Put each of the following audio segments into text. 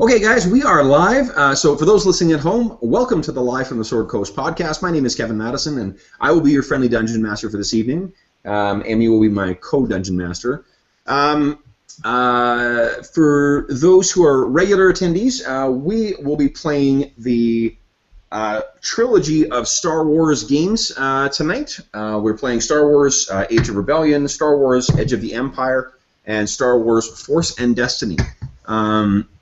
Okay, guys, we are live. So for those listening at home, welcome to the Live from the Sword Coast podcast. My name is Kevin Madison, and I will be your friendly dungeon master for this evening. Amy will be my co-dungeon master. For those who are regular attendees, we will be playing the trilogy of Star Wars games tonight. We're playing Star Wars Age of Rebellion, Star Wars Edge of the Empire, and Star Wars Force and Destiny.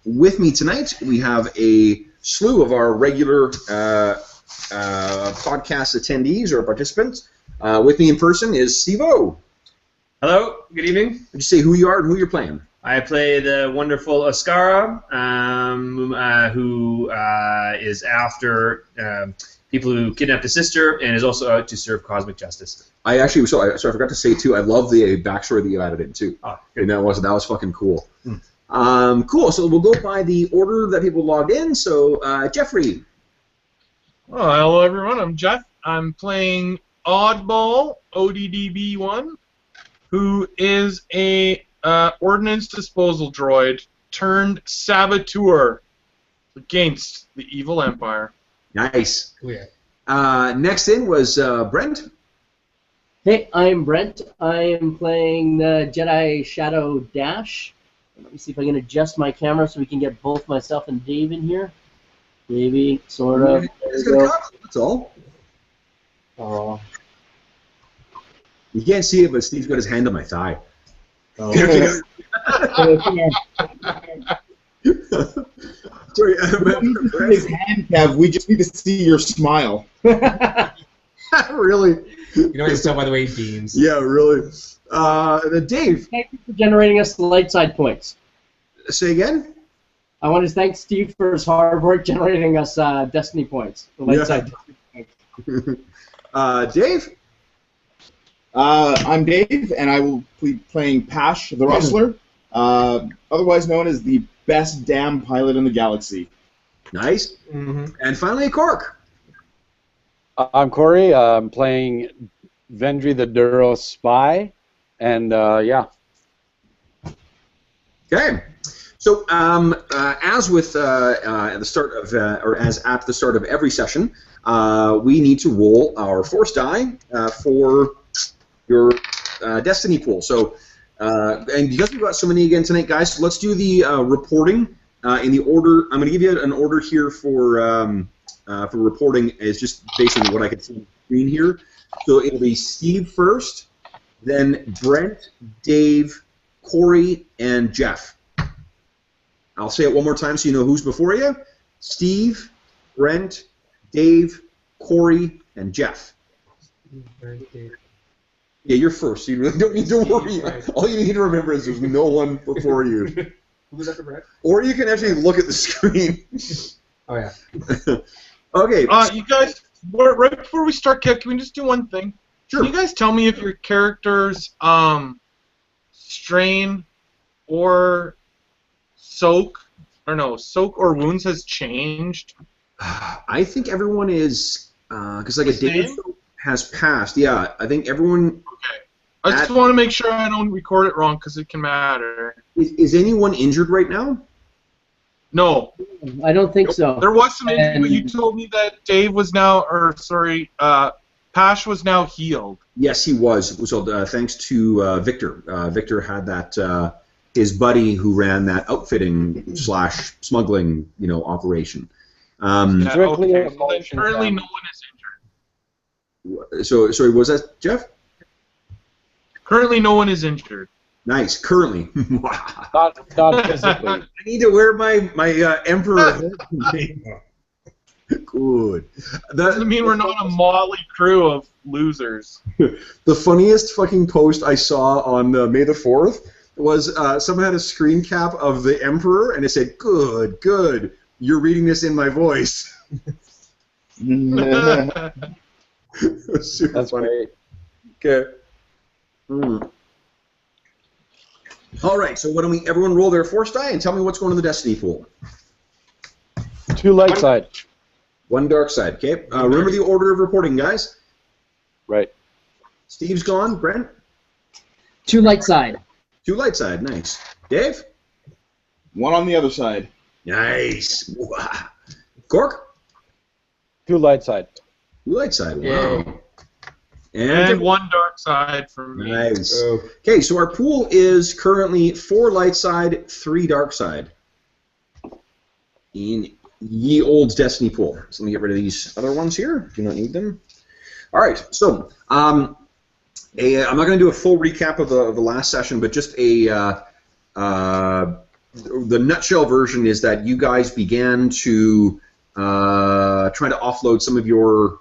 With me tonight, we have a slew of our regular podcast attendees or participants. With me in person is Steve-O. Hello, good evening. Would you say who you are and who you're playing? I play the wonderful Oscara, who is after people who kidnapped his sister and is also out to serve cosmic justice. I forgot to say too, I love the backstory that you added in too. Oh. And that was fucking cool. Cool, so we'll go by the order that people logged in. So, Jeffrey. Oh, hello everyone, I'm Jeff. I'm playing Oddball, ODDB1, who is a ordnance disposal droid turned saboteur against the evil empire. Nice. Weird. Next in was Brent. Hey, I'm Brent. I am playing the Jedi Shadow Dash. Let me see if I can adjust my camera so we can get both myself and Dave in here. Maybe, sort of. It's gonna come, that's all. Oh. You can't see it, but Steve's got his hand on my thigh. Oh. Sorry, His hand, Kev. We just need to see your smile. really? You know, he's tell by the way he beams. Yeah, really. Dave. Thank you for generating us the light side points. Say again? I want to thank Steve for his hard work generating us Destiny points. The light side points. Dave? I'm Dave, and I will be playing Pash the Rustler, otherwise known as the best damn pilot in the galaxy. Nice. And finally, Cork. I'm Corey. I'm playing Vendry the Duro Spy, and yeah. Okay. So, as with at the start of, or as at the start of every session, we need to roll our Force die for your Destiny pool. So, and because we've got so many again tonight, guys, let's do the reporting in the order. I'm going to give you an order here for reporting. Is just based on what I can see on the screen here. So it'll be Steve first, then Brent, Dave, Corey, and Jeff. I'll say it one more time so you know who's before you. Steve, Brent, Dave, Corey, and Jeff. Yeah, you're first. So you really don't need to worry. All you need to remember is there's no one before you. Who was after Brett? Or you can actually look at the screen. Oh, yeah. Okay. You guys, right before we start, Kev, can we just do one thing? Sure. Can you guys tell me if your character's strain or soak or wounds has changed? I think everyone is, because like a day Same? has passed. Yeah, I think everyone. Okay. I just want to make sure I don't record it wrong because it can matter. Is anyone injured right now? No, I don't think so. There was some injury, but you told me that Dave was now, Pash was now healed. Yes, he was. So thanks to Victor. Victor had that his buddy who ran that outfitting / smuggling operation. Yeah, Strictly okay. So then emotion currently damage. no one is injured. So sorry, was that Jeff? Currently no one is injured. Nice. Currently. Not physically. I need to wear my Emperor. Good. Doesn't mean we're not a motley crew of losers. The funniest fucking post I saw on May the 4th was someone had a screen cap of the Emperor and it said, "Good, good. You're reading this in my voice." Super That's funny. great. Okay. All right. So why don't we everyone roll their Force die and tell me what's going in the Destiny pool? 2 light side. 1 dark side. Okay. Remember the order of reporting, guys. Right. Steve's gone. Brent. 2 light side. 2 light side. Nice. Dave. 1 on the other side. Nice. Cork? 2 light side. Light side. Wow. Yay. And 1 dark side for me. Nice. Okay, so our pool is currently 4 light side, 3 dark side. In ye old Destiny pool. So let me get rid of these other ones here. Do not need them. All right. So I'm not going to do a full recap of the last session, but just the nutshell version is that you guys began to try to offload some of your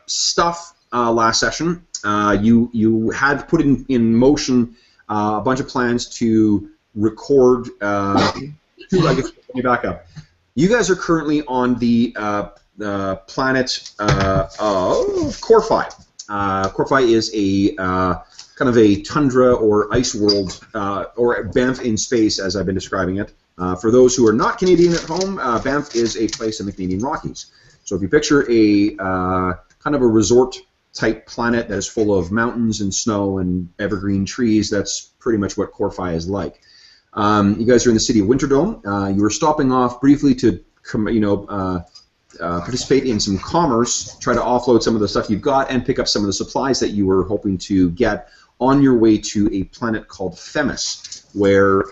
stuff last session. You had put in motion a bunch of plans to record. I guess let me back up. You guys are currently on the planet of Corphi. Corphi is a kind of a tundra or ice world, or Banff in space, as I've been describing it. For those who are not Canadian at home, Banff is a place in the Canadian Rockies. So if you picture a kind of a resort-type planet that is full of mountains and snow and evergreen trees, that's pretty much what Corphi is like. You guys are in the city of Winterdome. You were stopping off briefly to, participate in some commerce, try to offload some of the stuff you've got, and pick up some of the supplies that you were hoping to get on your way to a planet called Themis, where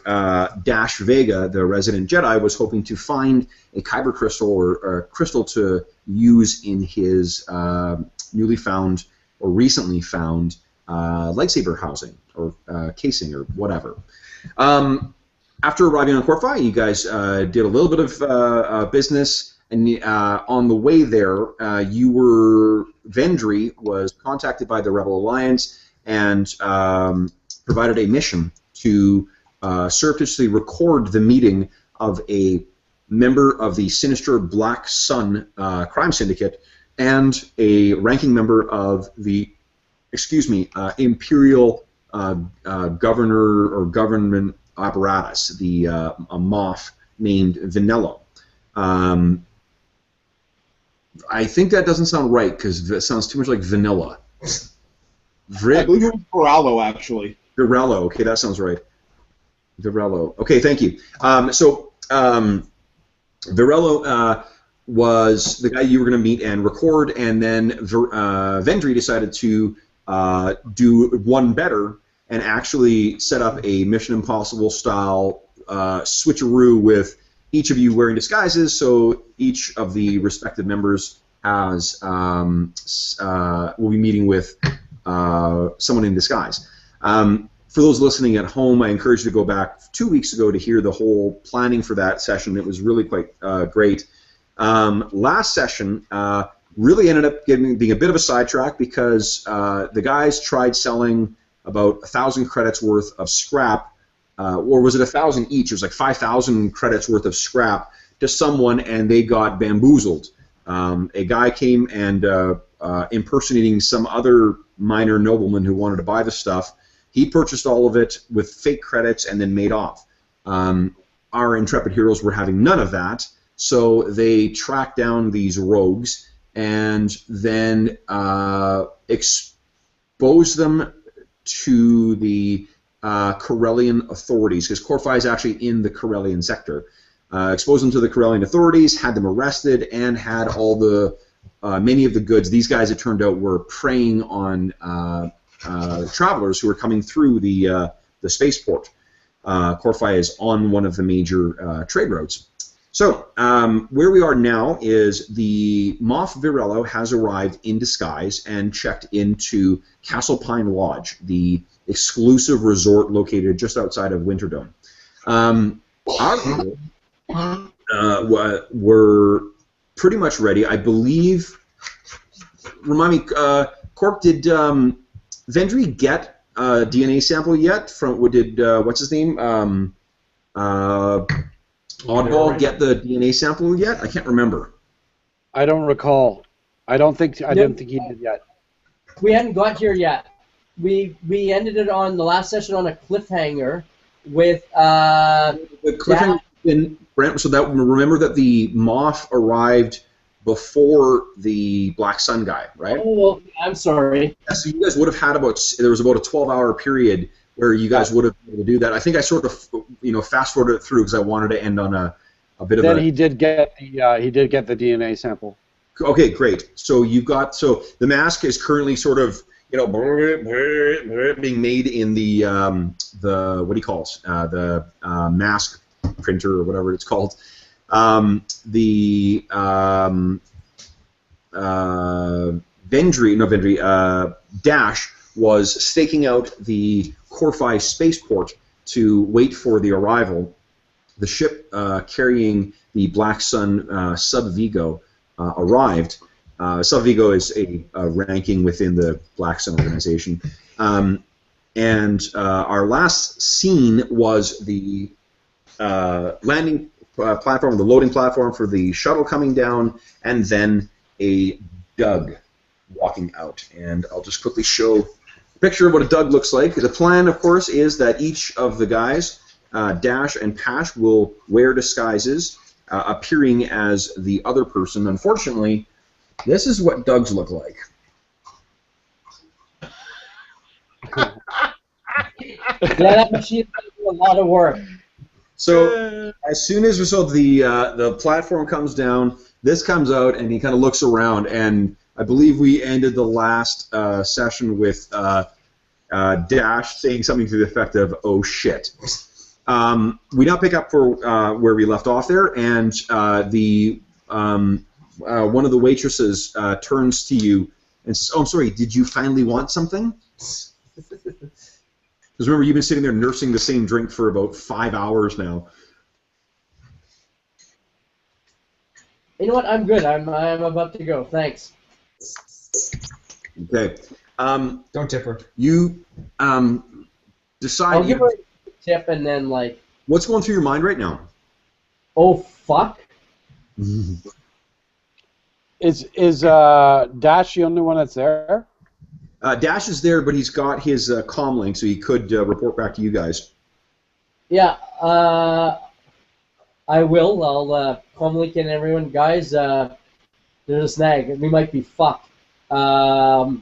Dash Vega, the resident Jedi, was hoping to find a kyber crystal or a crystal to use in his newly found or recently found lightsaber housing or casing or whatever. After arriving on Corphi, you guys did a little bit of business, and on the way there, Vendry was contacted by the Rebel Alliance and provided a mission to surreptitiously record the meeting of a member of the sinister Black Sun crime syndicate and a ranking member of the, Imperial governor or government apparatus, the a Moff named Vanello. I think that doesn't sound right because it sounds too much like vanilla. I believe it was Borallo, actually. Virello, okay, that sounds right. Virello, okay, thank you. Virello was the guy you were going to meet and record, and then Vendry decided to do one better and actually set up a Mission Impossible style switcheroo with each of you wearing disguises, so each of the respective members has will be meeting with someone in disguise. For those listening at home, I encourage you to go back 2 weeks ago to hear the whole planning for that session. It was really quite great. Last session really ended up being a bit of a sidetrack because the guys tried selling about 1,000 credits worth of scrap, or was it 1,000 each? It was like 5,000 credits worth of scrap to someone, and they got bamboozled. A guy came and impersonating some other minor nobleman who wanted to buy the stuff. He purchased all of it with fake credits and then made off. Our intrepid heroes were having none of that, so they tracked down these rogues and then exposed them to the Corellian authorities, because Corphi is actually in the Corellian sector. Exposed them to the Corellian authorities, had them arrested, and had all the many of the goods. These guys, it turned out, were preying on travelers who were coming through the spaceport. Corphi is on one of the major trade routes. So where we are now is the Moff Virello has arrived in disguise and checked into Castle Pine Lodge, the exclusive resort located just outside of Winterdome. Our people were pretty much ready. I believe, remind me, Corp, did Vendry get a DNA sample yet? What's his name? Oddball get the DNA sample yet? I can't remember. I don't recall. I don't think he did yet. We hadn't got here yet. We ended it on the last session on a cliffhanger with the cliffhanger in Brent. So that remember that the Moff arrived before the Black Sun guy, right? Oh, I'm sorry. Yeah, so you guys would have had there was about a 12-hour period where you guys would have been able to do that. I think I sort of fast forwarded it through because I wanted to end on a a bit of Then a. he did get the DNA sample. Okay, great. So you've got the mask is currently sort of being made in the what do you call it? The mask printer or whatever it's called. Dash was staking out the Corfi spaceport to wait for the arrival. The ship carrying the Black Sun Sub Vigo arrived. Sub Vigo is a ranking within the Black Sun organization. And our last scene was the landing platform, the loading platform for the shuttle coming down, and then a Doug walking out. And I'll just quickly show a picture of what a Doug looks like. The plan, of course, is that each of the guys, Dash and Pash, will wear disguises, appearing as the other person. Unfortunately, this is what Dougs look like. Yeah, that machine's a lot of work. So as soon as the platform comes down, this comes out, and he kind of looks around, and I believe we ended the last session with Dash saying something to the effect of, "Oh shit." We now pick up for where we left off there, and one of the waitresses turns to you and says, "Oh, I'm sorry, did you finally want something?" Because remember, you've been sitting there nursing the same drink for about 5 hours now. You know what? I'm good. I'm about to go. Thanks. Okay. Don't tip her. You decide. I'll give her a tip and then like. What's going through your mind right now? Oh fuck. Is Dash the only one that's there? Dash is there, but he's got his comm link, so he could report back to you guys. Yeah. I will. I'll comm link in everyone, guys. There's a snag. We might be fucked. The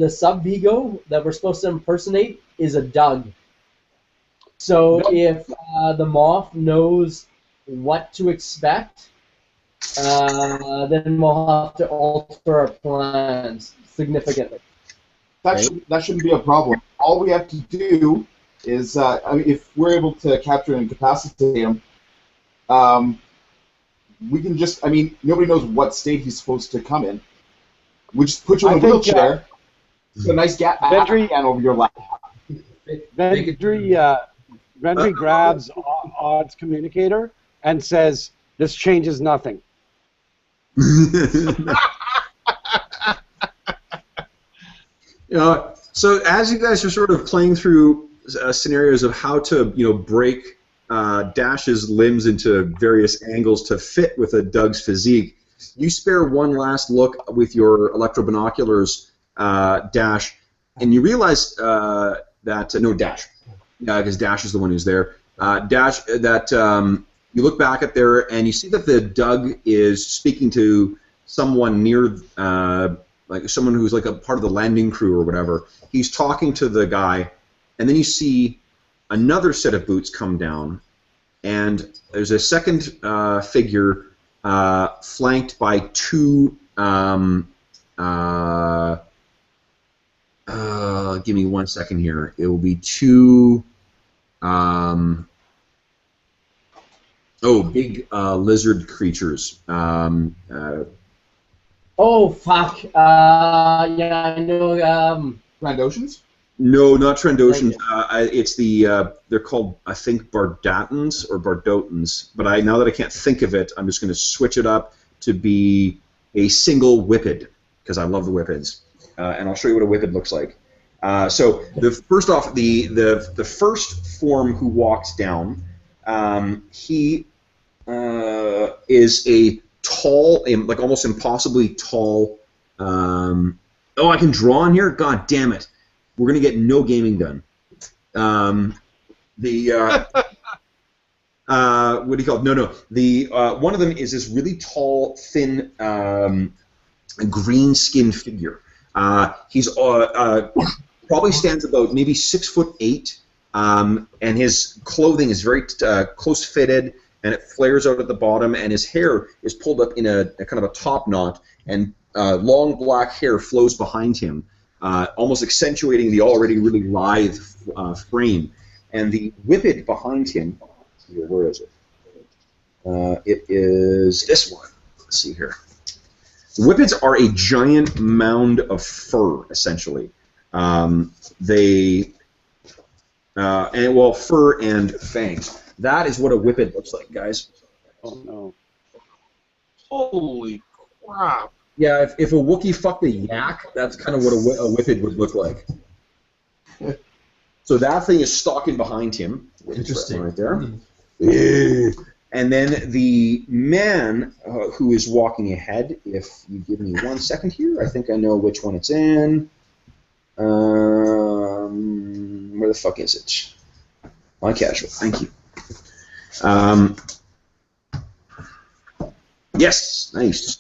Sub Vigo that we're supposed to impersonate is a Doug. So if the Moth knows what to expect, then we'll have to alter our plans significantly. That shouldn't be a problem. All we have to do is, if we're able to capture and incapacitate him, we can just, nobody knows what state he's supposed to come in. We just put you in a wheelchair, put a nice Vendry can over your lap. Vendry grabs Odd's communicator and says, "This changes nothing." So as you guys are sort of playing through scenarios of how to, break Dash's limbs into various angles to fit with a Doug's physique, you spare one last look with your electro binoculars, Dash, and you realize Dash, because Dash is the one who's there. Dash, that you look back at there and you see that the Doug is speaking to someone near, like someone who's like a part of the landing crew or whatever. He's talking to the guy, and then you see another set of boots come down, and there's a second figure flanked by two. Give me 1 second here. It will be two. Big lizard creatures. Oh fuck! Yeah, I know. Trandoshans? No, not Trandoshans. It's they're called, I think, Bardatans or Bardotans. But now that I can't think of it, I'm just going to switch it up to be a single Whipped, because I love the Whippeds. And I'll show you what a Whipped looks like. So first off, the first form who walks down, he is a tall, like almost impossibly tall. I can draw on here. God damn it! We're gonna get no gaming done. What do you call it? No. The one of them is this really tall, thin, green-skinned figure. He's probably stands about maybe 6'8", and his clothing is very close-fitted, and it flares out at the bottom, and his hair is pulled up in a kind of a top knot, and long black hair flows behind him, almost accentuating the already really lithe frame. And the whippet behind him, where is it? It is this one. Let's see here. The whippets are a giant mound of fur, essentially. Fur and fangs. That is what a whippet looks like, guys. Oh no. Holy crap. Yeah, if a Wookiee fucked a yak, that's kind of what a whippet would look like. So that thing is stalking behind him. Interesting. Right there. And then the man who is walking ahead, if you give me 1 second here, I think I know which one it's in. Where the fuck is it? My casual, thank you. Yes, nice.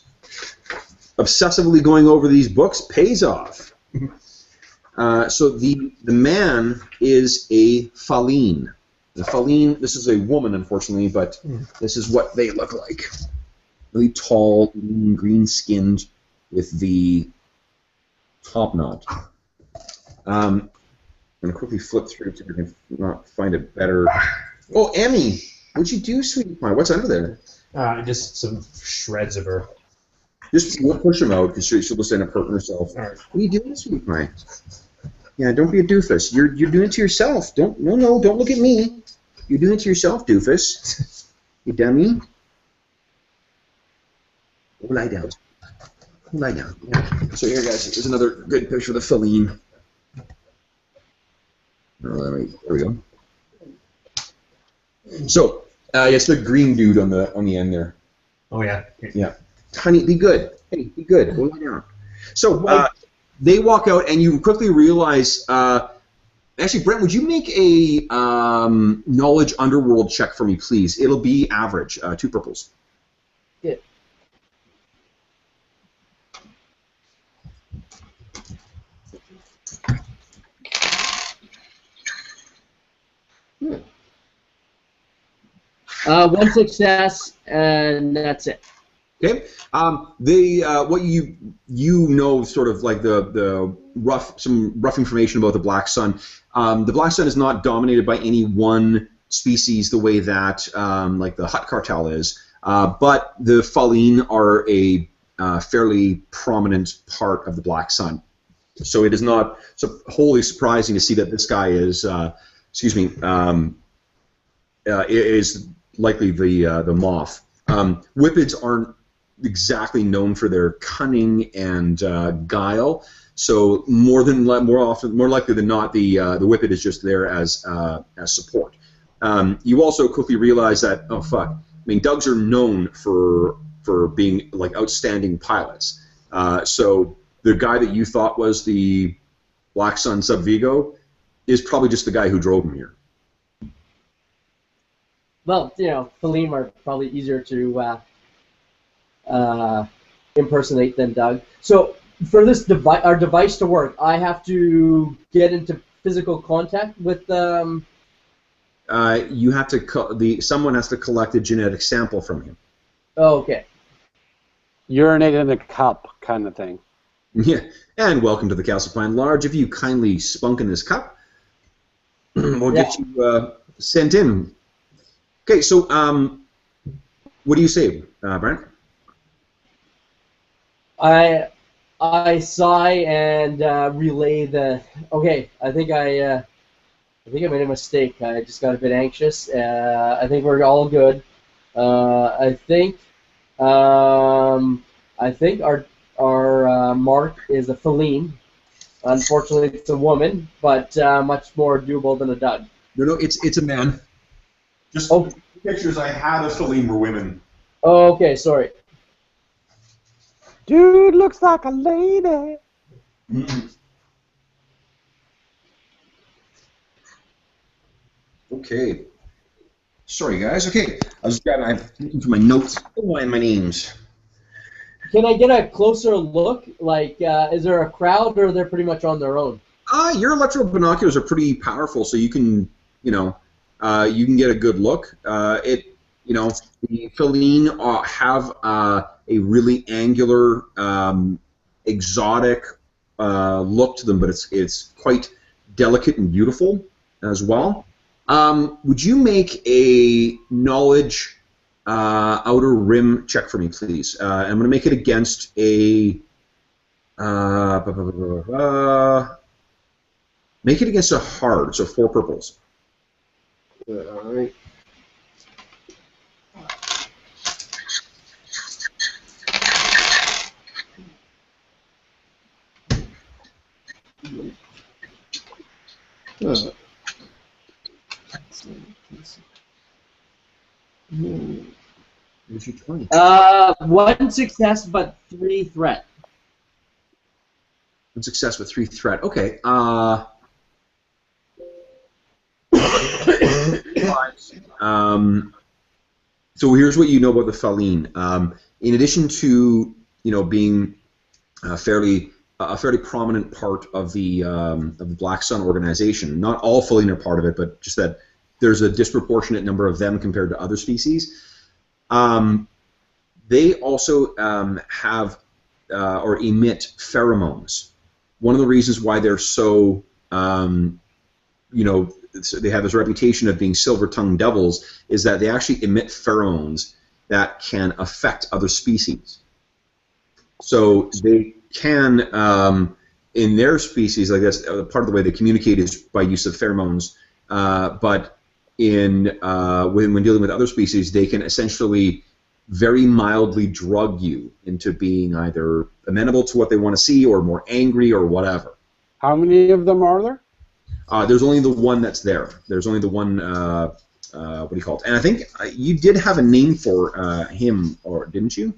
Obsessively going over these books pays off. So the man is a Faline. The Faline, this is a woman, unfortunately, but this is what they look like. Really tall, green-skinned, with the top knot. I'm going to quickly flip through to see if I can find a better... Oh, Emmy! What'd you do, sweetie pie? What's under there? Just some shreds of her. Just we'll push him out, because she'll just end up hurting herself. All right. What are you doing, sweetie pie? Yeah, don't be a doofus. You're doing it to yourself. Don't look at me. You're doing it to yourself, doofus. You dummy. Lie down. Lie down. Yeah. So here, guys, here's another good picture of the Faline. There we go. So, it's the green dude on the end there. Oh yeah. Yeah. Honey, be good. Hey, be good. Go lie down. So they walk out, and you quickly realize. Actually, Brent, would you make a knowledge underworld check for me, please? It'll be average, 2 purples. Yeah. One success, and that's it. Okay. What you know, sort of like some rough information about the Black Sun. The Black Sun is not dominated by any one species the way that like the Hutt cartel is, but the Faline are a fairly prominent part of the Black Sun. So it is not so wholly surprising to see that this guy is, is likely the Moff. Whippets aren't exactly known for their cunning and guile, so more likely than not, the whippet is just there as support. You also quickly realize that Dugs are known for being like outstanding pilots. So the guy that you thought was the Black Sun Sub Vigo is probably just the guy who drove him here. Well, Faline are probably easier to impersonate than Doug. So for this our device to work, I have to get into physical contact with. You have to someone has to collect a genetic sample from him. Oh, okay. Urinate in a cup, kind of thing. Yeah, and welcome to the Castle Pine Large. If you kindly spunk in this cup, we'll get you sent in. Okay, so what do you say, Brent? I sigh and relay the. Okay, I think I made a mistake. I just got a bit anxious. I think we're all good. I think our mark is a Faline. Unfortunately, it's a woman, but much more doable than a Doug. No, it's a man. Just pictures I had of Faline were women. Oh, okay, sorry. Dude looks like a lady. Mm-mm. Okay. Sorry, guys. Okay. I was looking for my notes. Oh, and my names. Can I get a closer look? Like, is there a crowd, or they're pretty much on their own? Your electro binoculars are pretty powerful, so you can you can get a good look. The feline have a really angular, exotic look to them, but it's quite delicate and beautiful as well. Would you make a knowledge outer rim check for me, please? I'm going to make it against a. Make it against a hard, so 4 purples. All right. What's your 20? 1 success, but 3 threat. 1 success with 3 threat. Okay. So here's what you know about the feline. In addition to being a fairly prominent part of the Black Sun organization, not all feline are part of it, but just that there's a disproportionate number of them compared to other species. They also have or emit pheromones. One of the reasons why they're so they have this reputation of being silver-tongued devils is that they actually emit pheromones that can affect other species. So they can, in their species, I guess, part of the way they communicate is by use of pheromones. But when dealing with other species, they can essentially very mildly drug you into being either amenable to what they want to see or more angry or whatever. How many of them are there? There's only the one that's there. There's only the one, what do you call it? And I think you did have a name for him, or didn't you?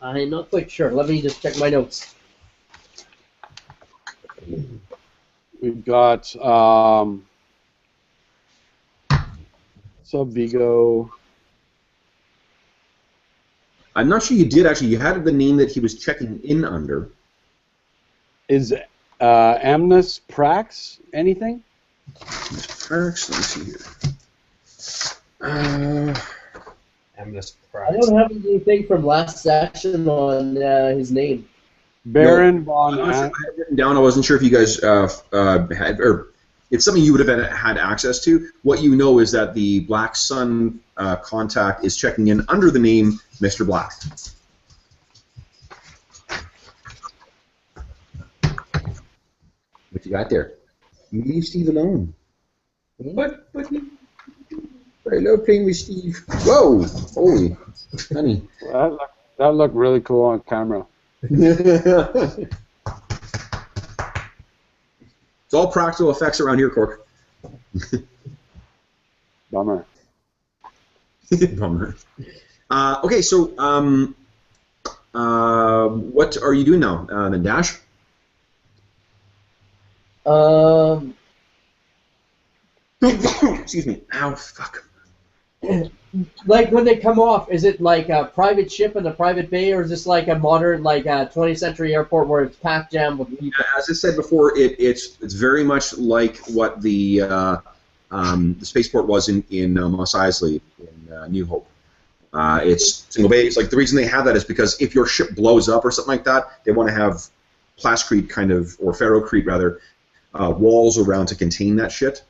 I'm not quite sure. Let me just check my notes. We've got Sub-Vigo. I'm not sure you did, actually. You had the name that he was checking in under. Is Amnus Prax anything? Prax, let me see here. Amnus I Prax. don't have anything from last session on his name. Baron von I had it written down. I wasn't sure if you guys had, or it's something you would have had access to. What you know is that the Black Sun contact is checking in under the name Mr. Black. What you got there? You leave Steve alone. But I love playing with Steve. Whoa! Holy, honey. That looked really cool on camera. It's all practical effects around here, Cork. Bummer. Bummer. Okay, so what are you doing now, then, Dash? Excuse me. Ow, fuck. Like when they come off, is it like a private ship in a private bay, or is this like a modern, like a 20th century airport where it's packed jam with people? As I said before, it's very much like what the spaceport was in Mos Eisley in New Hope. It's single bay. It's like the reason they have that is because if your ship blows up or something like that, they want to have plascrete kind of, or ferrocrete rather, walls around to contain that shit.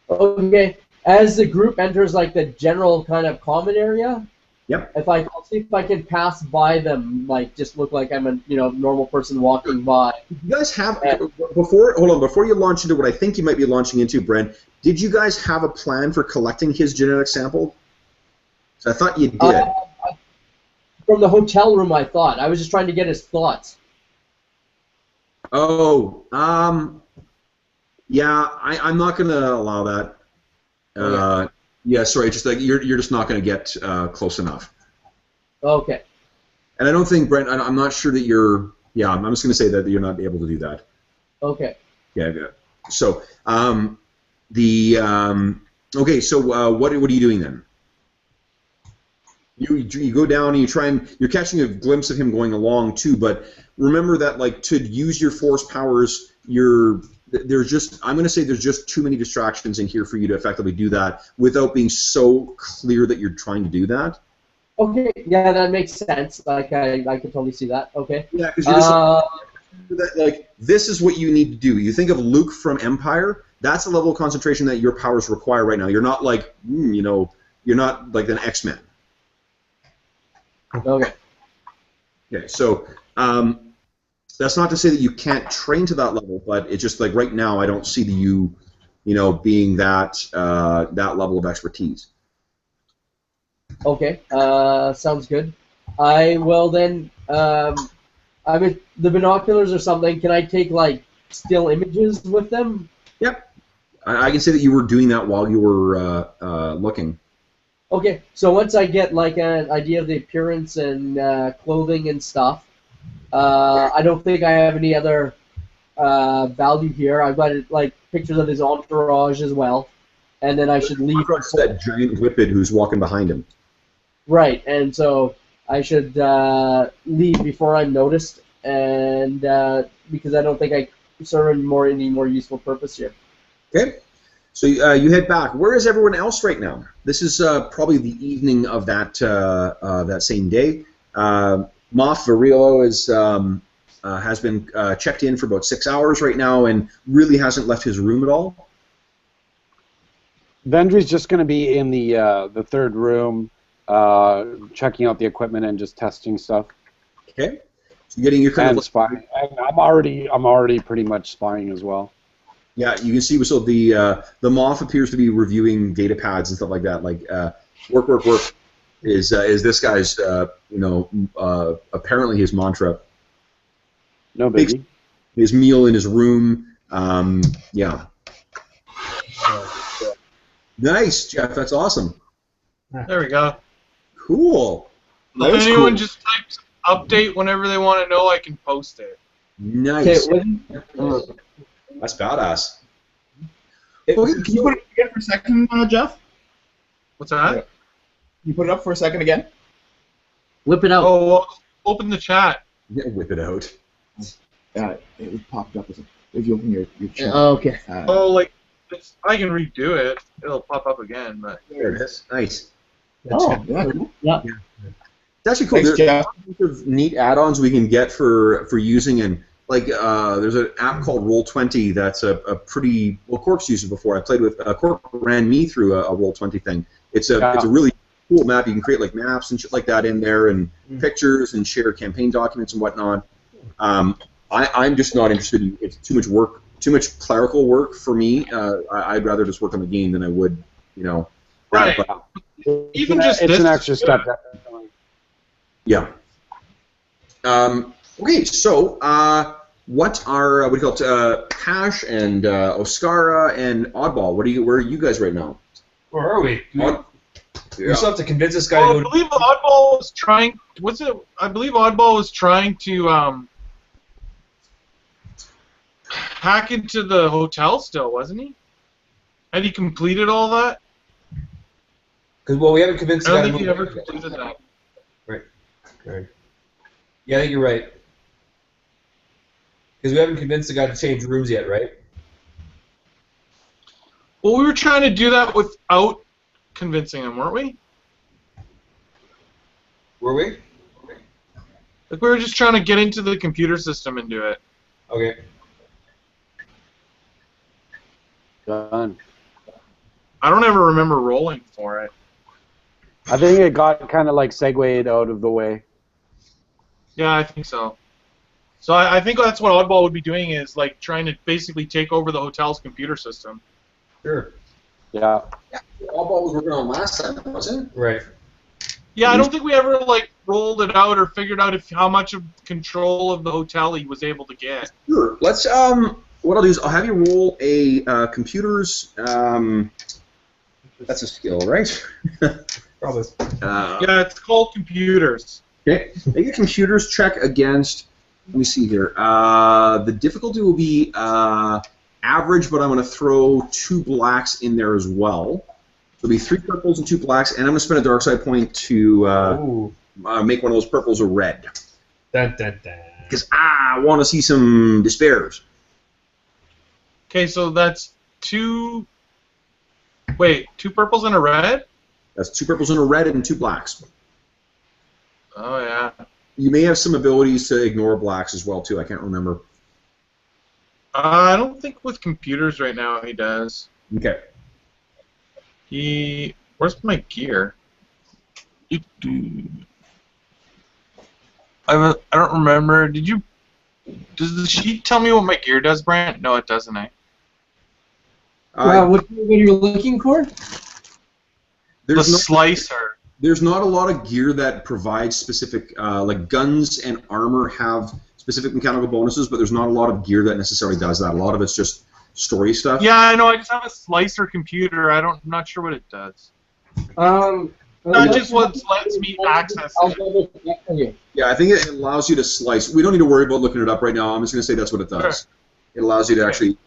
Okay. As the group enters like the general kind of common area, Yep. I'll see if I can pass by them, like just look like I'm a normal person walking by. You guys have before you launch into what I think you might be launching into, Brent. Did you guys have a plan for collecting his genetic sample? So I thought you did. From the hotel room, I thought. I was just trying to get his thoughts. Oh, yeah. I'm not going to allow that. Okay. Yeah, sorry. Just like you're just not going to get close enough. Okay. And I don't think Brent. I'm not sure that you're. Yeah, I'm just going to say that you're not able to do that. Okay. Yeah. So, okay. So, what are you doing then? You go down and you try and you're catching a glimpse of him going along too. But remember that, like, to use your force powers, you're I'm going to say there's just too many distractions in here for you to effectively do that without being so clear that you're trying to do that. Okay, yeah, that makes sense. Like I can totally see that. Okay. Yeah, because you're just like this is what you need to do. You think of Luke from Empire. That's the level of concentration that your powers require right now. You're not like you're not like an X-Men. Okay. Okay, so that's not to say that you can't train to that level, but it's just like right now I don't see you being that level of expertise. Okay, sounds good. I will then. I mean, the binoculars or something. Can I take like still images with them? Yep, I can say that you were doing that while you were looking. Okay, so once I get like an idea of the appearance and clothing and stuff, I don't think I have any other value here. I've got like pictures of his entourage as well, and then I should leave. That giant whippet who's walking behind him. Right, and so I should leave before I'm noticed, and because I don't think I serve any more useful purpose here. Okay, so you head back. Where is everyone else right now? This is probably the evening of that same day. Moff Varillo has been checked in for about 6 hours right now and really hasn't left his room at all. Vendry's just going to be in the third room, checking out the equipment and just testing stuff. Okay, so you're getting your kind and of spying. And I'm already pretty much spying as well. Yeah, you can see so the Moff appears to be reviewing data pads and stuff like that. Like work is this guy's apparently his mantra. No biggie. His meal in his room. Yeah. Nice, Jeff. That's awesome. There we go. Cool. If anyone just types update whenever they want to know, I can post it. Nice. Okay, That's badass. Can you put it up again for a second, Jeff? What's that? Can you put it up for a second again? whip it out. Oh, well, open the chat. Yeah, whip it out. It popped up if you open your chat. Okay. I can redo it. It'll pop up again, but There it is. Nice. Oh, Yeah. It's actually cool. Thanks, There's Jeff. a bunch of neat add-ons we can get for using, and like there's an app called Roll20 that's a pretty Cork's used it before. I played with Cork ran me through a Roll20 thing. It's a really cool map. You can create like maps and shit like that in there, and pictures and share campaign documents and whatnot. I'm just not interested in it's too much work, too much clerical work for me. I'd rather just work on the game than I would, Right. Even just it's this an extra step. Yeah. Okay, so what do you call it? Pash and Oscara and Oddball. Where are you guys right now? Where are we? We Yeah. still have to convince this guy Well, to I go. believe Oddball was trying. I believe Oddball was trying to hack into the hotel still, wasn't he? Had he completed all that? Because we haven't convinced I the guy don't to think he move. ever completed that. Right. Yeah, I think you're right. Because we haven't convinced the guy to change rooms yet, right? Well, we were trying to do that without convincing him, weren't we? Were we? Like we were just trying to get into the computer system and do it. Okay. Done. I don't ever remember rolling for it. I think it got kind of like segued out of the way. Yeah, I think so. So I think that's what Oddball would be doing is like trying to basically take over the hotel's computer system. Sure. Yeah. Oddball was working on last time, wasn't it? Right. Yeah, I don't think we ever like rolled it out or figured out how much of control of the hotel he was able to get. Sure. Let's what I'll do is I'll have you roll a computers. That's a skill, right? Probably. Yeah, it's called computers. Okay. Make a computers check against. Let me see here. The difficulty will be average, but I'm going to throw 2 blacks in there as well. There'll be 3 purples and 2 blacks, and I'm going to spend a dark side point to make one of those purples a red. Dun, dun, dun. Because I want to see some despairs. Okay, so that's two purples and a red? That's 2 purples and a red and 2 blacks. Oh, yeah. You may have some abilities to ignore blacks as well, too. I can't remember. I don't think with computers right now he does. Okay. Where's my gear? I don't remember. Does the sheet tell me what my gear does, Brant? No, it doesn't, eh? What are you looking for? Slicer. There's not a lot of gear that provides specific, like guns and armor have specific mechanical bonuses, but there's not a lot of gear that necessarily does that. A lot of it's just story stuff. Yeah, I know. I just have a slicer computer. I'm not sure what it does. That just lets me access I'll it. double check for you. Yeah, I think it allows you to slice. We don't need to worry about looking it up right now. I'm just going to say that's what it does. Sure. It allows you to actually,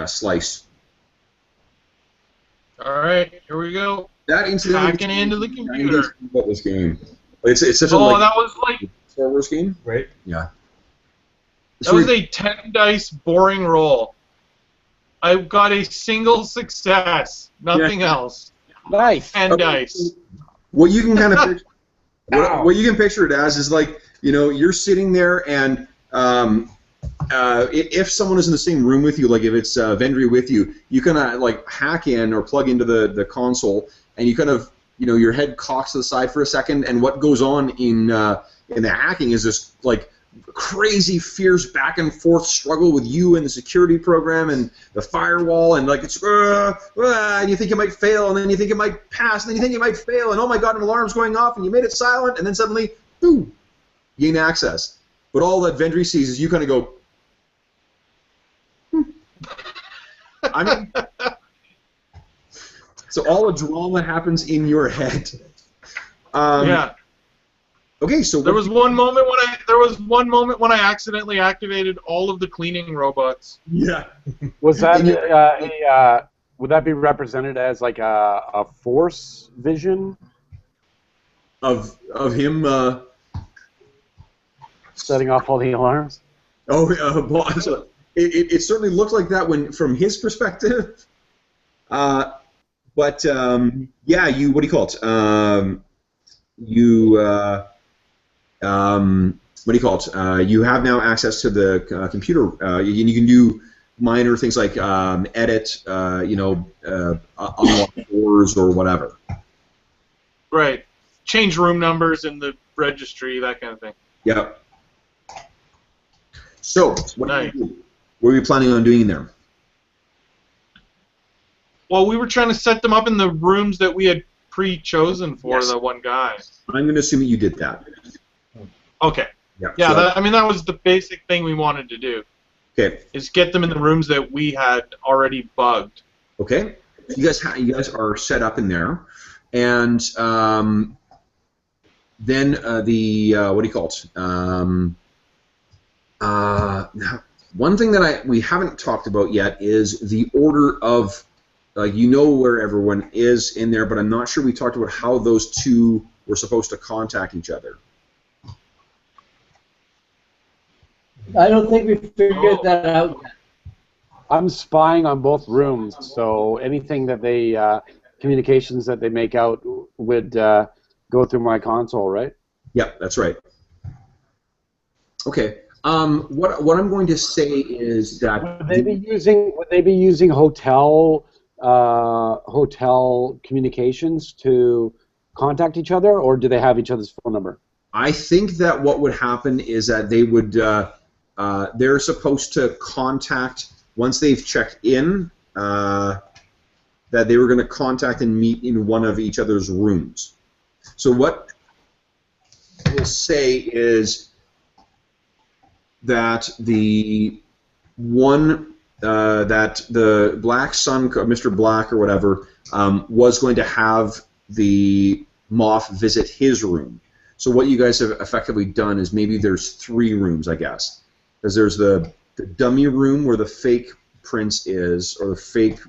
slice. All right, here we go. That incidentally, Hacking into the computer. What this game? It's such a Oh, that was like Star Wars game. Right? Yeah. that was a 10 dice boring roll. I got a single success, nothing else. Nice. 10 dice. What you can kind of picture, what you can picture it as is like, you're sitting there and if someone is in the same room with you, like if it's Vendry with you, you kind of like hack in or plug into the console, and you kind of, your head cocks to the side for a second, and what goes on in the hacking is this like crazy, fierce back and forth struggle with you and the security program and the firewall, and like it's and you think you might fail, and then you think it might pass, and then you think you might fail, and oh my god, an alarm's going off, and you made it silent, and then suddenly, boom, gain access. But all that Vendry sees is you kind of go, I mean, so all the drama happens in your head. Yeah. Okay, so There was one moment when I accidentally activated all of the cleaning robots. Yeah. Was that would that be represented as like a force vision Of him. setting off all the alarms? So it certainly looked like that from his perspective. But yeah, you what do you call it? What do you call it? You have now access to the computer. You can do minor things like edit, unlock doors or whatever. Right. Change room numbers in the registry, that kind of thing. Yep. So, what Nice. were you planning on doing in there? Well, we were trying to set them up in the rooms that we had pre-chosen for Yes. the one guy. I'm going to assume that you did that. Okay. Yep. Yeah, So- that was the basic thing we wanted to do, okay. is get them in the rooms that we had already bugged. Okay. You guys are set up in there, and then the what do you call it? Now, one thing that we haven't talked about yet is the order of, where everyone is in there, but I'm not sure we talked about how those two were supposed to contact each other. I don't think we figured that out yet. I'm spying on both rooms, so anything that they communications that they make out would go through my console, right? Yeah, that's right. Okay. What I'm going to say is that Would they be using hotel communications to contact each other, or do they have each other's phone number? I think that what would happen is that they would they're supposed to contact once they've checked in, that they were going to contact and meet in one of each other's rooms. So what we'll say is that the one that the Black Sun, Mr. Black or whatever, was going to have the Moff visit his room. So what you guys have effectively done is maybe there's 3 rooms, I guess. Because there's the dummy room where the fake Prince is, or the fake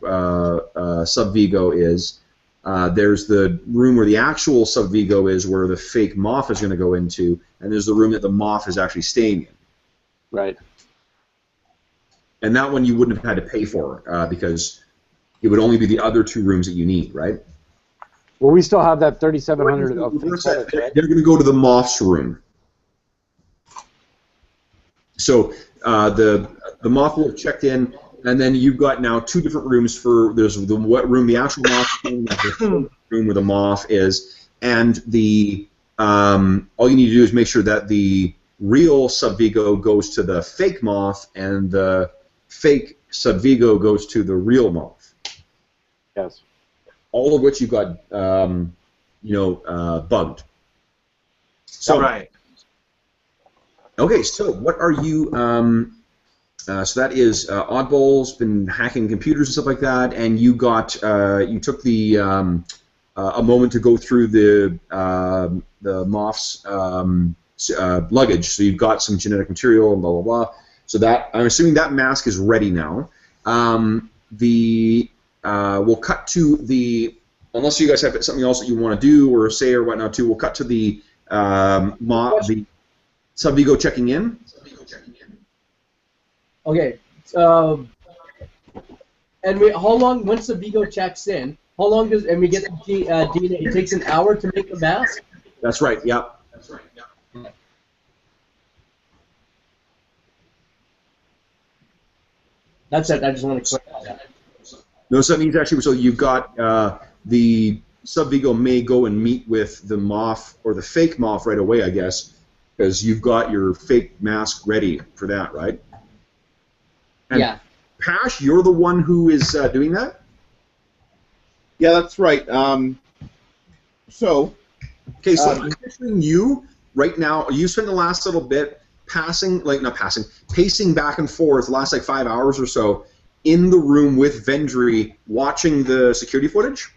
Sub-Vigo is. There's the room where the actual Sub-Vigo is, where the fake Moff is going to go into. And there's the room that the Moff is actually staying in. Right. and that one you wouldn't have had to pay for because it would only be the other 2 rooms that you need, right? Well, we still have that 3,700 of They're going to go to the Moth's room. So the Moth will have checked in, and then you've got now 2 different rooms for, there's the wet room, the actual Moth room, the room where the Moth is, and the all you need to do is make sure that the real Subvigo goes to the fake Moth, and the fake Subvigo goes to the real Moth. Yes. All of which you got, bugged. So, Right. okay, so what are you? So that is Oddball's been hacking computers and stuff like that, and you got you took the a moment to go through the Moth's luggage. So you've got some genetic material and blah blah blah. So that I'm assuming that mask is ready now. We'll cut to the, unless you guys have something else that you want to do or say or whatnot too, we'll cut to the the Subvigo checking in. Okay. And how long, once Subvigo checks in, how long does, and we get the DNA, it takes an hour to make the mask? That's right, yep. That's it, I just want to clarify that. No, so that means actually, so you've got the Subvigo may go and meet with the Moth or the fake Moth right away, I guess, because you've got your fake mask ready for that, right? And Yeah. Pash, you're the one who is doing that? Yeah, that's right. So, Okay, so I'm picturing you right now. You spent the last little bit pacing back and forth the last like 5 hours or so in the room with Vendry watching the security footage,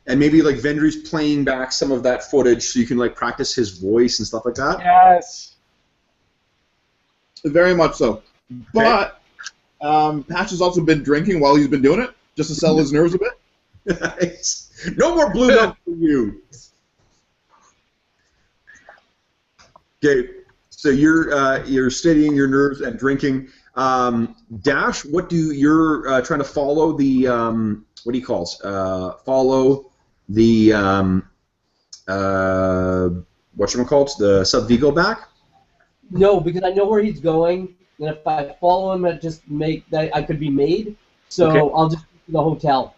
and maybe like Vendry's playing back some of that footage so you can like practice his voice and stuff like that. Yes. very much so. But Pash has also been drinking while he's been doing it, just to settle his nerves a bit. No more blue milk for you. Okay, so you're steadying your nerves and drinking. Dash, what do you're trying to follow the what do you call it? Follow the whatchamacallit, the Subvigo back? No, because I know where he's going, and if I follow him, it just make that I could be made. So Okay. I'll just go to the hotel.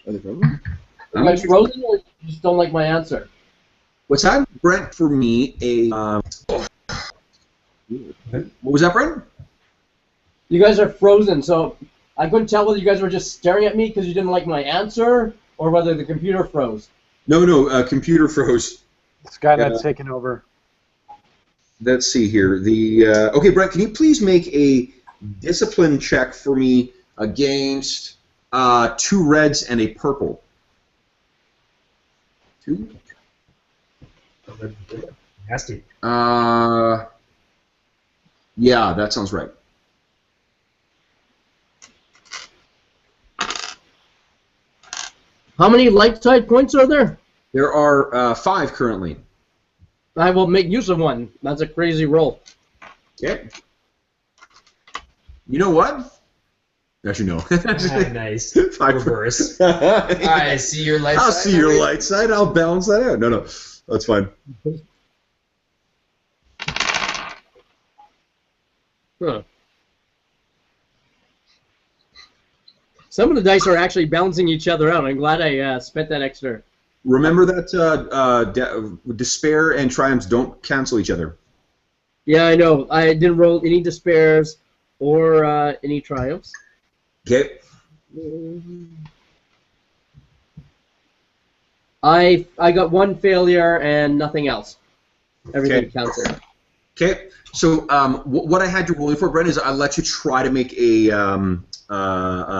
Am I frozen, or you just don't like my answer? What's that, Brent? For me, what was that, Brent? You guys are frozen, so I couldn't tell whether you guys were just staring at me because you didn't like my answer, or whether the computer froze. No, computer froze. Skynet's taken over. Let's see here. Okay, Brent, can you please make a discipline check for me against 2 reds and a purple? 2? Nasty. Yeah, that sounds right. How many light side points are there? There are 5 currently. I will make use of one. That's a crazy roll. Okay. You know what? Actually, no. Nice. 5 Reverse. I see your light I'll side. see your light side. I'll balance that out. No, that's fine. Huh. Some of the dice are actually balancing each other out. I'm glad I spent that extra. Remember that despair and triumphs don't cancel each other. Yeah, I know. I didn't roll any despairs or any triumphs. Okay. I got 1 failure and nothing else. Everything canceled. Okay. So what I had you rolling for, Brent, is I let you try to make a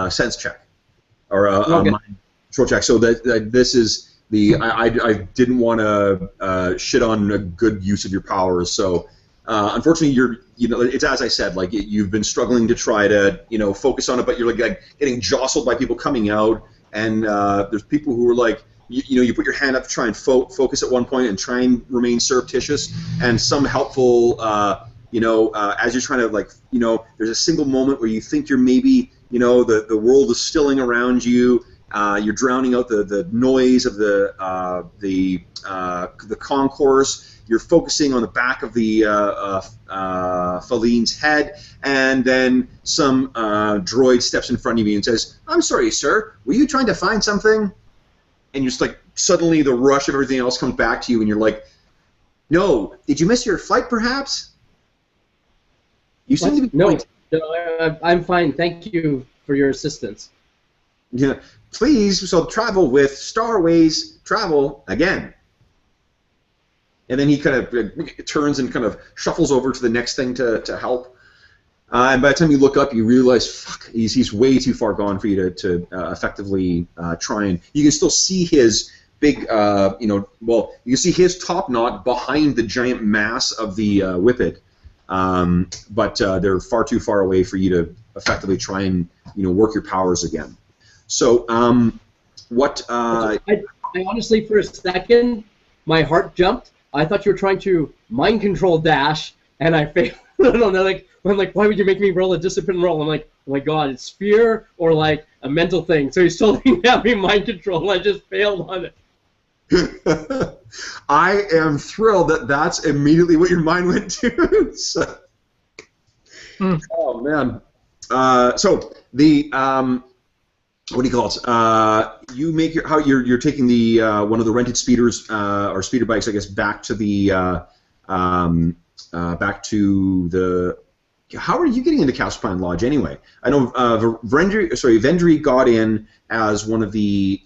sense check or a mind control check. So that this is the I didn't want to shit on a good use of your powers. So unfortunately, it's as I said, like you've been struggling to try to focus on it, but you're like getting jostled by people coming out, and there's people who are like you put your hand up to try and focus at one point and try and remain surreptitious, and some helpful, as you're trying to there's a single moment where you think you're maybe, the world is stilling around you. You're drowning out the noise of the concourse. You're focusing on the back of the Faline's head, and then some droid steps in front of you and says, "I'm sorry, sir. Were you trying to find something?" And you're just like, suddenly the rush of everything else comes back to you, and you're like, "No. Did you miss your flight, perhaps?" You seem to be no, I'm fine. Thank you for your assistance. Yeah. Please, so travel with Starways Travel again. And then he kind of turns and kind of shuffles over to the next thing to help. And by the time you look up, you realize, fuck, he's way too far gone for you to effectively try and... You can still see his big, you can see his top knot behind the giant mass of the Whippet. But they're far too far away for you to effectively try and, work your powers again. So, I honestly, for a second, my heart jumped. I thought you were trying to mind control Dash, and I failed. I don't know, I'm like, why would you make me roll a discipline roll? I'm like, oh my god, it's fear or like a mental thing. So he's totally having mind control, and I just failed on it. I am thrilled that that's immediately what your mind went to. So, Oh man. So the what do you call it? You make you're taking the one of the rented speeders or speeder bikes, I guess, back to the How are you getting into Calcipan Lodge anyway? I know Vendry got in as one of the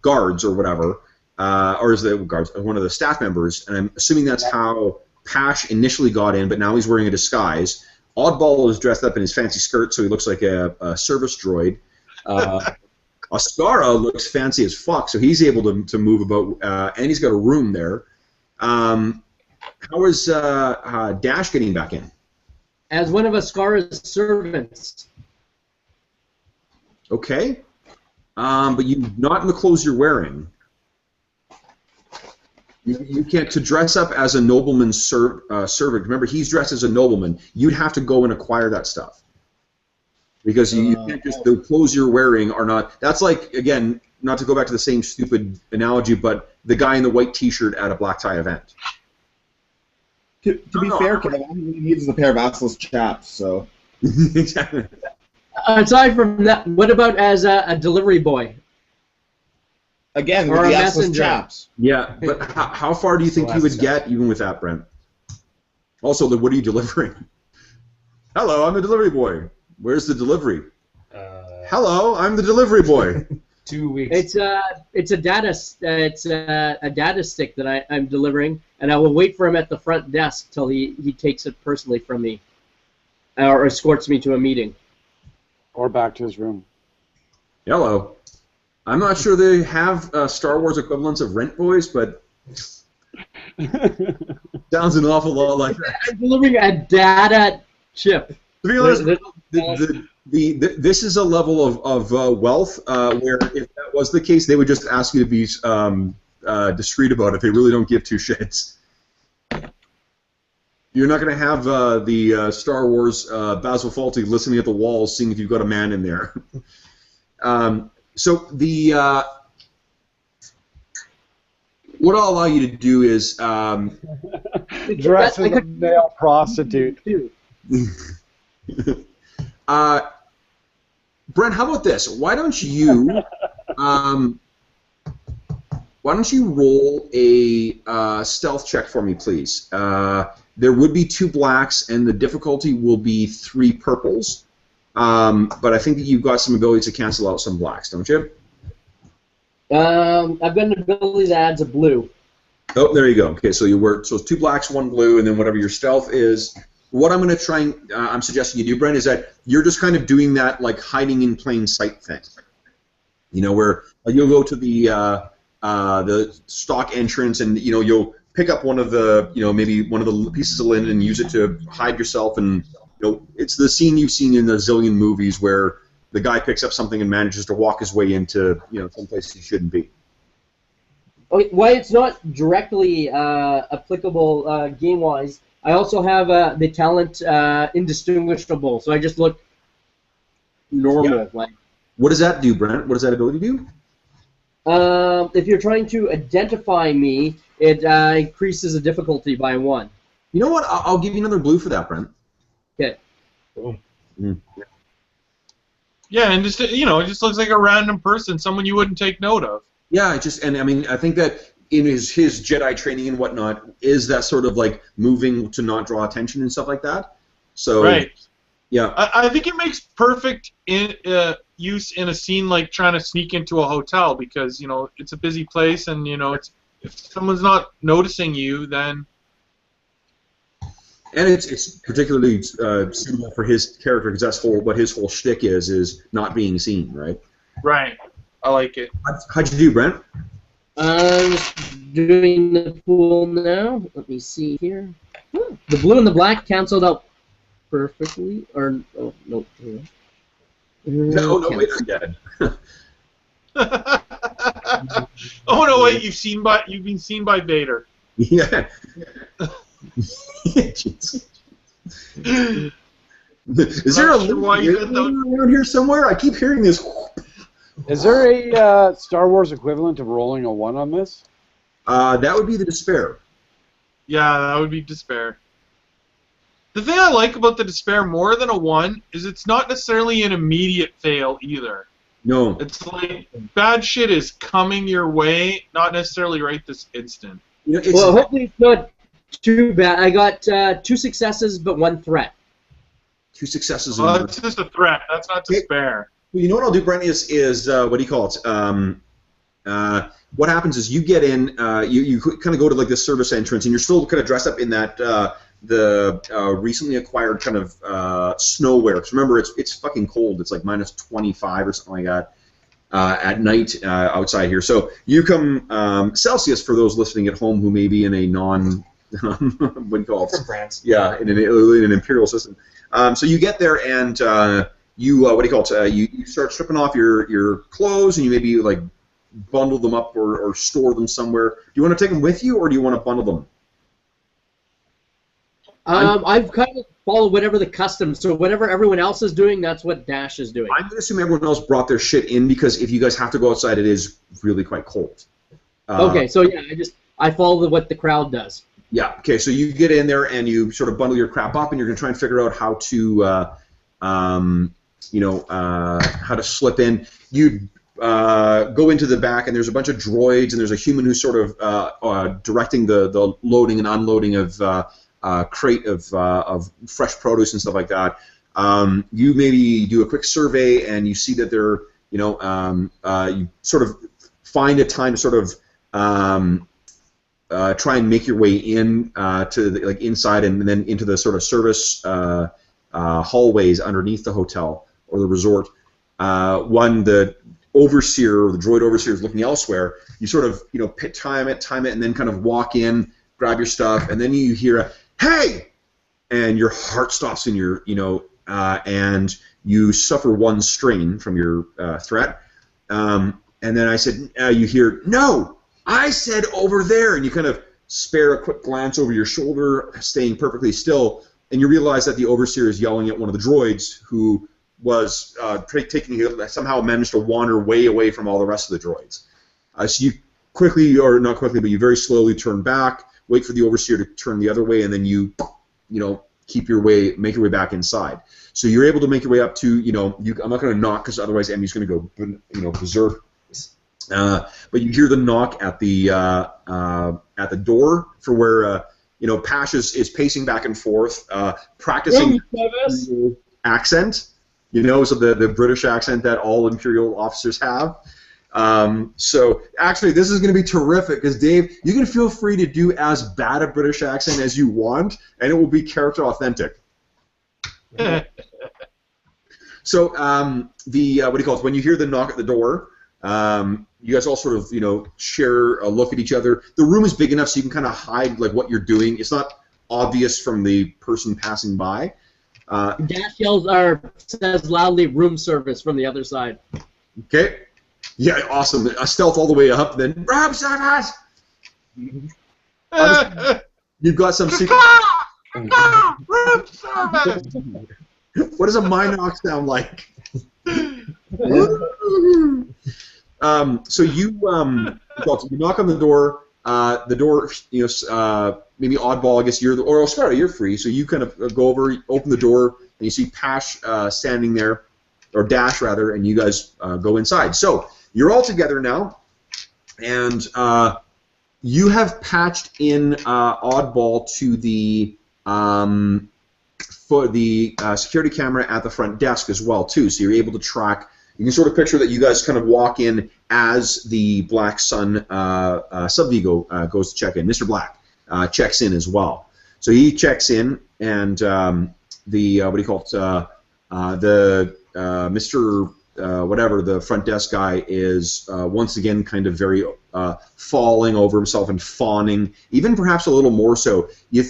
guards or whatever, or as the guards, one of the staff members, and I'm assuming that's how Pash initially got in, but now he's wearing a disguise. Oddball is dressed up in his fancy skirt, so he looks like a service droid. Ascara looks fancy as fuck, so he's able to move about, and he's got a room there. How is Dash getting back in? As one of Ascara's servants. Okay. But you're not in the clothes you're wearing. You can't, to dress up as a nobleman's servant. Remember, he's dressed as a nobleman. You'd have to go and acquire that stuff. Because you can't just, the clothes you're wearing are not, that's like, again, not to go back to the same stupid analogy, but the guy in the white t-shirt at a black tie event. To be fair, Kevin, all he really needs is a pair of assless chaps, so. Exactly. Aside from that, what about as a delivery boy? Again, or with the a assless messenger. chaps. Yeah, but how far do you think you would get even with that, Brent? Also, what are you delivering? Hello, I'm the delivery boy. Where's the delivery? Hello, I'm the delivery boy. 2 weeks. It's a data stick that I'm delivering, and I will wait for him at the front desk till he takes it personally from me, or escorts me to a meeting, or back to his room. Hello. I'm not sure they have Star Wars equivalents of rent boys, but sounds an awful lot like that. I'm delivering a data chip. To be honest, this is a level of wealth where if that was the case, they would just ask you to be discreet about it. They really don't give two shits. You're not going to have the Star Wars Basil Fawlty listening at the walls, seeing if you've got a man in there. So the what I'll allow you to do is dress as a male prostitute. Brent, how about this? Why don't you roll a stealth check for me, please? There would be 2 blacks, and the difficulty will be 3 purples. But I think that you've got some ability to cancel out some blacks, don't you? I've got an ability that adds a blue. Oh, there you go. Okay, so so it's 2 blacks, 1 blue, and then whatever your stealth is. What I'm going to try and I'm suggesting you do, Brent, is that you're just kind of doing that like hiding in plain sight thing. You know, where you'll go to the stock entrance, and you'll pick up one of the maybe one of the pieces of linen and use it to hide yourself, and it's the scene you've seen in a zillion movies where the guy picks up something and manages to walk his way into someplace he shouldn't be. Okay, why it's not directly applicable game-wise, I also have the talent indistinguishable, so I just look normal. Yeah. Like, What does that do, Brent? What does that ability do? if you're trying to identify me, it increases the difficulty by 1. You know what? I'll give you another blue for that, Brent. Okay. Yeah, and just it just looks like a random person, someone you wouldn't take note of. Yeah, I think that in his Jedi training and whatnot is that sort of like moving to not draw attention and stuff like that. So Right. Yeah. I think it makes perfect use in a scene like trying to sneak into a hotel because it's a busy place and if someone's not noticing you, then. And it's particularly suitable for his character because that's what his whole shtick is not being seen, right? Right. I like it. How'd you do, Brent? I'm just doing the pool now. Let me see here. The blue and the black canceled out perfectly. Or oh no. No, wait, I'm dead. Oh no! Wait, you've been seen by Vader. Yeah. Is there a around here somewhere? I keep hearing this. Is there a Star Wars equivalent of rolling a 1 on this? That would be the despair. Yeah, that would be despair. The thing I like about the despair more than a 1 is it's not necessarily an immediate fail either. No. It's like bad shit is coming your way, not necessarily right this instant. Well, hopefully it's not too bad. I got 2 successes but 1 threat. 2 successes. Well, that's just a threat. That's not despair. Well, you know what I'll do, Brent, is what do you call it? What happens is you get in, you kind of go to like this service entrance, and you're still kind of dressed up in that the recently acquired kind of snow wear. Because remember, it's fucking cold. It's like minus 25 or something like that at night outside here. So you come Celsius for those listening at home who may be in a what do you call it? From France. Yeah, in an imperial system. So you get there and you what do you call it? You start stripping off your clothes and you maybe like bundle them up or store them somewhere. Do you want to take them with you or do you want to bundle them? I've kind of followed whatever the custom. So whatever everyone else is doing, that's what Dash is doing. I'm going to assume everyone else brought their shit in because if you guys have to go outside, it is really quite cold. Okay, so yeah, I follow what the crowd does. Yeah. Okay. So you get in there and you sort of bundle your crap up, and you're going to try and figure out how to, how to slip in. You go into the back, and there's a bunch of droids, and there's a human who's sort of directing the loading and unloading of crate of fresh produce and stuff like that. You maybe do a quick survey, and you see that they're, you sort of find a time to sort of try and make your way in to the, like inside and then into the sort of service hallways underneath the hotel or the resort. The overseer or the droid overseer is looking elsewhere. You sort of time it, and then kind of walk in, grab your stuff, and then you hear a "Hey!" and your heart stops in your and you suffer 1 strain from your threat. And then I said, you hear "No! I said over there," and you kind of spare a quick glance over your shoulder, staying perfectly still, and you realize that the overseer is yelling at one of the droids who was somehow managed to wander way away from all the rest of the droids. So you quickly, or not quickly, but you very slowly turn back, wait for the overseer to turn the other way, and then you make your way back inside. So you're able to make your way up to, I'm not going to knock because otherwise Emmy's going to go, berserk. But you hear the knock at the door for where Pash is pacing back and forth, practicing accent, so the British accent that all Imperial officers have. So actually, this is going to be terrific because Dave, you can feel free to do as bad a British accent as you want, and it will be character authentic. So what do you call it? When you hear the knock at the door. You guys all sort of, share a look at each other. The room is big enough so you can kind of hide like what you're doing. It's not obvious from the person passing by. Dash says loudly "room service" from the other side. Okay. Yeah, awesome. A stealth all the way up, then room service. You've got some secret. Room service. What does a Minox sound like? So you knock on the door. The door, maybe Oddball. I guess or Oscar, you're free. So you kind of go over, open the door, and you see Pash standing there, or Dash rather, and you guys go inside. So you're all together now, and you have patched in Oddball to the security camera at the front desk as well too. So you're able to track. You can sort of picture that you guys kind of walk in as the Black Sun sub-Vigo goes to check in. Mr. Black checks in as well. So he checks in, and the what do you call it? The Mr. Whatever, the front desk guy is once again kind of very falling over himself and fawning, even perhaps a little more so. You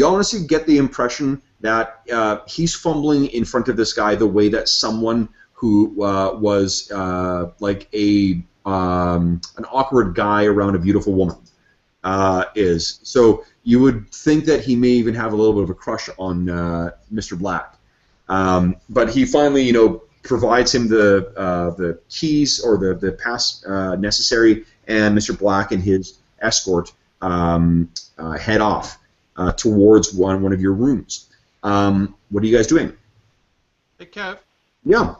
honestly get the impression that he's fumbling in front of this guy the way that someone who was like an awkward guy around a beautiful woman is. So you would think that he may even have a little bit of a crush on Mr. Black. But he finally, provides him the keys or the pass necessary, and Mr. Black and his escort head off towards one of your rooms. What are you guys doing? Hey, Kev. Yeah.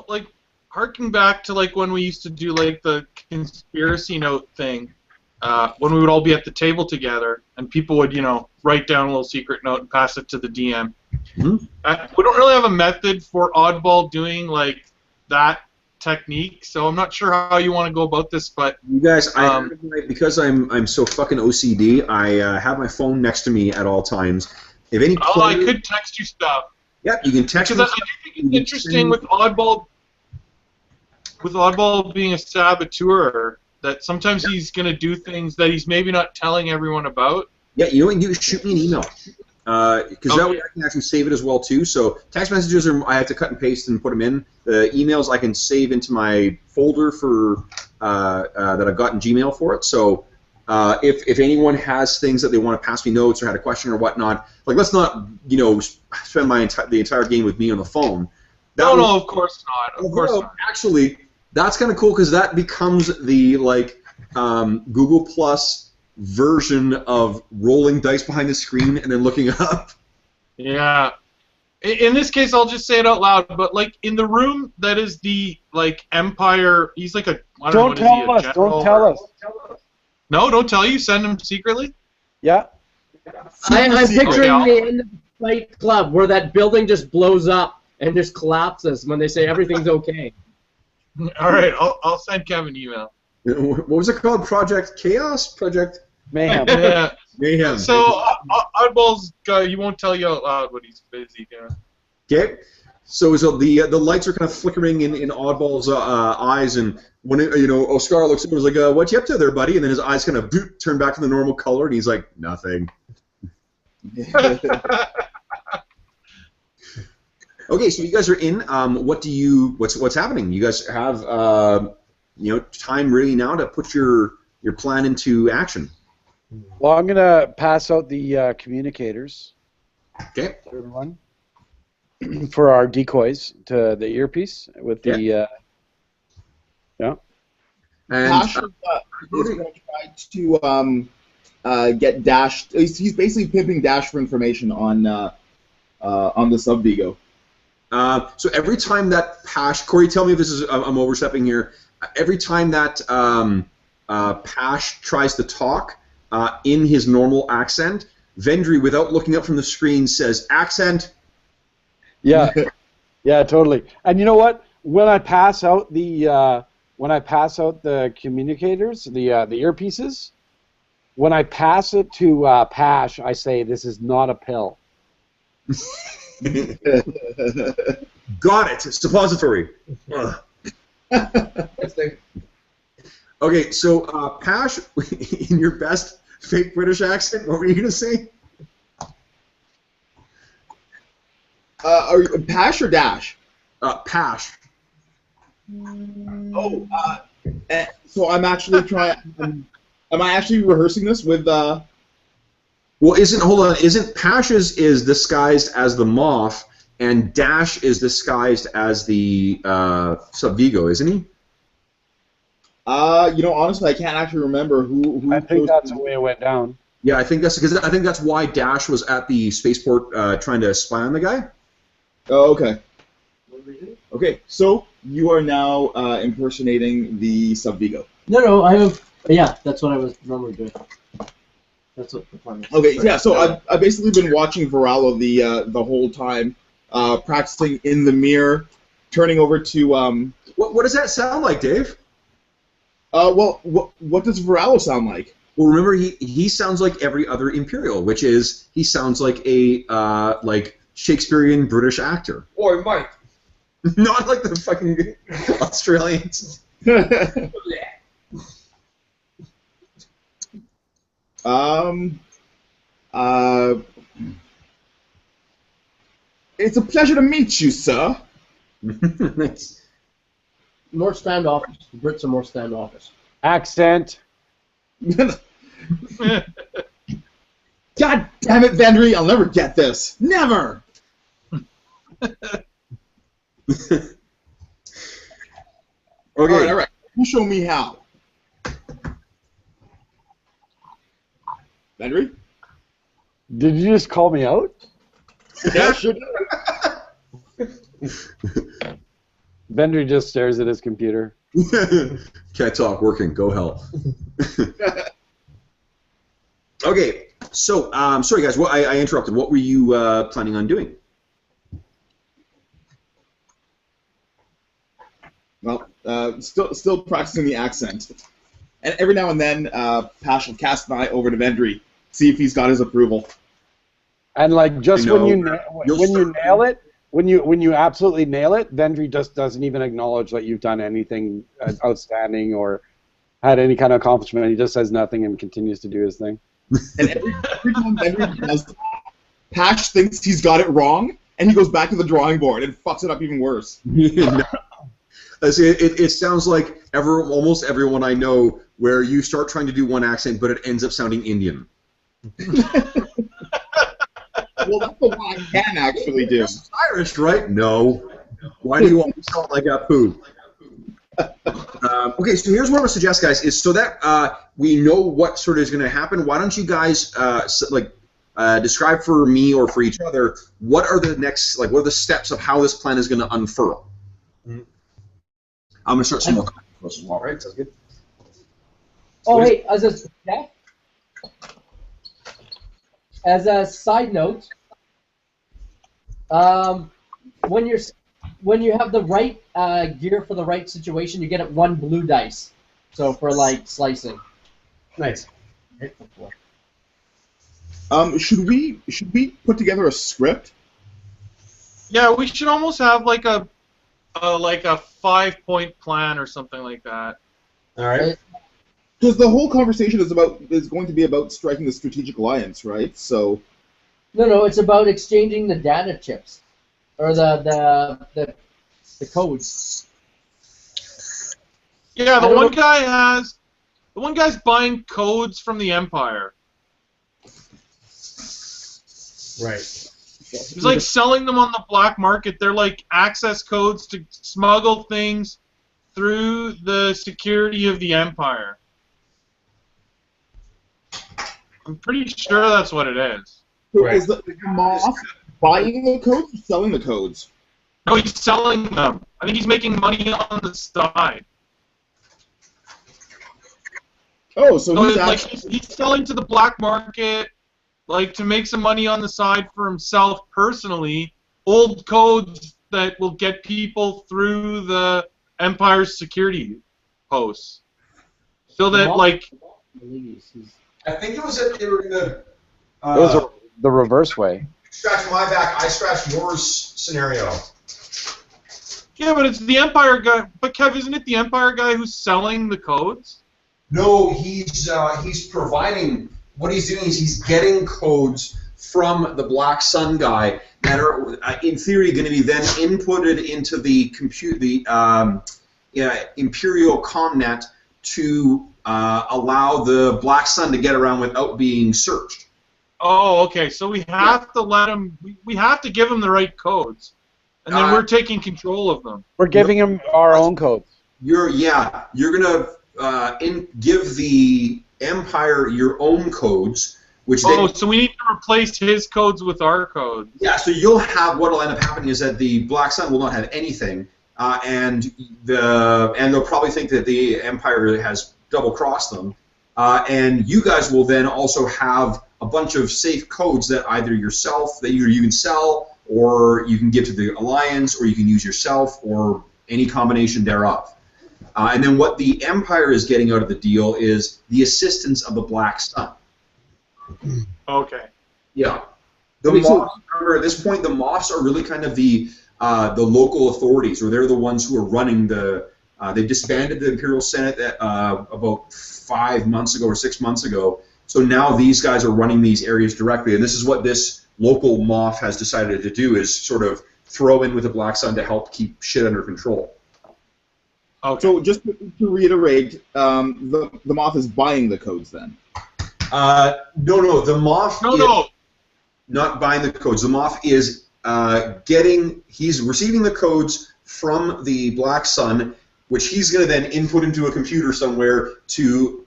Like, harking back to, like, when we used to do, like, the conspiracy note thing, when we would all be at the table together, and people would, write down a little secret note and pass it to the DM. Mm-hmm. We don't really have a method for Oddball doing, like, that technique, so I'm not sure how you want to go about this, but... You guys, because I'm so fucking OCD, I have my phone next to me at all times. If any I could text you stuff. Yeah, you can text me. Because I do think it's interesting with Oddball being a saboteur, that sometimes he's going to do things that he's maybe not telling everyone about. Yeah, you know what? You shoot me an email. Because that way I can actually save it as well too. So text messages I have to cut and paste and put them in. The emails I can save into my folder for that I've got in Gmail for it. So if anyone has things that they want to pass me notes or had a question or whatnot, like let's not spend the entire game with me on the phone. No, of course not. Of course not. Actually, that's kind of cool because that becomes the Google Plus version of rolling dice behind the screen and then looking up. Yeah. In this case, I'll just say it out loud. But like in the room that is the Empire, he's like a. Don't tell us. Don't tell us. No, don't tell you. Send him secretly. Yeah. I'm picturing the end of Fight Club where that building just blows up and just collapses when they say everything's okay. All right, I'll send Kevin an email. What was it called? Project Chaos? Project Mayhem. Yeah. Mayhem. So Oddball's guy, he won't tell you out loud when he's busy doing. Okay. So the lights are kind of flickering in Oddball's eyes, and when Oscar looks at him, he's like, "What you up to there, buddy?" And then his eyes kind of turn back to the normal color, and he's like, "Nothing." Okay, so you guys are in. What's happening? You guys have time really now to put your plan into action. Well, I'm gonna pass out the communicators. Okay. To everyone. For our decoys to the earpiece with the yeah. And Pash is going to try to get Dash. He's basically pimping Dash for information on the sub-Vigo. So every time that Pash, Corey, tell me if this is I'm overstepping here. Every time that Pash tries to talk in his normal accent, Vendry, without looking up from the screen, says accent. Yeah, yeah, totally. And you know what? When I pass out the communicators, the earpieces, when I pass it to Pash, I say, "This is not a pill." Got it. Suppository. Okay, so Pash, in your best fake British accent, what were you gonna say? Are you Pash or Dash? Pash. Oh, so I'm actually trying. Am I actually rehearsing this with? Well, isn't Pash is disguised as the Moth, and Dash is disguised as the Subvigo, isn't he? Honestly, I can't actually remember who I think chose that's to- the way it went down. Yeah, I think that's why Dash was at the spaceport trying to spy on the guy. Oh, okay. Okay, so you are now impersonating the Subvigo. No, yeah, that's what I was normally doing. That's what the plan is. Okay, yeah. So I've basically been watching Varallo the whole time, practicing in the mirror, turning over to What does that sound like, Dave? Well, what does Varallo sound like? Well, remember he sounds like every other Imperial, which is he sounds like a like Shakespearean British actor, Oi, mate. not like the fucking Australians. It's a pleasure to meet you, sir. Nice. More standoffish. The Brits are more standoffish. Accent. God damn it, Vendry! I'll never get this. Never. Okay. All right. You show me how. Vendry? Did you just call me out? Yeah, sure. Bender just stares at his computer. Can't talk. Working. Go hell. Okay. So, sorry guys. What I interrupted. What were you planning on doing? Well, still practicing the accent. And every now and then, Pash will cast an eye over to Vendry, see if he's got his approval. And like just I when know. you when you nail it, when you absolutely nail it, Vendry just doesn't even acknowledge that you've done anything outstanding or had any kind of accomplishment. He just says nothing and continues to do his thing. And every time Vendry does that, Pash thinks he's got it wrong, and he goes back to the drawing board and fucks it up even worse. No. See, it sounds like almost everyone I know where you start trying to do one accent, but it ends up sounding Indian. Well, that's the one I can actually do. This is Irish, right? No. Why do you want to sound like a poo? Okay, so here's what I'm going to suggest, guys, is so that we know what sort of is going to happen, why don't you guys describe for me or for each other what are the next, what are the steps of how this plan is going to unfurl? I'm going to start some more comments as well, right? Sounds good. Oh, hey, as a side note, when you have the right gear for the right situation, you get it 1 blue dice. So for slicing. Nice. Should we put together a script? Yeah, we should almost have like a 5-point plan or something like that. All right. Because the whole conversation is going to be about striking the strategic alliance, right? So. No, it's about exchanging the data chips, or the codes. Yeah, the one guy's buying codes from the Empire. Right. He's like selling them on the black market. They're like access codes to smuggle things through the security of the Empire. I'm pretty sure that's what it is. Right. Is the Moth buying the codes or selling the codes? No, he's selling them. I think he's making money on the side. Oh, so So he's like actually. he's selling to the black market, like to make some money on the side for himself personally. Old codes that will get people through the Empire's security posts, so that I think it was that they were going to It was the reverse way. scratch my back, I scratch yours scenario. Yeah, but it's the Empire guy. But Kev, isn't it the Empire guy who's selling the codes? No, he's providing. What he's doing is he's getting codes from the Black Sun guy that are, in theory, going to be then inputted into the Imperial Comnet to allow the Black Sun to get around without being searched. Oh, okay. So we have to let him. We have to give him the right codes, and then we're taking control of them. We're giving him our own codes. You're gonna give the Empire your own codes, which so we need to replace his codes with our codes. Yeah, so you'll have, what'll end up happening is that the Black Sun will not have anything, and they'll probably think that the Empire has double-crossed them, and you guys will then also have a bunch of safe codes that either yourself, that you can sell, or you can give to the Alliance, or you can use yourself, or any combination thereof. And then what the Empire is getting out of the deal is the assistance of the Black Sun. Okay. Yeah. The Moffs, remember, at this point, the Moffs are really kind of the local authorities, or they're the ones who are running the. They disbanded the Imperial Senate about 5 months ago or 6 months ago. So now these guys are running these areas directly, and this is what this local Moff has decided to do: is sort of throw in with the Black Sun to help keep shit under control. Okay. So just to reiterate, the Moff is buying the codes then. No, the Moff No. Not buying the codes. The Moff is he's receiving the codes from the Black Sun, which he's going to then input into a computer somewhere so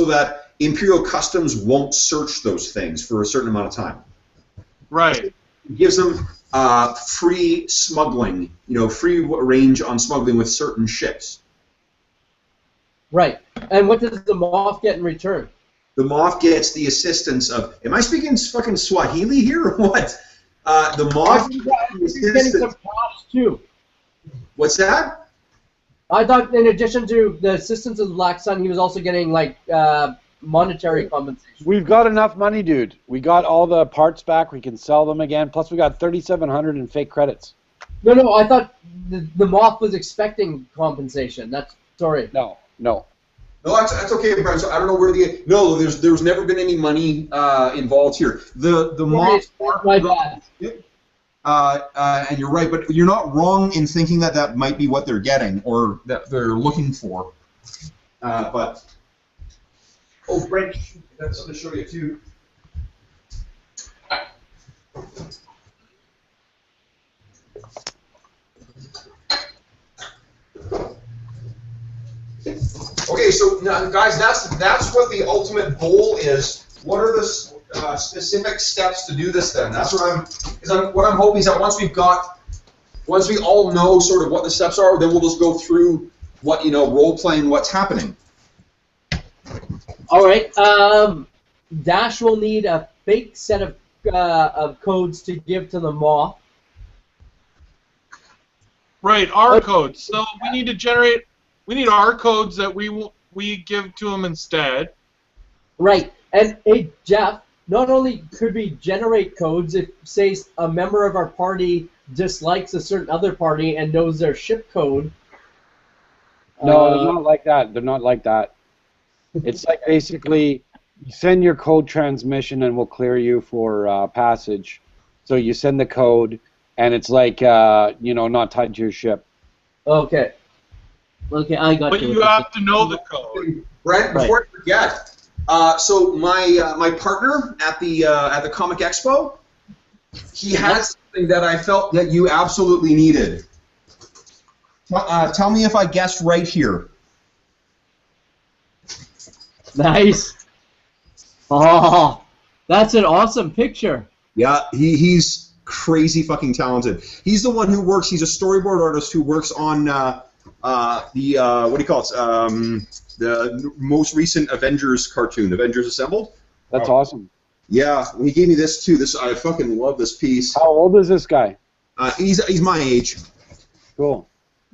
that Imperial Customs won't search those things for a certain amount of time. Right. It gives them free smuggling, free range on smuggling with certain ships. Right. And what does the Moff get in return? The Moff gets the assistance of. Am I speaking fucking Swahili here or what? The Moff. He's getting some cash too. What's that? I thought in addition to the assistance of the Black Sun, he was also getting like monetary compensation. We've got enough money, dude. We got all the parts back. We can sell them again. Plus, we got 3,700 in fake credits. No. I thought the Moff was expecting compensation. Sorry. No. No, that's okay, Brian. So I don't know where there's never been any money involved here. The Moff. My bad. And you're right, but you're not wrong in thinking that might be what they're getting or that they're looking for. But Brent, I got something to show you too. Okay, so now, guys, that's what the ultimate goal is. What are the specific steps to do this? Then that's what I'm hoping is that once we all know sort of what the steps are, then we'll just go through what role playing what's happening. All right. Dash will need a fake set of codes to give to the Moff. Right, our codes. So we need to generate. We need our codes that we give to him instead. Right. And hey, Jeff, not only could we generate codes if, say, a member of our party dislikes a certain other party and knows their ship code. No, they're not like that. They're not like that. It's like basically you send your code transmission and we'll clear you for passage. So you send the code and it's like, not tied to your ship. Okay. Okay, I got you. But you have to know the code. Brent, before I forget, so my partner at the Comic Expo, he has something that I felt that you absolutely needed. Tell me if I guessed right here. Nice. Oh, that's an awesome picture. Yeah, he's crazy fucking talented. He's the one who works. He's a storyboard artist who works on what do you call it? The most recent Avengers cartoon, Avengers Assembled. That's awesome. Yeah, he gave me this too. I fucking love this piece. How old is this guy? He's my age. Cool.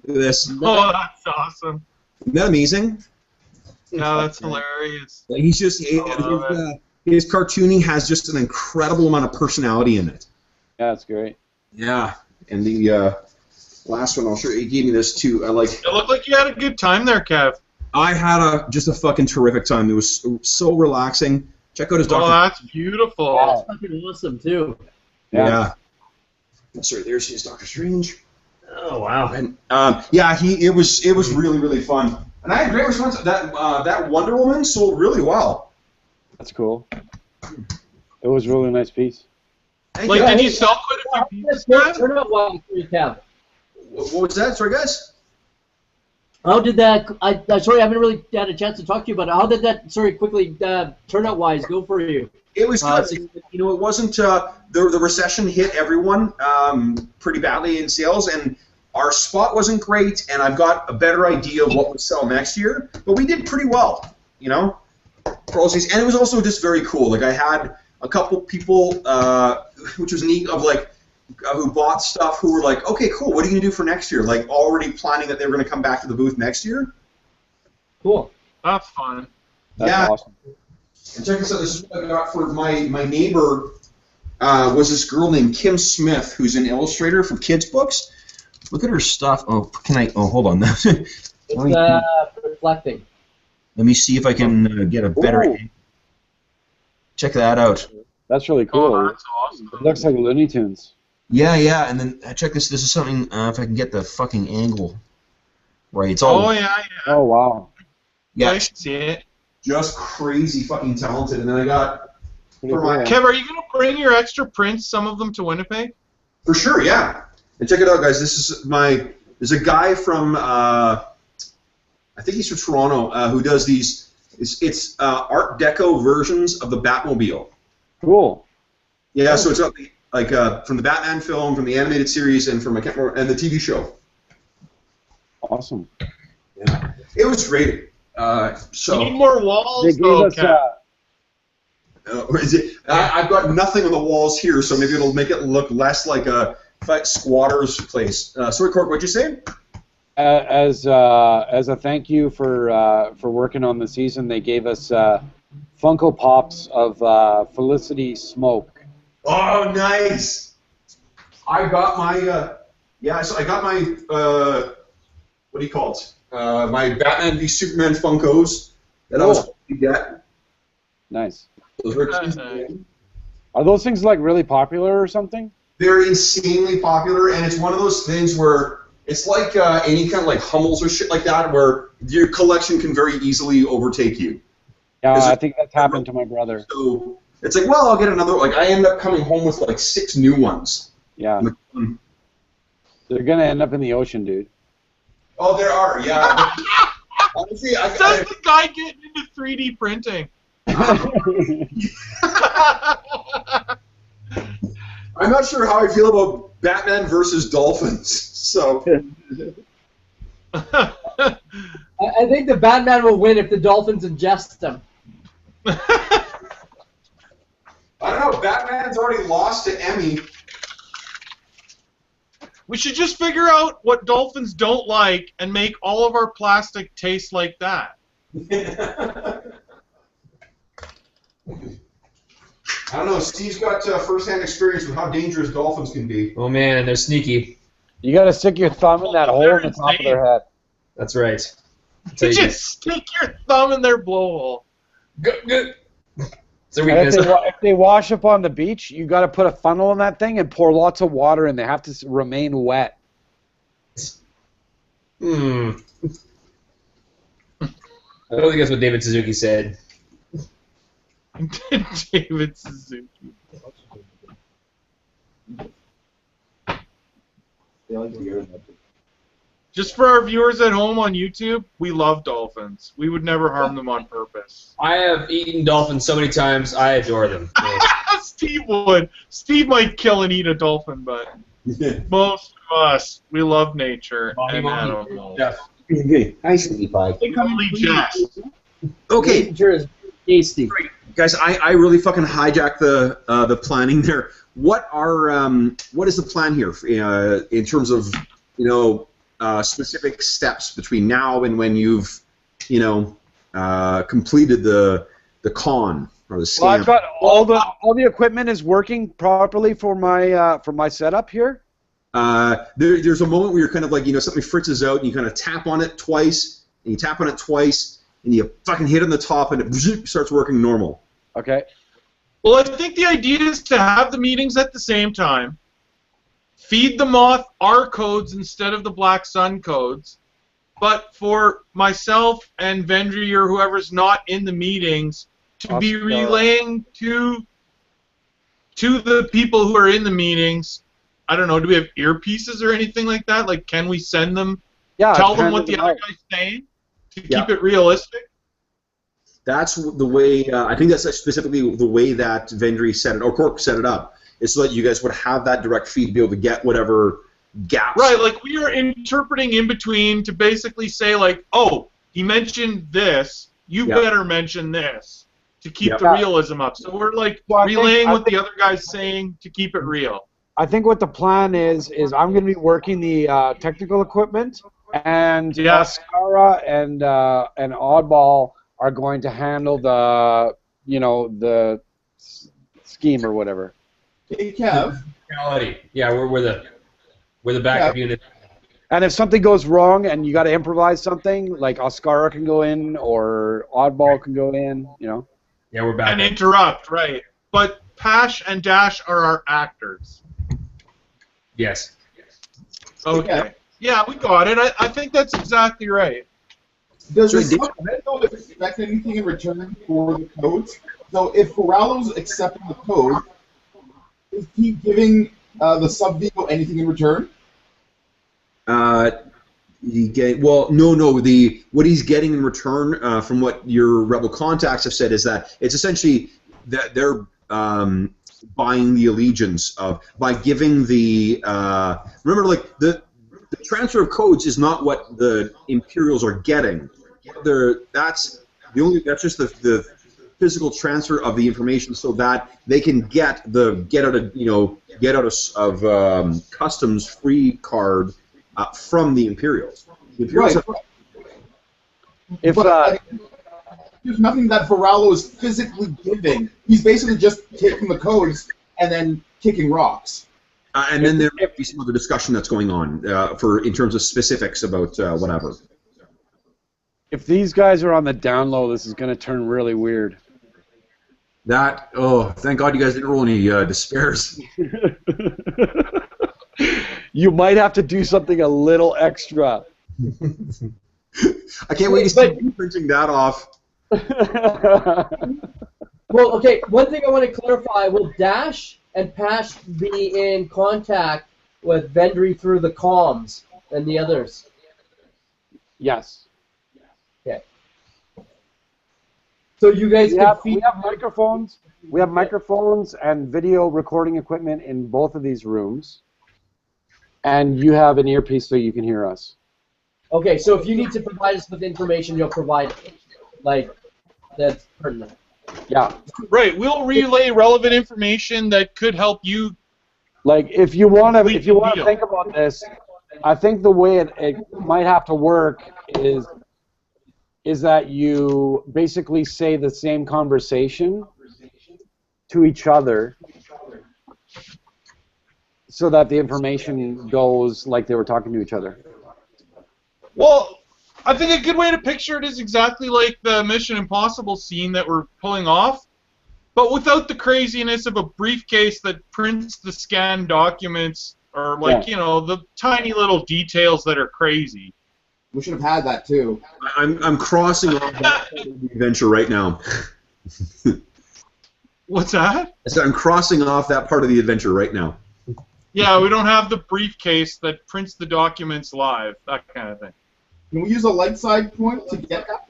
Look at this. Oh, that's awesome. Isn't that amazing? Yeah, that's hilarious. He's just his cartooning has just an incredible amount of personality in it. Yeah, that's great. Yeah, and the last one I'll show you. He gave me this too. It looked like you had a good time there, Kev. I had just a fucking terrific time. It was so relaxing. Check out his Doctor. Oh, that's beautiful. That's fucking awesome too. Yeah. That's right. There's his Doctor Strange. Oh wow. And yeah, it was really fun, and I had great response. That Wonder Woman sold really well. That's cool. It was a really nice piece. Thank Like, you. did you sell quite a few pieces? Matt? Turn out wise for your tab. What was that? Sorry, guys. How did that? Sorry, I haven't really had a chance to talk to you, but how did that? Sorry, quickly. Turnout wise, go for you. It was good. You know, it wasn't the recession hit everyone pretty badly in sales, and our spot wasn't great. And I've got a better idea of what would sell next year, but we did pretty well. You know, for all these, and it was also just very cool. Like I had a couple people, which was neat, of like who bought stuff who were like, okay, cool. What are you gonna do for next year? Like already planning that they were gonna come back to the booth next year. Cool. That's fun. That's Yeah. awesome. And check this out. This is what I got for my neighbor. Was this girl named Kim Smith, who's an illustrator for kids' books. Look at her stuff. Oh, can I? Oh, hold on. It's reflecting. Let me see if I can get a better. Ooh. Check that out. That's really cool. Oh, that's awesome. It looks like Looney Tunes. Yeah, yeah. And then check this. This is something. If I can get the fucking angle right. It's all. Oh yeah, yeah. Oh wow. Yeah. I should see it. Just crazy fucking talented. And then I got Pretty For my- cool. Kev, are you gonna bring your extra prints, some of them, to Winnipeg? for sure. Yeah. And check it out, guys. This is There's a guy from. I think he's from Toronto. Who does these? It's Art Deco versions of the Batmobile. Cool. Yeah, so it's like from the Batman film, from the animated series, and from and the TV show. Awesome. Yeah, it was great. You So need more walls, They gave though, us. Kev. I've got nothing on the walls here, so maybe it'll make it look less like a squatter's place. Sorry, Cork, what'd you say? As a thank you for working on the season, they gave us Funko Pops of Felicity Smoke. Oh, nice. I got my so I got my what do you call it? My Batman v Superman Funkos that I was hoping to get. Nice. Those were Are those things like really popular or something? They're insanely popular, and it's one of those things where it's like any kind of like Hummels or shit like that, where your collection can very easily overtake you. Yeah, Is it- I think that's happened to my brother. So it's like, well, I'll get another. Like I end up coming home with like 6 new ones. Yeah, Like, hmm. they're gonna end up in the ocean, dude. Oh, there are, yeah. Honestly, Says the guy getting into 3D printing. I'm not sure how I feel about Batman versus Dolphins. So I think the Batman will win if the Dolphins ingest him. I don't know. Batman's already lost to Emmy. We should just figure out what dolphins don't like and make all of our plastic taste like that. I don't know. Steve's got first-hand experience with how dangerous dolphins can be. Oh man, they're sneaky. You gotta stick your thumb in that hole in the top of their head. That's right. You just stick your thumb in their blowhole. It's their And weakness. if they wash up on the beach, you gotta put a funnel in that thing and pour lots of water in. They have to remain wet. Hmm. I don't think that's what David Suzuki said. David Suzuki. Just for our viewers at home on YouTube, we love dolphins. We would never harm them on purpose. I have eaten dolphins so many times. I adore them. Steve would. Steve might kill and eat a dolphin, but most of us, we love nature and animals. Yeah. Hi, Steve. Only Jess. Okay, Nature is tasty. guys, I really fucking hijacked the planning there. What is the plan here in terms of specific steps between now and when you've completed the con or the Well, scam? I've got all the equipment is working properly for my setup here. There's a moment where you're kind of like, something fritzes out and you kind of tap on it twice, and you tap on it twice, and you fucking hit on the top and it starts working normal. Okay. Well, I think the idea is to have the meetings at the same time, feed the moth our codes instead of the Black Sun codes. But for myself and Vendry or whoever's not in the meetings to be relaying to the people who are in the meetings, I don't know, do we have earpieces or anything like that? Like, can we send them, tell them what the other guy's saying to keep it realistic? That's the way, I think that's specifically the way that Vendry set it, or Cork set it up, is so that you guys would have that direct feed to be able to get whatever gaps. Right, like we are interpreting in between to basically say, like, oh, he mentioned this, you better mention this to keep the realism up. So we're like relaying what the other guy's saying to keep it real. I think what the plan is I'm going to be working the technical equipment, and Ascara and Oddball are going to handle the scheme or whatever. Hey, Kev. Yeah, we're the backup unit. And if something goes wrong and you got to improvise something, like Ascara can go in or Oddball can go in, Yeah, we're back. And interrupt, right. But Pash and Dash are our actors. Yes. Okay. Yeah, we got it. I think that's exactly right. Does the Sub-Vendo expect anything in return for the codes? So if Ferrallo's accepting the code, is he giving the Sub-Vendo anything in return? No. What he's getting in return from what your Rebel contacts have said is that it's essentially that they're buying the allegiance of by giving the remember, like the transfer of codes is not what the Imperials are getting. That's just the physical transfer of the information so that they can get out of customs free card from the Imperials. The Imperials there's nothing that Ferrallo is physically giving. He's basically just taking the codes and then kicking rocks. And then there might be some other discussion that's going on in terms of specifics about whatever. If these guys are on the down low, this is going to turn really weird. Thank God you guys didn't roll any despairs. You might have to do something a little extra. I can't wait to see you printing that off. Well, okay, one thing I want to clarify, will Dash and Pash be in contact with Vendry through the comms and the others? Yes. Okay. So you guys we have microphones. We have microphones and video recording equipment in both of these rooms. And you have an earpiece so you can hear us. Okay, so if you need to provide us with information, you'll provide it. Like, that's pertinent. Yeah. Right, we'll relay relevant information that could help you. Like, if you want to think about this, I think the way it might have to work is that you basically say the same conversation to each other so that the information goes like they were talking to each other. Well, I think a good way to picture it is exactly like the Mission Impossible scene that we're pulling off, but without the craziness of a briefcase that prints the scanned documents or, like, the tiny little details that are crazy. We should have had that too. I'm crossing off that part of the adventure right now. What's that? I said I'm crossing off that part of the adventure right now. Yeah, we don't have the briefcase that prints the documents live, that kind of thing. Can we use a light side point to get that?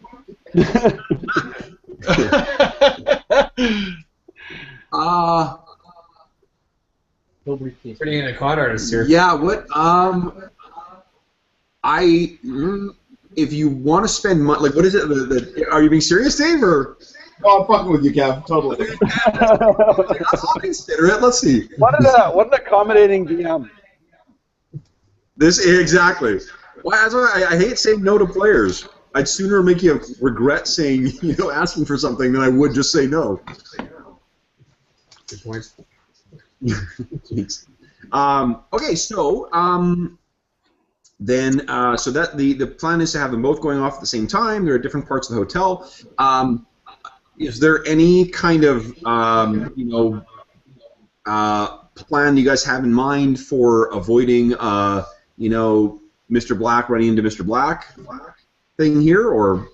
No briefcase. Putting in a con artist here. Yeah, what? If you want to spend money, like, what is it? Are you being serious, Dave, or? Oh, I'm fucking with you, Kev. Totally. I'll consider it. Let's see. What an accommodating DM. Exactly. Well, that's why I hate saying no to players. I'd sooner make you regret saying, asking for something than I would just say no. Good point. Okay, so so that the plan is to have them both going off at the same time. They're at different parts of the hotel. Is there any kind of plan you guys have in mind for avoiding, you know, Mr. Black running into Mr. Black thing here, or?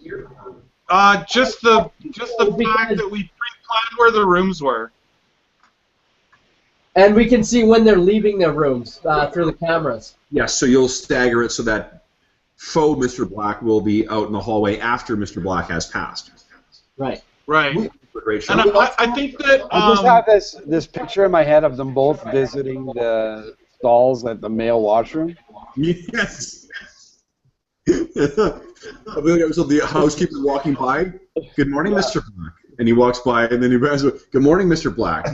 Just the fact that we pre-planned where the rooms were. And we can see when they're leaving their rooms through the cameras. Yes, so you'll stagger it so that faux Mr. Black will be out in the hallway after Mr. Black has passed. Right. Right. Great show. And I think that I just have this picture in my head of them both visiting the stalls at the male washroom. Yes. So the housekeeper walking by. Good morning, Mr. Black. And he walks by, and then he goes, "Good morning, Mr. Black."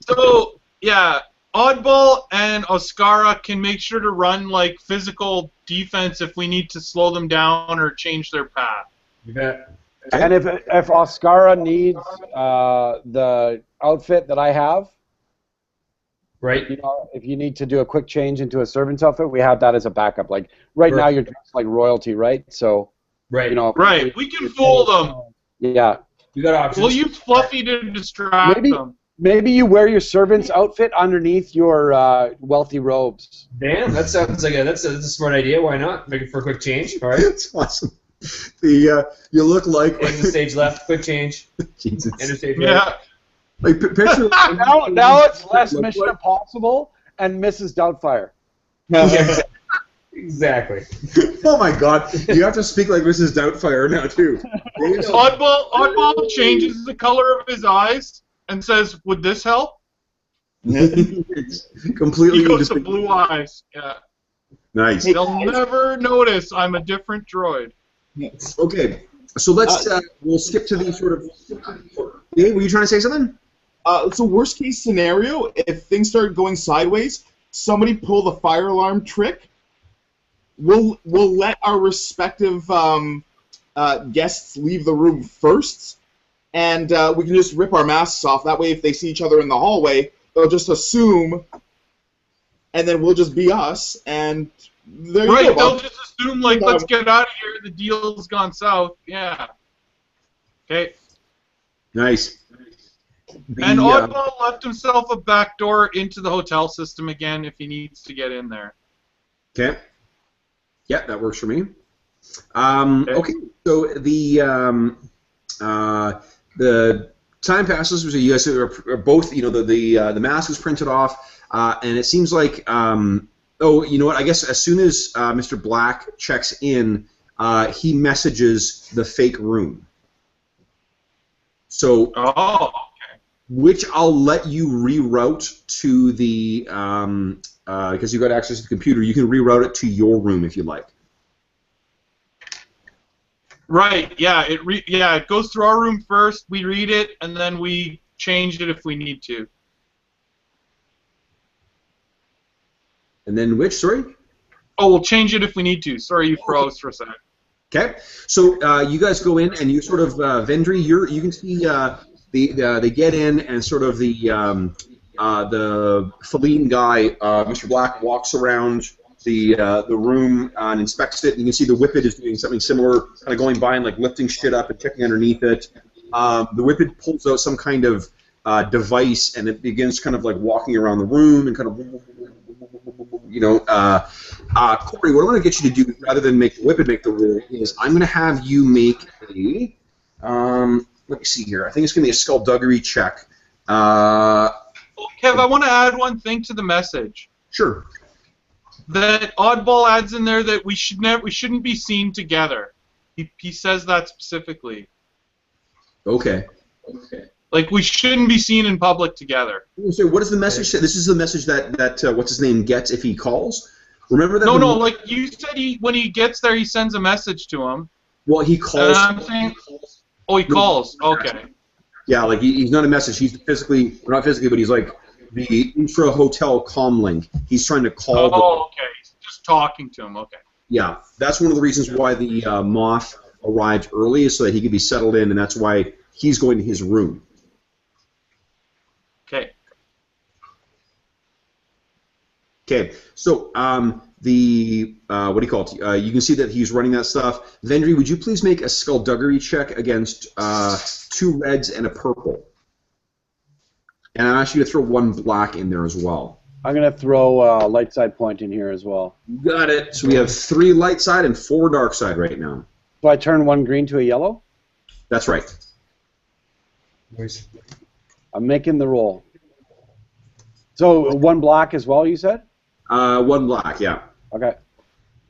So yeah, Oddball and Oscara can make sure to run like physical defense if we need to slow them down or change their path. You bet. And if Oscara needs the outfit that I have, Right. you know, if you need to do a quick change into a servant's outfit, we have that as a backup. Like right now, you're dressed like royalty, right? So, Right. you know, Right, we can fool them. yeah. You got options. We'll use Fluffy to distract them. Maybe you wear your servant's outfit underneath your wealthy robes. Damn, that sounds like that's a smart idea. Why not? Make it for a quick change. All right. It's awesome. You look like End of stage left, quick change. Jesus. End of stage right. Yeah. Like picture. Now it's less Mission Impossible and Mrs. Doubtfire. Exactly. Oh my God! You have to speak like Mrs. Doubtfire now too. Oddball changes the color of his eyes and says, "Would this help?" It's completely. He goes just to blue eyes. Yeah. Nice. They'll never notice I'm a different droid. Okay, so let's we'll skip to the sort of. Dave, were you trying to say something? So worst case scenario, if things start going sideways, somebody pull the fire alarm trick. We'll let our respective guests leave the room first, and we can just rip our masks off. That way, if they see each other in the hallway, they'll just assume, and then we'll just be us. And there you Right, go. they'll just assume, like, let's get out of here, the deal's gone south. Yeah. Okay. Nice. And Oddball left himself a back door into the hotel system again if he needs to get in there. Okay. Yeah, that works for me. Okay, so the time passes. So you guys are both, you know, the mask is printed off, and it seems like, oh, you know what? I guess as soon as Mr. Black checks in, he messages the fake room. So, which I'll let you reroute to the because you got access to the computer. You can reroute it to your room if you like. Right. Yeah. It goes through our room first. We read it, and then we change it if we need to. And then which? Sorry. Oh, we'll change it if we need to. Sorry, you froze for a second. Okay. So you guys go in, and you sort of Vendry. You can see they get in, and sort of the Feline guy, Mr. Black, walks around the room and inspects it. And you can see the Whippet is doing something similar, kind of going by and like lifting shit up and checking underneath it. The Whippet pulls out some kind of device, and it begins kind of like walking around the room and kind of, you know. Corey, what I want to get you to do, rather than make the Whippet make the roll, is I'm going to have you make a. Let me see here. I think it's going to be a skullduggery check. Kev, I want to add one thing to the message. Sure. That Oddball adds in there that we shouldn't be seen together. He says that specifically. Okay. Like, we shouldn't be seen in public together. So what does the message say? This is the message that what's his name gets if he calls. Remember that? No, like you said, when he gets there, he sends a message to him. Well, he calls. And I'm saying, oh, he calls. Okay. Yeah, like he's not a message. He's physically, or not physically, but he's like the intra-hotel comm link. He's trying to call. Oh, okay. He's just talking to him. Okay. Yeah, that's one of the reasons why the Moth arrived early, is so that he could be settled in, and that's why he's going to his room. Okay. Okay, so the what do you call it? You can see that he's running that stuff. Vendry, would you please make a skullduggery check against 2 reds, and a purple. And I'm actually going to throw 1 black in there as well. I'm going to throw light side point in here as well. Got it. So we have 3 light side and 4 dark side right now. So I turn 1 green to a yellow? That's right. Nice. I'm making the roll. So 1 black as well, you said? 1 black, yeah. Okay.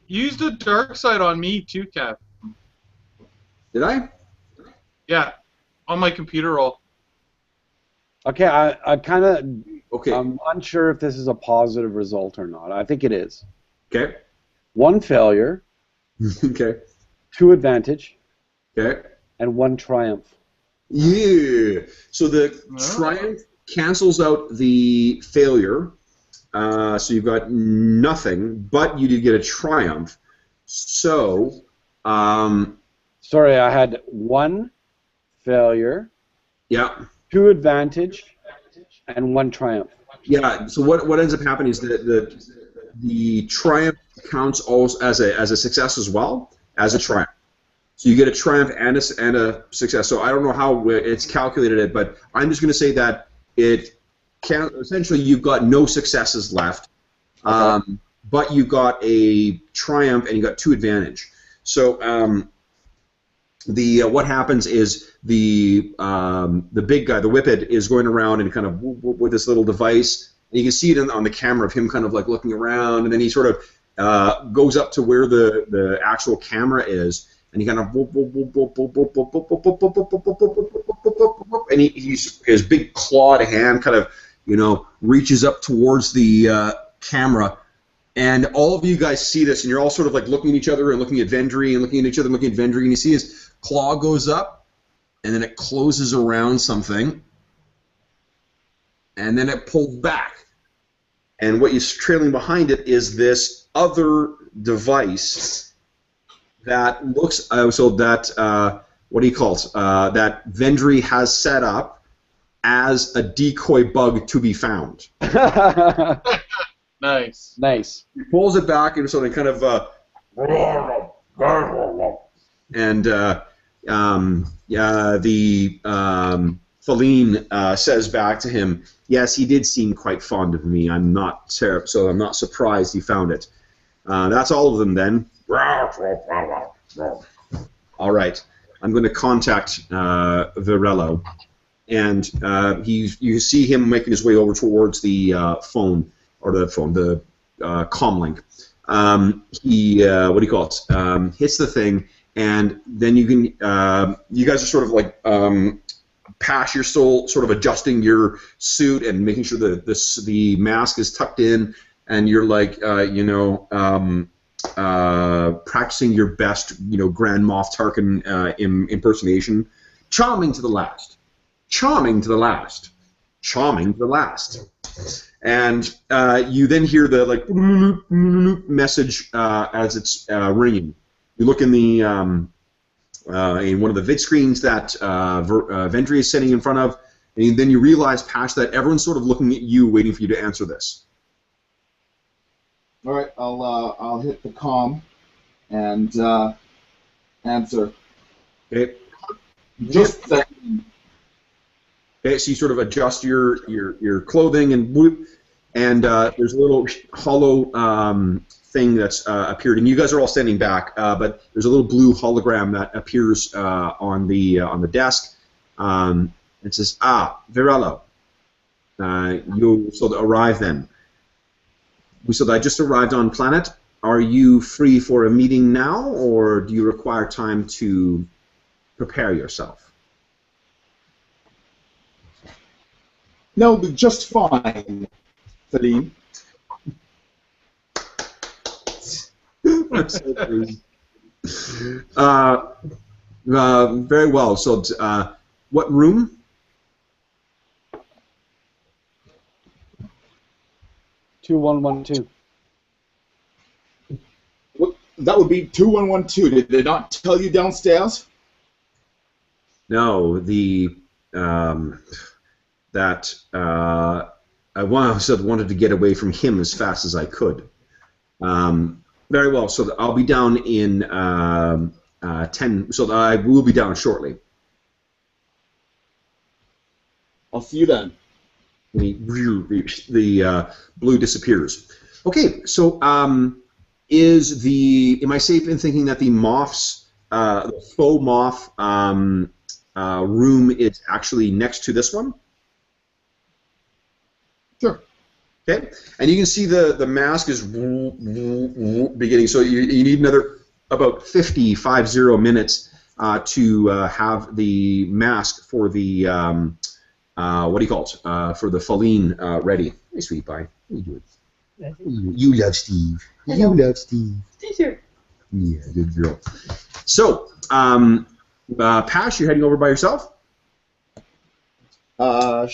Use the dark side on me too, Kev. Did I? Yeah, on my computer roll. Okay, I kind of... Okay. I'm unsure if this is a positive result or not. I think it is. Okay. 1 failure, Okay. 2 advantage, Okay. and 1 triumph. Yeah. So the triumph cancels out the failure. So you've got nothing, but you did get a triumph. So, Sorry, I had 1 failure, yeah. 2 advantage, and 1 triumph. Yeah. So what ends up happening is that the triumph counts also as a success as well as a triumph. So you get a triumph and a success. So I don't know how it's calculated it, but I'm just going to say that it can essentially you've got no successes left, but you got a triumph and you got 2 advantage. So what happens is the big guy, the Whippet, is going around and kind of with this little device, and you can see it on the camera of him kind of like looking around, and then he sort of goes up to where the actual camera is, and he kind of and his big clawed hand kind of reaches up towards the camera. And all of you guys see this, and you're all sort of like looking at each other and looking at Vendry and looking at each other and looking at Vendry, and you see his claw goes up, and then it closes around something, and then it pulls back. And what is trailing behind it is this other device that looks what do you call it? That Vendry has set up as a decoy bug to be found. Nice. Nice. He pulls it back and something kind of and Feline says back to him, "Yes, he did seem quite fond of me. I'm not surprised he found it. That's all of them then. All right, I'm going to contact Virello, and you see him making his way over towards the phone." Or the comlink. He what do you call it? Hits the thing, and then you can. You guys are sort of like past your soul, sort of adjusting your suit and making sure that the mask is tucked in, and you're like practicing your best Grand Moff Tarkin impersonation. Charming to the last. Charming to the last. Charming to the last. And you then hear the message as it's ringing. You look in the in one of the vid screens that Vendry is sitting in front of, and then you realize past that everyone's sort of looking at you, waiting for you to answer this. All right, I'll hit the comm and answer. Okay. Just a second. Okay, so you sort of adjust your clothing and whoop, and there's a little hollow thing that's appeared, and you guys are all standing back, but there's a little blue hologram that appears on the desk. It says, Virello, you arrived then. We said, I just arrived on planet. Are you free for a meeting now, or do you require time to prepare yourself? No, just fine, Feline. Very well. So, what room? Two 112. That would be 2112. Did they not tell you downstairs? No, I wanted to get away from him as fast as I could. Very well. So I'll be down in 10. So I will be down shortly. I'll see you then. And the blue disappears. Okay, so am I safe in thinking that the moth's, the faux moth room is actually next to this one? Sure. Okay, and you can see the mask is beginning, so you need another about 50 minutes to have the mask for the, what do you call it, for the Faline ready. Hey, sweet pie. How you doing? You love Steve. You love Steve. Teacher. Yeah, good girl. So, Pash, you're heading over by yourself? Well,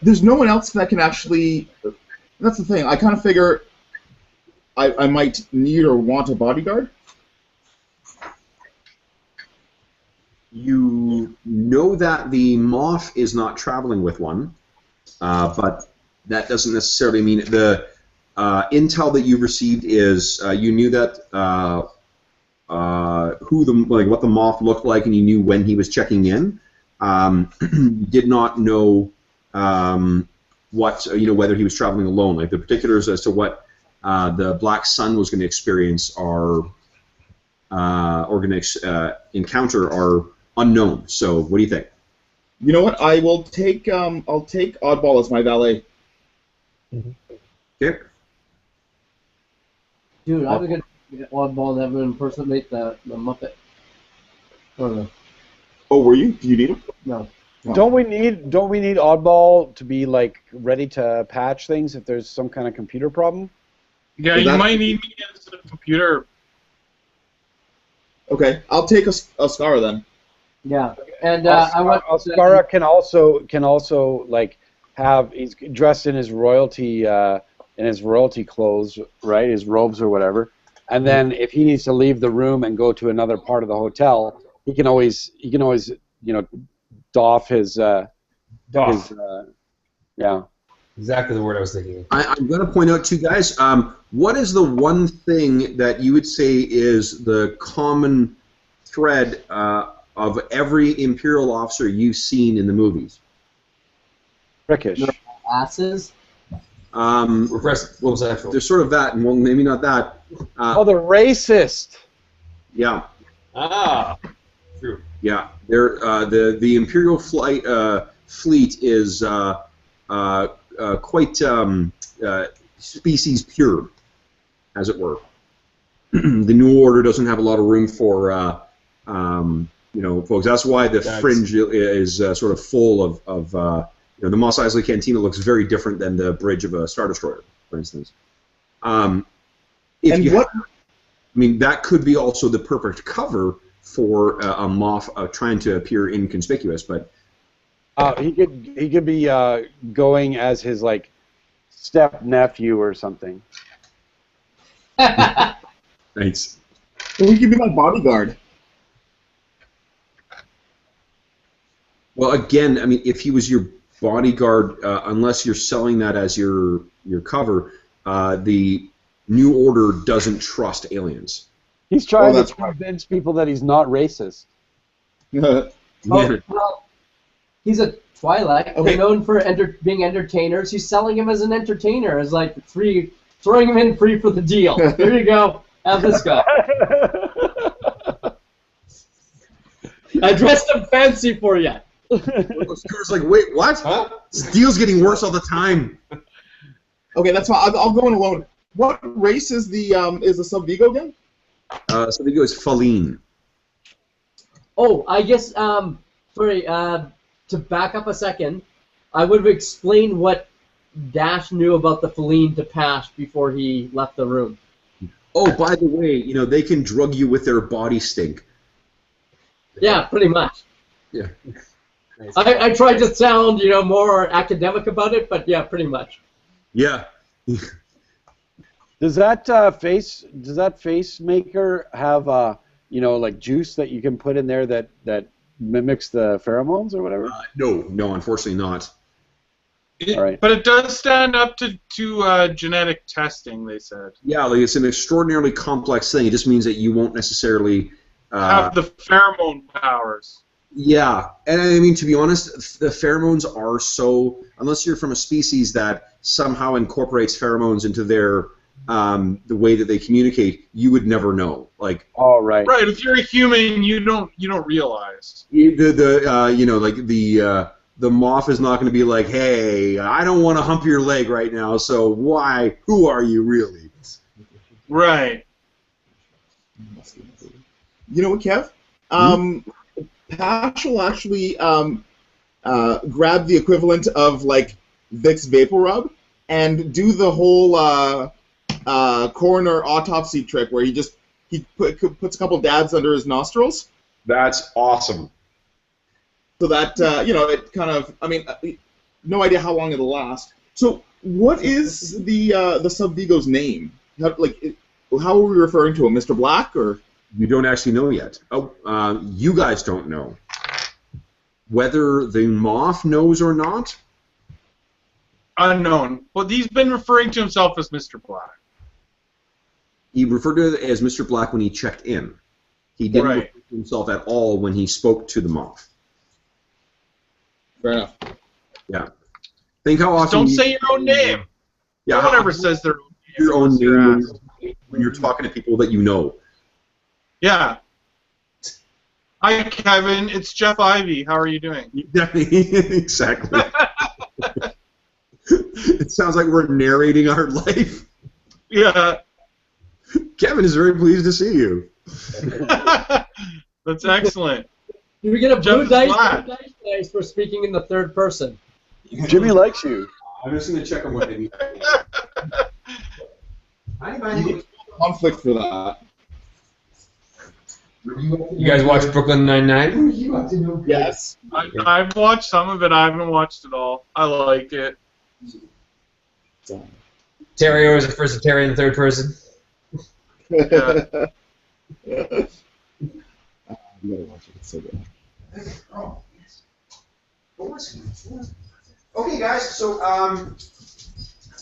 there's no one else that can actually. That's the thing. I kind of figure I might need or want a bodyguard. You know that the moth is not traveling with one, but that doesn't necessarily mean the intel that you've received is you knew that what the moth looked like, and you knew when he was checking in. You did not know whether he was traveling alone. Like the particulars as to what the Black Sun was going to experience or going to encounter are unknown. So, what do you think? You know what? I'll take Oddball as my valet. Okay. Dude, I was gonna get Oddball and have him impersonate the Muppet. Oh, Oh, were you? Do you need him? no. Don't we need Oddball to be like ready to patch things if there's some kind of computer problem? Yeah, you might need me as a computer. Okay, I'll take a Scar then. Yeah, and I want Oscara can also like he's dressed in his royalty clothes, right? His robes or whatever. And then if he needs to leave the room and go to another part of the hotel, he can always doff his yeah. Exactly the word I was thinking. I'm going to point out to you guys, what is the one thing that you would say is the common thread of every Imperial officer you've seen in the movies? Prickish. asses. Repressed, homosexual. There's sort of that, and well, maybe not that. They're racist. Yeah. Ah, true. Yeah. They're, the Imperial fleet is quite species pure, as it were. The New Order doesn't have a lot of room for folks. That's why the fringe is sort of full of the Mos Eisley Cantina looks very different than the bridge of a Star Destroyer, for instance. That could be also the perfect cover for a Moff trying to appear inconspicuous, but he could be going as his like step nephew or something. Thanks. So he could be my bodyguard. Well, again, I mean, if he was your bodyguard, unless you're selling that as your cover, the New Order doesn't trust aliens. He's trying to convince people that he's not racist. Well, he's a Twi'lek. They're known for being entertainers. He's selling him as an entertainer, as like free, throwing him in free for the deal. Here you go. Have this guy. I dressed him fancy for you. Stuart's like, wait, what? Huh? This deal's getting worse all the time. Okay, that's fine. I'll go in alone. What race is the Sub Vigo again? Sub Vigo is Faline. Oh, I guess sorry. To back up a second, I would have explained what Dash knew about the Faline to Pash before he left the room. Oh, by the way, they can drug you with their body stink. Yeah, pretty much. Yeah. Nice. I tried to sound, more academic about it, but yeah, pretty much. Yeah. Does that face maker have like juice that you can put in there that mimics the pheromones or whatever? No, unfortunately not. All right. But it does stand up to genetic testing, they said. Yeah, like it's an extraordinarily complex thing. It just means that you won't necessarily have the pheromone powers. Yeah, and I mean, to be honest, the pheromones are so, unless you're from a species that somehow incorporates pheromones into their the way that they communicate, you would never know. Like, Oh, right. Right. If you're a human, you don't realize. the moth is not going to be like, hey, I don't want to hump your leg right now, so why? Who are you really? Right. You know what, Kev? Pash will actually grab the equivalent of like Vicks Vapor Rub and do the whole coroner autopsy trick where he puts a couple dabs under his nostrils. That's awesome. So that it kind of, I mean, no idea how long it'll last. So what is the Subvigo's name? How are we referring to him, Mr. Black or? You don't actually know yet. Oh, you guys don't know. Whether the moth knows or not? Unknown. But he's been referring to himself as Mr. Black. He referred to it as Mr. Black when he checked in. He didn't Right. refer to himself at all when he spoke to the moth. Fair enough. Yeah. Think how Just often don't you- say your own name. Yeah, No one ever says their own name. your own unless you're name asked. when you're talking to people that you know. Yeah. Hi, Kevin. It's Jeff Ivey. How are you doing? Exactly. It sounds like we're narrating our life. Yeah. Kevin is very pleased to see you. That's excellent. Do we get a Jeff blue is dice, black. dice for speaking in the third person? Jimmy likes you. I'm just going to check on what they need. Conflict for that. You guys watch Brooklyn Nine-Nine? Yes. I've watched some of it. I haven't watched it all. I like it. Terry always refers to Terry in the third person. Yeah. I'm gonna watch it. It's so good. Okay, guys, so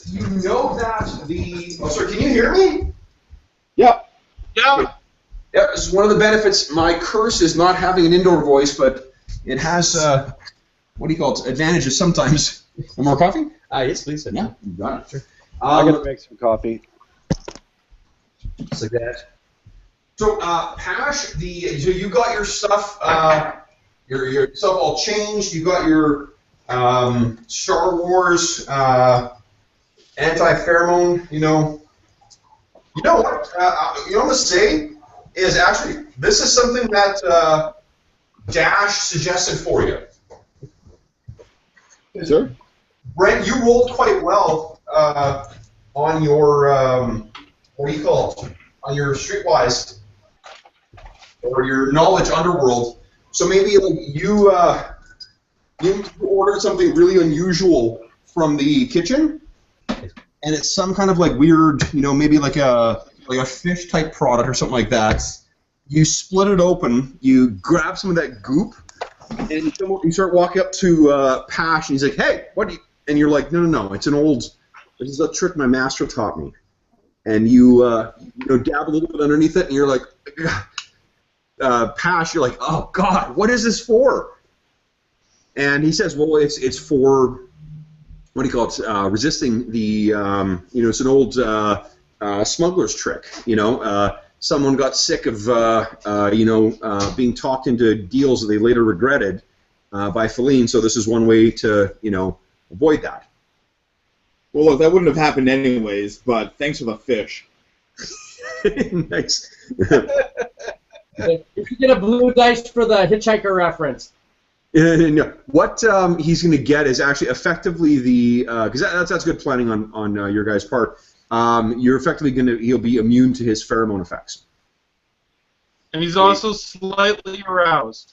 you know that the... Oh, sorry, can you hear me? Yep. Yeah. Yeah, this is one of the benefits. My curse is not having an indoor voice, but it has, what do you call it, advantages sometimes. One more coffee? Yes, please. Yeah, you got it. Sure. I'm gonna make some coffee. Just like that. So, Pash, so you got your stuff, your stuff all changed. You got your Star Wars anti-pheromone. You know what? I'm gonna say is actually this is something that Dash suggested for you. Sure. Brent, you rolled quite well on your what do you call it? On your Streetwise or your Knowledge Underworld. So maybe like you ordered something really unusual from the kitchen, and it's some kind of like weird, maybe like a fish type product or something like that. You split it open, you grab some of that goop, and you start walking up to Pash, and he's like, "Hey, what do you?" And you're like, "No, it's an old. This is a trick my master taught me." And you dab a little bit underneath it, and you're like, Pash, you're like, "Oh God, what is this for?" And he says, "Well, it's for what do you call it? Resisting the it's an old smuggler's trick. Someone got sick of being talked into deals that they later regretted by Feline. So this is one way to avoid that." Well, look, that wouldn't have happened anyways, but thanks for the fish. Nice. You should get a blue dice for the Hitchhiker reference. No. What he's going to get is actually effectively the because that's good planning on your guys' part. You're effectively he'll be immune to his pheromone effects. And he's also slightly aroused.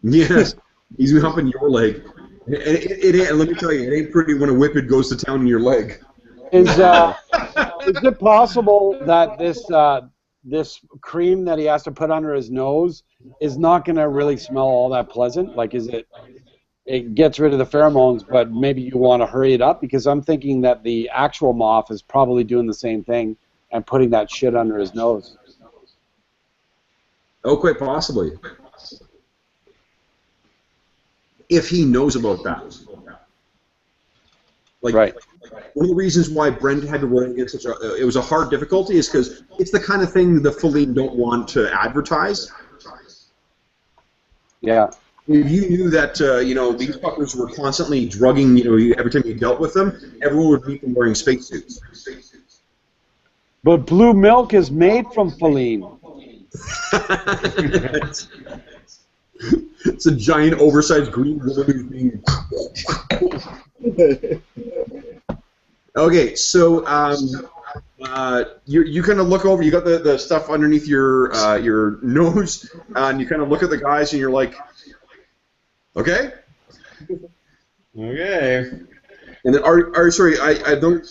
Yes, he's humping your leg. And it let me tell you, it ain't pretty when a whippet goes to town in your leg. Is it possible that this cream that he has to put under his nose is not going to really smell all that pleasant? Like, it gets rid of the pheromones, but maybe you want to hurry it up? Because I'm thinking that the actual moth is probably doing the same thing and putting that shit under his nose. Oh, quite possibly. if he knows about that. Like, Right. one of the reasons why Brent had to roll against it was a hard difficulty is because it's the kind of thing the Feline don't want to advertise. Yeah. If you knew that these fuckers were constantly drugging every time you dealt with them, everyone would meet them wearing spacesuits. But blue milk is made from Feline. It's a giant, oversized green woman who's being. Okay, so you kind of look over. You got the stuff underneath your nose, and you kind of look at the guys, and you're like, okay. Okay. And then, sorry, I don't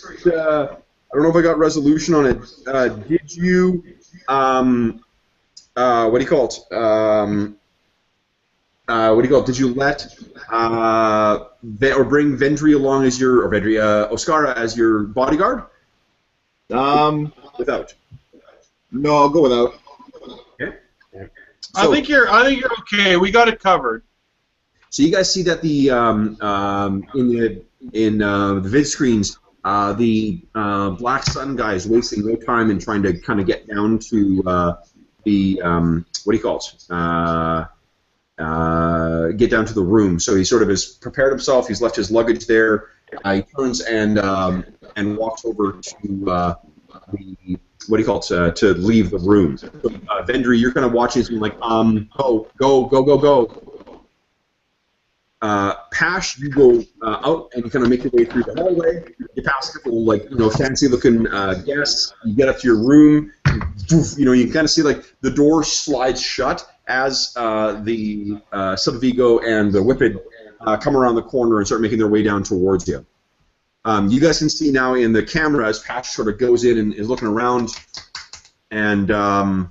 know if I got resolution on it. Did you, what do you call it? Did you let or bring Vendry along as your, Oscara as your bodyguard? Without. No, I'll go without. Okay. I think you're okay. We got it covered. So you guys see that the in the vid screens, the Black Sun guy is wasting no time in trying to kind of get down to the what do you call it? Get down to the room. So he sort of has prepared himself. He's left his luggage there. He turns and walks over to the what do you call it? To leave the room. So, Vendry, you're kind of watching this and like, go. Pash, you go out and you kind of make your way through the hallway. You pass a couple fancy-looking guests. You get up to your room. You kind of see like the door slides shut as the Subvigo and the Whippet come around the corner and start making their way down towards you. You guys can see now in the camera as Pash sort of goes in and is looking around. And how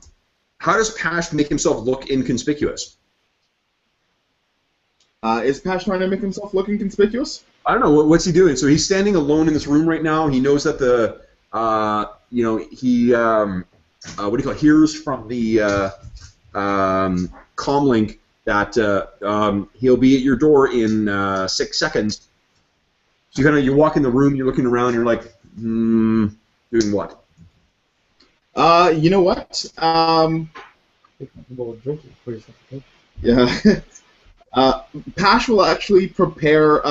does Pash make himself look inconspicuous? Is Pash trying to make himself look inconspicuous? I don't know. What's he doing? So he's standing alone in this room right now. He knows that the, hears from the comlink that he'll be at your door in 6 seconds. So you walk in the room, you're looking around, you're like, doing what? You know what? Yeah. Pash will actually prepare.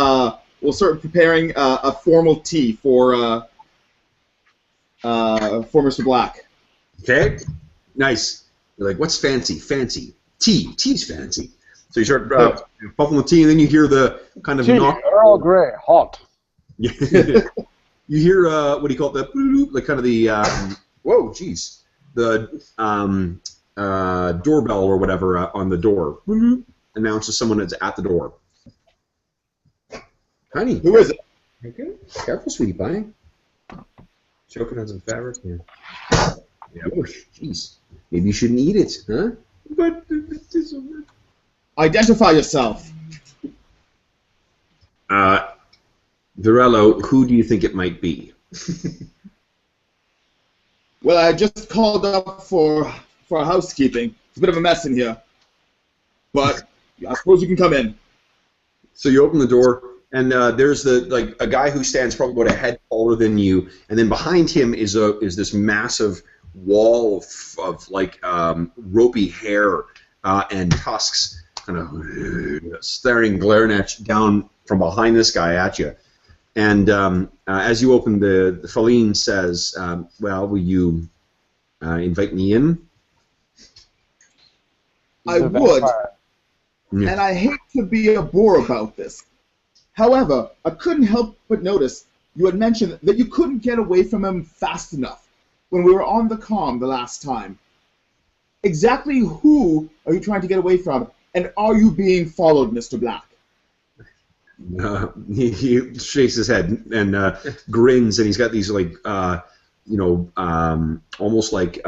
We'll start preparing a formal tea for Mr. Black. Okay. Nice. You're like, what's fancy? Fancy. Tea. Tea's fancy. So you start puffing the tea, and then you hear the kind of Tea, knock. Earl Grey, hot. You hear what do you call it? The like kind of the whoa, jeez, the doorbell or whatever on the door announces someone that's at the door. Honey, Who is it? okay. Careful, sweetie pie. Choking on some fabric here. Yeah. Oh, jeez. Maybe you shouldn't eat it, huh? But Identify yourself. Virello, who do you think it might be? Well, I just called up for housekeeping. It's a bit of a mess in here, but I suppose you can come in. So you open the door, and there's a guy who stands probably about a head taller than you, and then behind him is this massive wall of ropey hair and tusks, kind of glaring down from behind this guy at you. And as you open, the Feline says, well, will you invite me in? I would, and I hate to be a bore about this. However, I couldn't help but notice you had mentioned that you couldn't get away from him fast enough when we were on the comm the last time. Exactly who are you trying to get away from, and are you being followed, Mr. Black? He shakes his head and grins, and he's got these almost like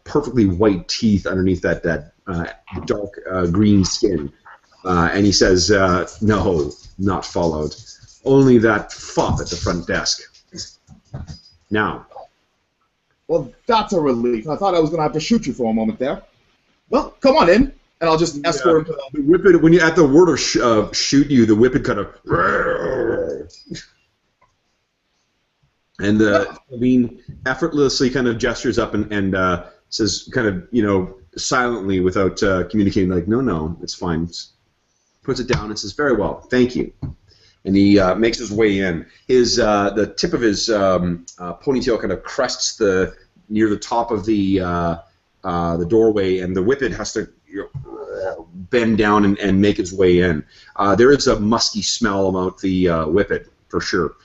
perfectly white teeth underneath that dark green skin, and he says, "No, not followed. Only that fop at the front desk. Now." Well, that's a relief. I thought I was going to have to shoot you for a moment there. Well, come on in. and I'll just escort him to the. The whippet, when you at the word of shoot you, the whippet kind of. And Sabine effortlessly kind of gestures up and says, kind of, silently without communicating, like, no, it's fine. Puts it down and says, very well, thank you. And he makes his way in. The tip of his ponytail kind of crests near the top of the doorway, and the whippet has to bend down and make its way in. There is a musky smell about the whippet, for sure.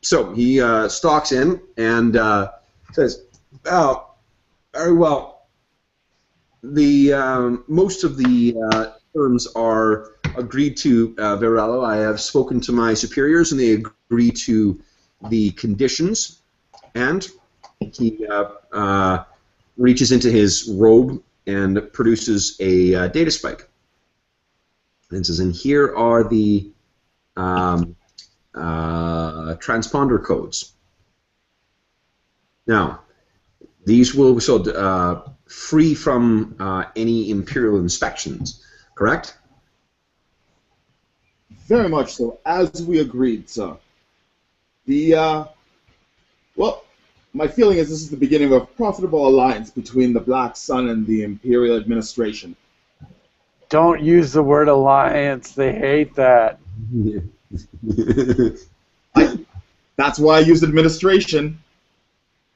So he stalks in and says, "Oh, very well. The most of the terms are agreed to, Varello. I have spoken to my superiors, and they agree to the conditions." And he reaches into his robe and produces a data spike. And says, "And here are the transponder codes. Now, these will be free from any Imperial inspections, correct?" Very much so, as we agreed, sir. Well, my feeling is this is the beginning of a profitable alliance between the Black Sun and the Imperial administration. Don't use the word alliance. They hate that. That's why I used administration.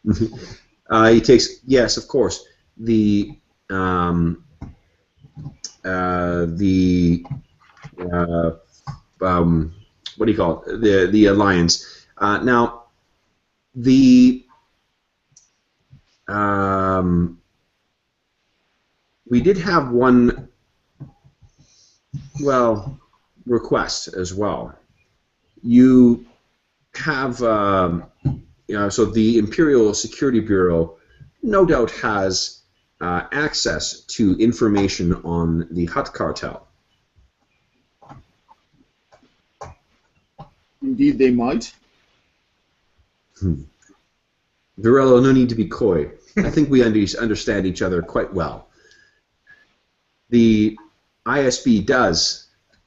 He takes, yes, of course, the what do you call it? The alliance. Now, we did have one, request as well. You have, so the Imperial Security Bureau no doubt has access to information on the Hutt cartel. Indeed, they might. Varello, no need to be coy. I think we understand each other quite well. The ISB does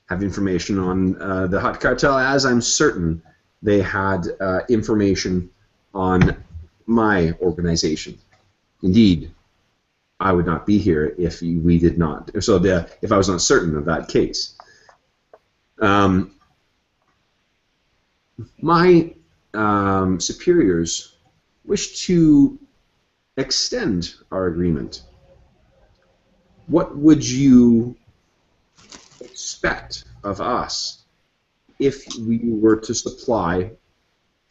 have information on the Hutt cartel, as I'm certain they had information on my organization. Indeed, I would not be here if we did not. So if I was not certain of that case. My superiors wish to extend our agreement. What would you expect of us if we were to supply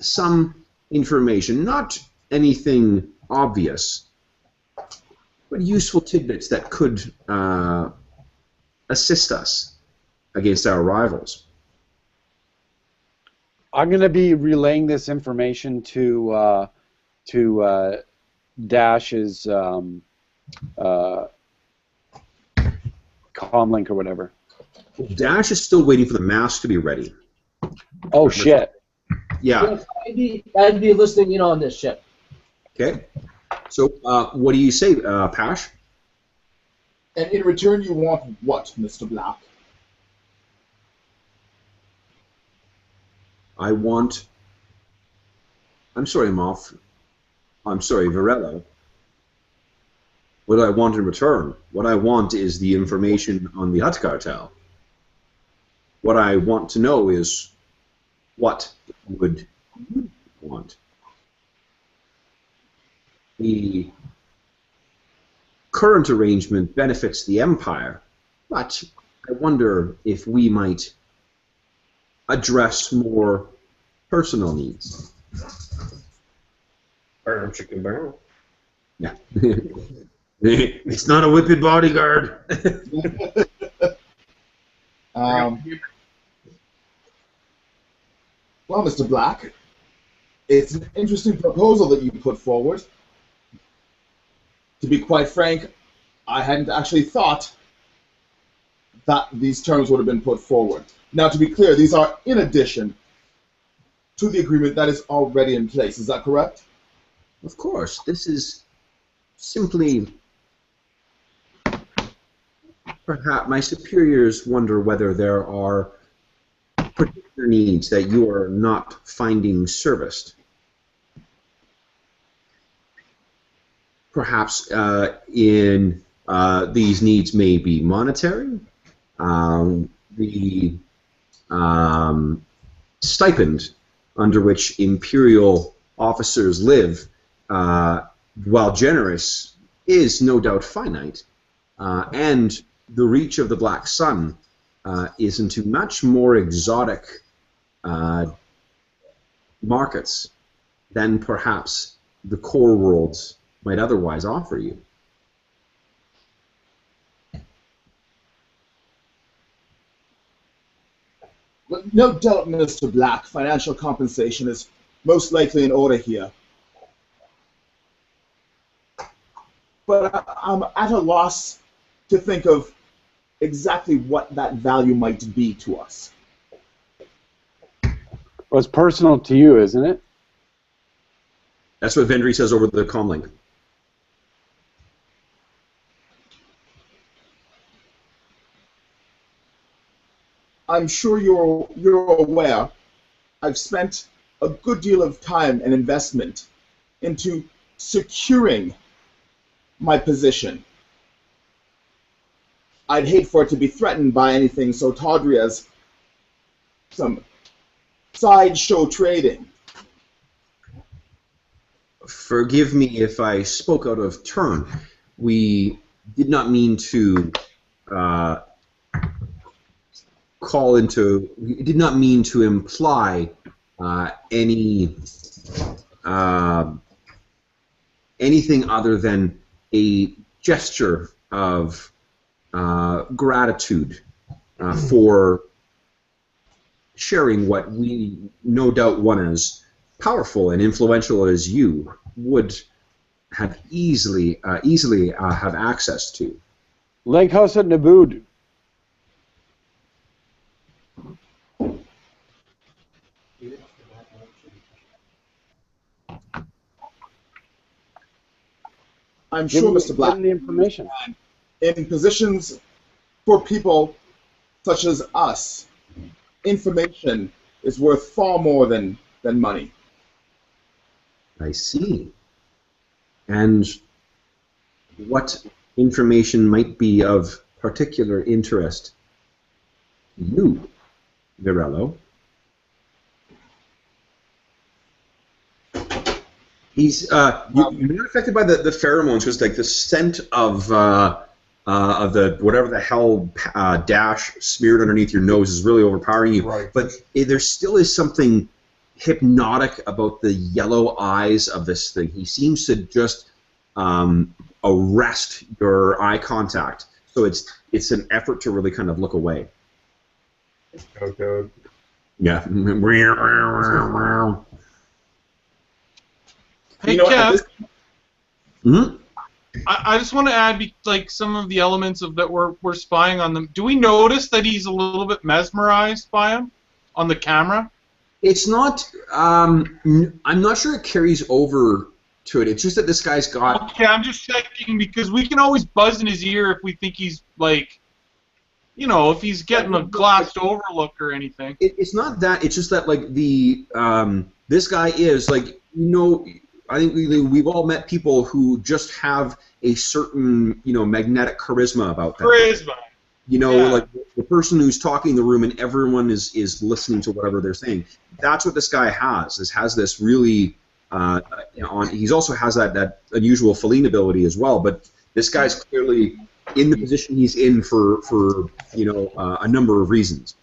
some information, not anything obvious, but useful tidbits that could assist us against our rivals? I'm going to be relaying this information to Dash's comlink or whatever. Dash is still waiting for the mask to be ready. Oh shit! Yeah. I'd be listening in on this ship. Okay. So, what do you say, Pash? And in return, you want what, Mr. Black? I want... I'm sorry, Moff. I'm sorry, Varello. What do I want in return? What I want is the information on the Hutt cartel. What I want to know is what would you want? The current arrangement benefits the Empire, but I wonder if we might address more personal needs. Burn, chicken burn. Yeah. It's not a whipped bodyguard. Well, Mr. Black, it's an interesting proposal that you put forward. To be quite frank, I hadn't actually thought that these terms would have been put forward. Now, to be clear, these are in addition to the agreement that is already in place. Is that correct? Of course. This is simply perhaps my superiors wonder whether there are particular needs that you are not finding serviced. Perhaps these needs may be monetary. The stipend under which Imperial officers live, while generous, is no doubt finite, and the reach of the Black Sun is into much more exotic markets than perhaps the core worlds might otherwise offer you. Well, no doubt, Mr. Black, financial compensation is most likely in order here. But I'm at a loss to think of exactly what that value might be to us. Well, it's personal to you, isn't it? That's what Vendry says over the comlink. I'm sure you're aware I've spent a good deal of time and investment into securing my position. I'd hate for it to be threatened by anything so tawdry as some sideshow trading. Forgive me if I spoke out of turn. We did not mean to we did not mean to imply anything other than a gesture of gratitude for sharing what we no doubt one as powerful and influential as you would have easily have access to. Lake House at Naboo. I'm sure, Mr. Black, give him the information. in positions for people such as us, information is worth far more than money. I see. And what information might be of particular interest to you, Virello? He's you're not affected by the pheromones, because like the scent of the whatever the hell dash smeared underneath your nose is really overpowering you. Right. But there still is something hypnotic about the yellow eyes of this thing. He seems to just arrest your eye contact. So it's an effort to really kind of look away. Okay. Yeah. Hey, You know, at Kev, this- Hmm? I just want to add like some of the elements of that we're spying on them. Do we notice that he's a little bit mesmerized by him on the camera? It's not. I'm not sure it carries over to it. It's just that this guy's got. Okay, I'm just checking because we can always buzz in his ear if we think he's like, you know, if he's getting a glassed over look or anything. It's not that. It's just that like the this guy is like, you know. I think we've all met people who just have a certain, you know, magnetic charisma about them. Charisma. You know, Yeah. like the person who's talking in the room and everyone is listening to whatever they're saying. That's what this guy has. Has this really, he also has that unusual Feline ability as well. But this guy's clearly in the position he's in for you know, a number of reasons.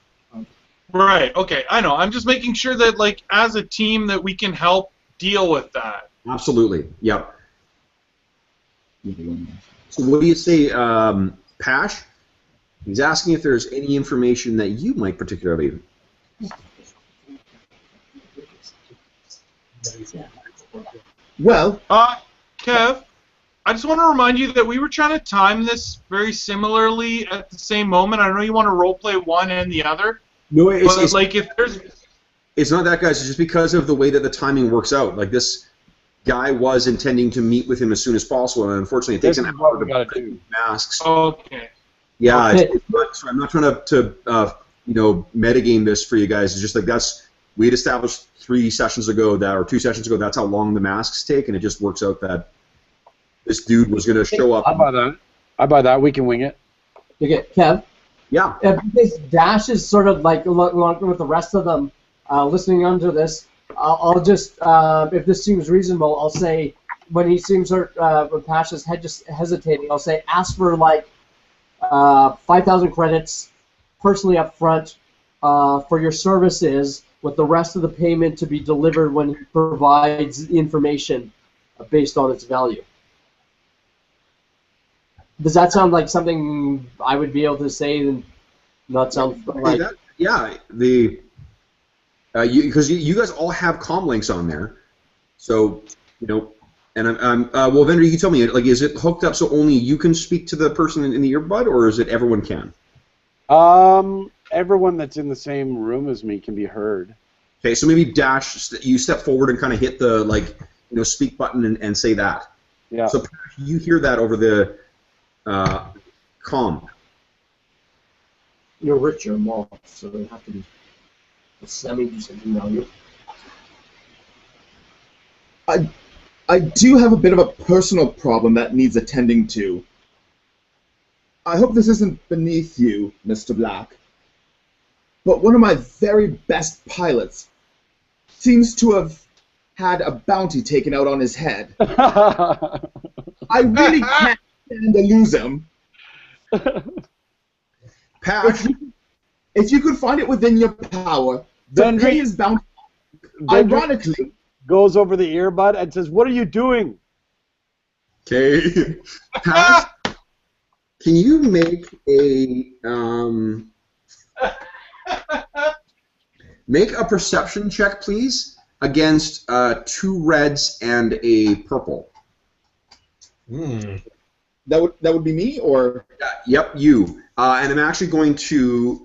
Right. Okay. I know. I'm just making sure that like as a team that we can help deal with that. Absolutely. Yep. So what do you say, Pash? He's asking if there's any information that you might particularly. Well, Kev, I just want to remind you that we were trying to time this very similarly at the same moment. I know you want to roleplay one and the other, No, but like if there's it's not that, guys. It's just because of the way that the timing works out. Like this guy was intending to meet with him as soon as possible, and unfortunately, it takes This an is what hour we to gotta put do. masks. okay. Yeah, Okay. I'm not trying to metagame this for you guys. It's just like we had established 3 sessions ago or 2 sessions ago. That's how long the masks take, and it just works out that this dude was going to show up. I buy that. We can wing it. Okay, Kev. Yeah. Because Dash is sort of like along with the rest of them listening onto this, I'll just, if this seems reasonable, I'll say when he seems when Pash is just hesitating, I'll say ask for like 5,000 credits personally up front for your services, with the rest of the payment to be delivered when he provides the information based on its value. Does that sound like something I would be able to say and not sound like... Yeah, because you guys all have comm links on there, so and well, Vendor, you can tell me, like, is it hooked up so only you can speak to the person in the earbud, or is it everyone can? Everyone that's in the same room as me can be heard. Okay, so maybe Dash, you step forward and kind of hit the speak button and say that. Yeah. So you hear that over the comm. You're rich or more, so they have to be semi-decent value. I do have a bit of a personal problem that needs attending to. I hope this isn't beneath you, Mr. Black, but one of my very best pilots seems to have had a bounty taken out on his head. I really can't stand to lose him. Pash, if you could find it within your power to pay his bounty, ironically, goes over the earbud and says, "What are you doing?" Okay. Pash, can you make a perception check, please, against 2 reds and a purple? That would be me, or? Yep, you. And I'm actually going to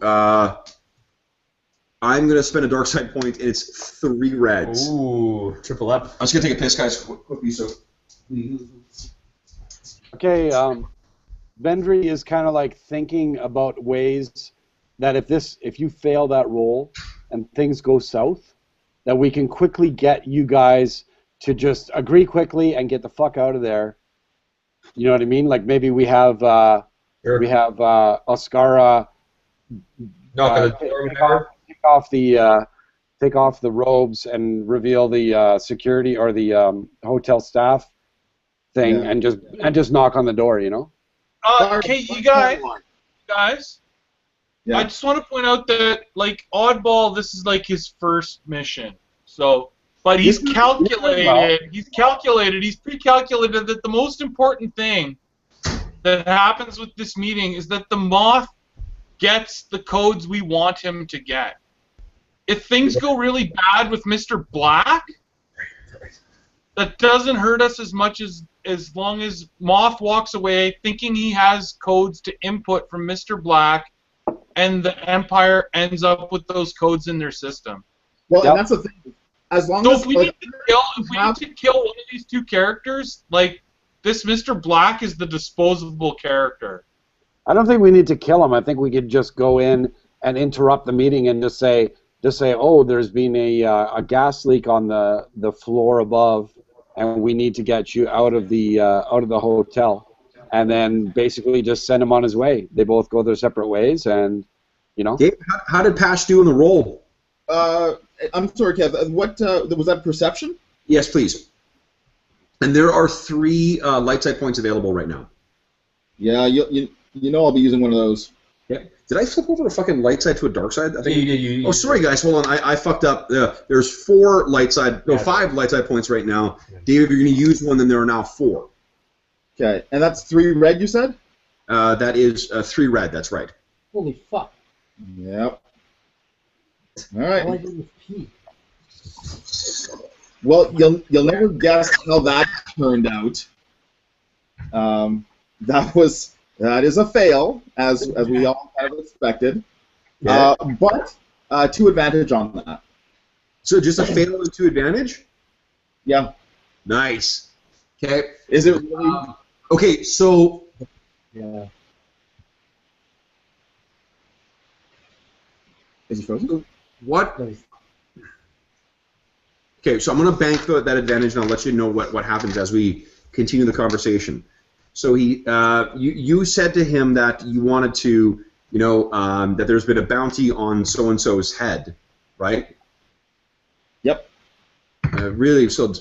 spend a dark side point, and it's 3 reds. Ooh, triple up. I'm just gonna take a piss, guys, quickly. So. Okay, Vendry is kind of like thinking about ways that if you fail that roll and things go south, that we can quickly get you guys to just agree quickly and get the fuck out of there. You know what I mean? Like maybe we have Oscara take off the robes and reveal the security or the hotel staff thing, and just knock on the door, Okay, you guys. Yeah. I just want to point out that, like, Oddball, this is like his first mission. So, but he's calculated. He's pre-calculated that the most important thing that happens with this meeting is that the Moth gets the codes we want him to get. If things go really bad with Mr. Black, that doesn't hurt us as much as long as Moth walks away thinking he has codes to input from Mr. Black, and the Empire ends up with those codes in their system. Well, and that's the thing. As long as if we need to kill one of these 2 characters, like, this Mr. Black is the disposable character. I don't think we need to kill him. I think we could just go in and interrupt the meeting and just say, oh, there's been a gas leak on the floor above, and we need to get you out of the hotel, and then basically just send him on his way. They both go their separate ways, and Dave, how did Pash do in the roll? I'm sorry, Kev. What was that? Perception? Yes, please. And there are 3 light side points available right now. Yeah, I'll be using one of those. Yeah. Did I flip over a fucking light side to a dark side? I think. Oh, sorry, guys. Hold on. I fucked up. There's 4 light side. No, 5 light side points right now. Dave, if you're going to use one, then there are now 4. Okay, and that's 3 red, you said? That is 3 red. That's right. Holy fuck. Yep. All right. All I did was pee. Well, you'll never guess how that turned out. That is a fail, as we all kind of expected. Yeah. But 2 advantage on that. So just a fail and 2 advantage? Yeah. Nice. Okay. Is it really? Okay, so Yeah. Is he frozen? What? Okay, so I'm going to bank that advantage, and I'll let you know what happens as we continue the conversation. So you said to him that you wanted to, that there's been a bounty on so and so's head, right? Yep. Really? So,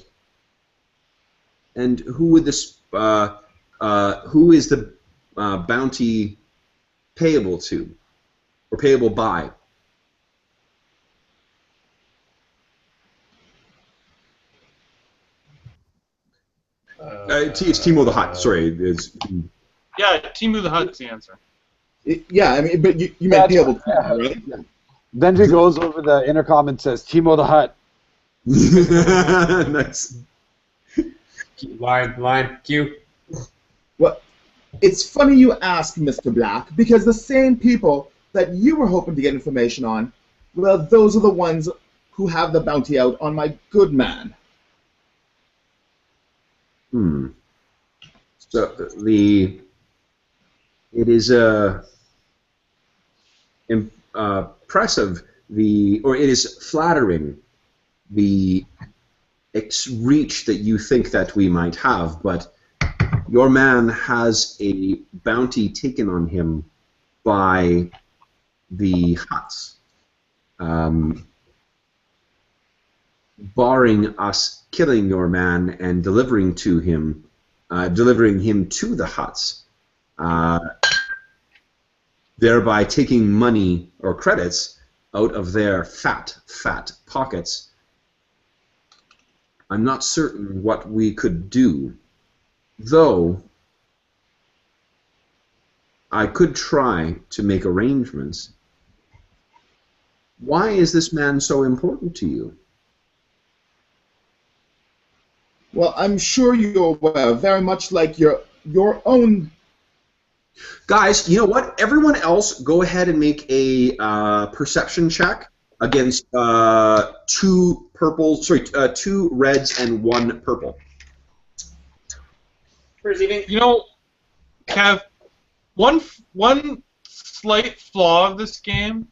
and who would this? Who is the bounty payable to, or payable by? It's Timo the Hutt. Sorry, Yeah, Timu the Hutt's the answer. Yeah, I mean, but you meant payable to, right? Yeah. Benji goes over the intercom and says, Timo the Hutt. Nice. Line, Q. Well, it's funny you ask, Mr. Black, because the same people that you were hoping to get information on, well, those are the ones who have the bounty out on my good man. So it is impressive or it is flattering the reach that you think that we might have, but your man has a bounty taken on him by the Hutts. Barring us killing your man and delivering him to the Hutts, thereby taking money or credits out of their fat pockets. I'm not certain what we could do, though I could try to make arrangements. Why is this man so important to you? Well, I'm sure you're aware, very much like your own. Guys, you know what? Everyone else, go ahead and make a perception check against two reds and one purple. Kev, one slight flaw of this game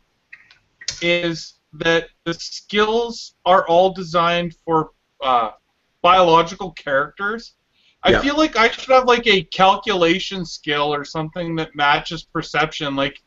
is that the skills are all designed for biological characters. I feel like I should have like a calculation skill or something that matches perception. Like,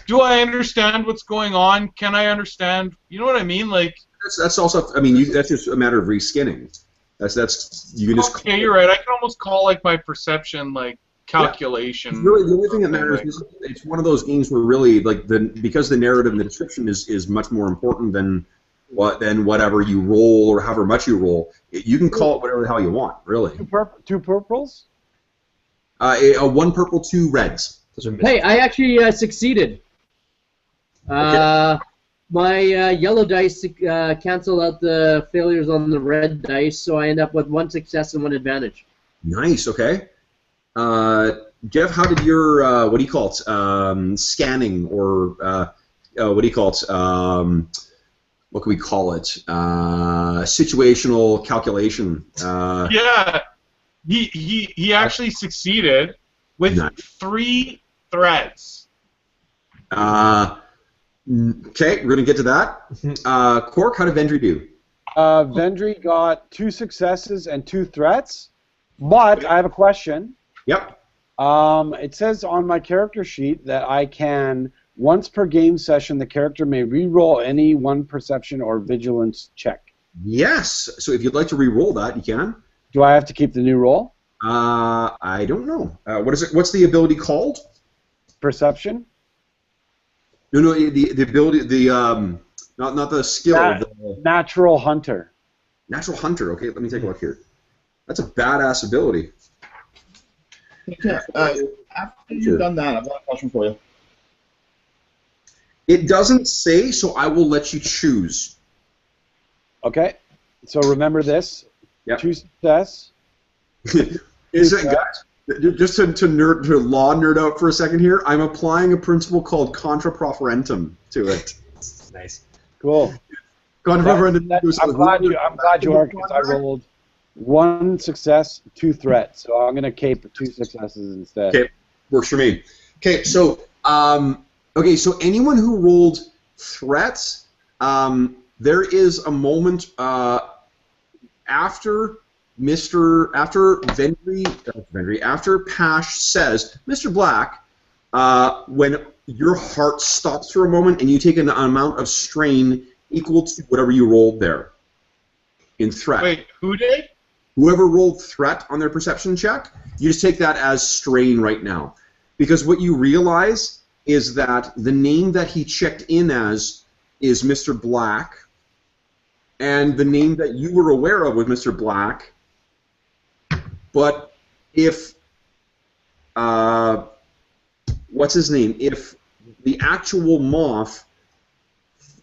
do I understand what's going on? Can I understand? You know what I mean? Like, that's also. I mean, that's just a matter of reskinning. That's you can just. Okay, you're right. I can almost call like my perception like calculation. Yeah. Really, the only thing that matters is it's one of those games where really like because the narrative and the description is much more important than whatever you roll or however much you roll. You can call it whatever the hell you want, really. Two purples? One purple, two reds. Hey, I actually succeeded. Okay. My yellow dice cancel out the failures on the red dice, so I end up with one success and one advantage. Nice, okay. Jeff, how did your, what do you call it, scanning or, what do you call it, what can we call it? Situational calculation. Yeah, he actually succeeded with 3 threads. Okay, we're gonna get to that. Cork, how did Vendry do? Vendry got 2 successes and 2 threats, but I have a question. Yep. It says on my character sheet that I can. Once per game session, the character may re-roll any one perception or vigilance check. Yes. So if you'd like to re-roll that, you can. Do I have to keep the new roll? I don't know. What is it? What's the ability called? Perception? No, the ability, not the skill. The Natural Hunter. Natural Hunter. Okay, let me take a look here. That's a badass ability. Okay, after you've done that, I've got a question for you. It doesn't say, so I will let you choose. Okay, so remember this. Yep. 2 success. Is it, guys? Just to law nerd out for a second here, I'm applying a principle called contra proferentum to it. Nice. Cool. Contra proferentum. I'm glad you are, because I rolled 1 success, 2 threats, so I'm gonna cape 2 successes instead. Okay, works for me. Okay, so anyone who rolled threats, there is a moment after after Pash says, Mr. Black, when your heart stops for a moment and you take an amount of strain equal to whatever you rolled there in threat. Wait, who did? Whoever rolled threat on their perception check, you just take that as strain right now. Because what you realize is that the name that he checked in as is Mr. Black, and the name that you were aware of was Mr. Black. But if, what's his name? If the actual Moth,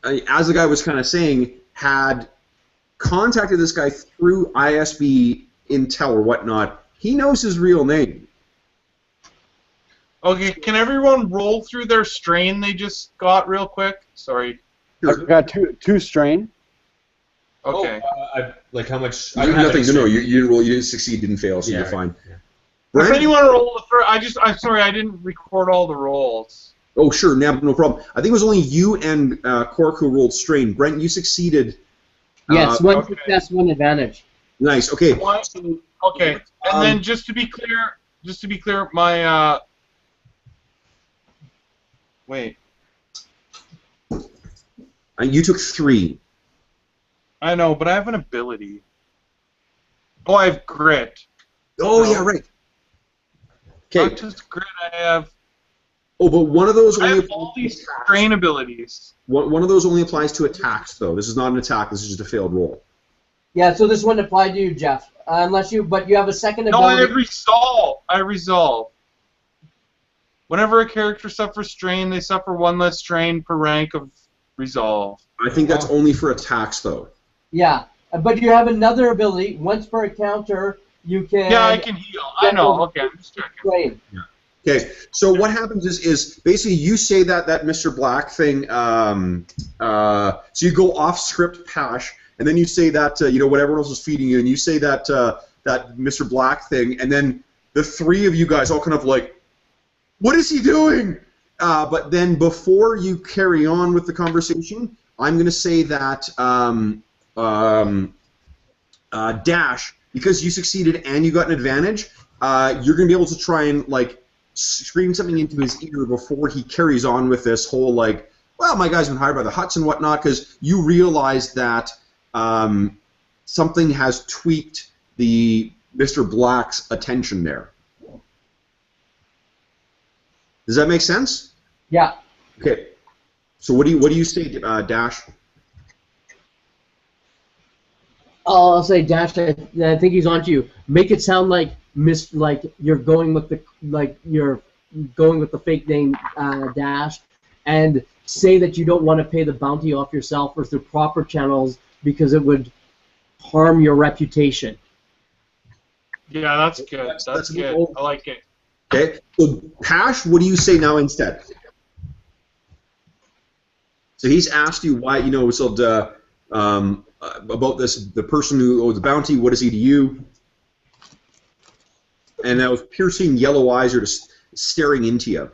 as the guy was kind of saying, had contacted this guy through ISB intel or whatnot, he knows his real name. Okay, can everyone roll through their strain they just got real quick? Sorry. I've got two strain. Okay. Like how much? You have nothing to know. You didn't roll. You didn't succeed. Didn't fail. So Yeah, you're fine. yeah. If Brent? anyone rolled I'm sorry, I didn't record all the rolls. Oh, sure. No problem. I think it was only you and Cork who rolled strain. Brent, you succeeded. Yes, one okay. success, one advantage. Nice. Okay. Okay, and then just to be clear, my wait, You took 3. I know, but I have an ability. Oh, I have grit. Oh, No. yeah, right. Okay. Not just grit. I have But one of those I only have all these strain abilities. one of those only applies to attacks, though. This is not an attack. This is just a failed roll. Yeah, so this wouldn't apply to you, Jeff, but you have a second No, I ability. have resolve. I resolve. Whenever a character suffers strain, they suffer 1 less strain per rank of resolve. I think that's only for attacks, though. Yeah, but you have another ability. Once per encounter, you can. Yeah, I can heal. I know. Okay, I'm just checking. Strain. Okay, so what happens is basically you say that Mr. Black thing, so you go off script Pash, and then you say that, what everyone else is feeding you, and you say that that Mr. Black thing, and then the 3 of you guys all kind of like, what is he doing? But then before you carry on with the conversation, I'm going to say that Dash, because you succeeded and you got an advantage, you're going to be able to try and, like, scream something into his ear before he carries on with this whole, like, well, my guy's been hired by the Huts and whatnot, because you realize that something has tweaked the Mr. Black's attention there. Does that make sense? Yeah. Okay. So what do you say, Dash? I'll say Dash. I think he's on to you. Make it sound like you're going with the fake name Dash, and say that you don't want to pay the bounty off yourself or through proper channels because it would harm your reputation. Yeah, that's good. That's good. I like it. Okay. So Pash, what do you say now instead? So he's asked you why, about this, the person who owes the bounty. What is he to you? And those piercing yellow eyes are just staring into you.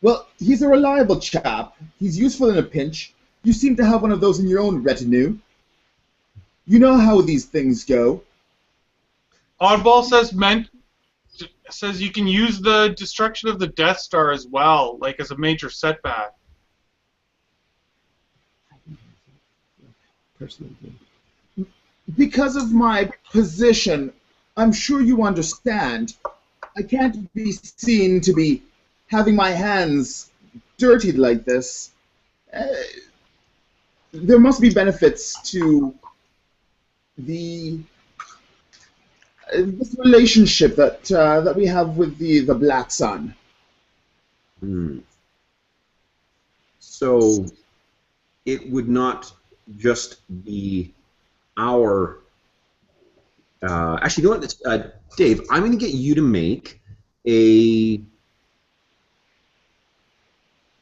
Well, he's a reliable chap. He's useful in a pinch. You seem to have one of those in your own retinue. You know how these things go. Oddball says you can use the destruction of the Death Star as well, like as a major setback. Because of my position, I'm sure you understand. I can't be seen to be having my hands dirtied like this. There must be benefits to this relationship that we have with the Black Sun. So it would not just be our. Actually, you know what, Dave? I'm going to get you to make a.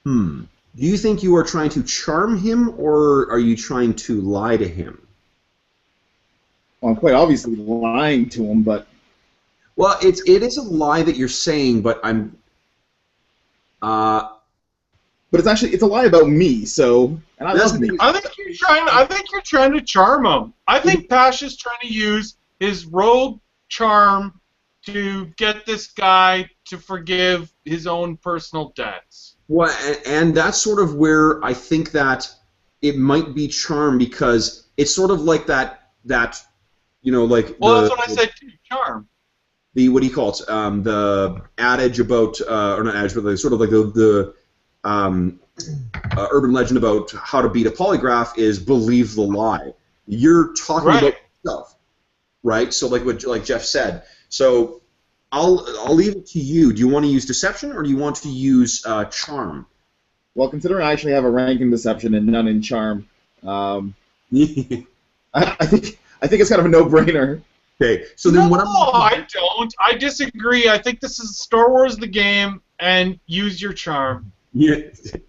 Do you think you are trying to charm him, or are you trying to lie to him? Well, I'm quite obviously lying to him, but... Well, it is a lie that you're saying, but I'm... but it's a lie about me. So, and I love me. I think you're trying to charm him. I think Pash is trying to use his rogue charm to get this guy to forgive his own personal debts. Well, and that's sort of where I think that it might be charm, because it's sort of like that like Well, that's what I said too, charm. The what do you call it? The adage about, or not adage, but sort of like the urban legend about how to beat a polygraph is believe the lie. You're talking about yourself, right? So like Jeff said. So I'll leave it to you. Do you want to use deception, or do you want to use charm? Well, considering I actually have a rank in deception and none in charm, I think it's kind of a no-brainer. Okay, so then No, I don't. I disagree. I think this is Star Wars the game, and use your charm. Yeah,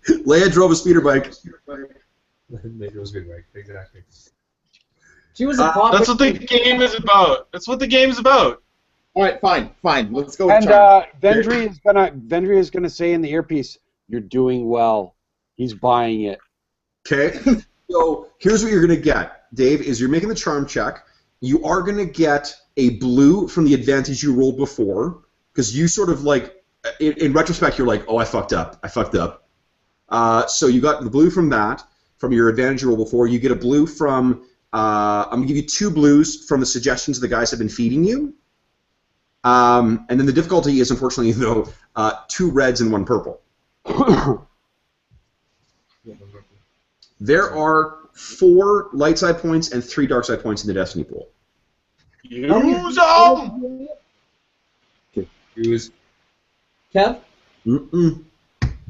Leia drove a speeder bike. Maybe it was a good way. Exactly. She was a pop. That's what the game is about. That's what the game is about. All right, fine. Let's go with And charm. Vendry is gonna say in the earpiece, "You're doing well." He's buying it. Okay, so here's what you're gonna get, Dave. Is you're making the charm check. You are gonna get a blue from the advantage you rolled before, because you sort of like, in retrospect, you're like, oh, I fucked up. So you got the blue from that, from your advantage you rolled before. You get a blue from. I'm gonna give you 2 blues from the suggestions the guys have been feeding you. And then the difficulty is, unfortunately, though, 2 reds and 1 purple. There are 4 light side points and 3 dark side points in the Destiny pool. Use them! Use. Kev, Mm-mm.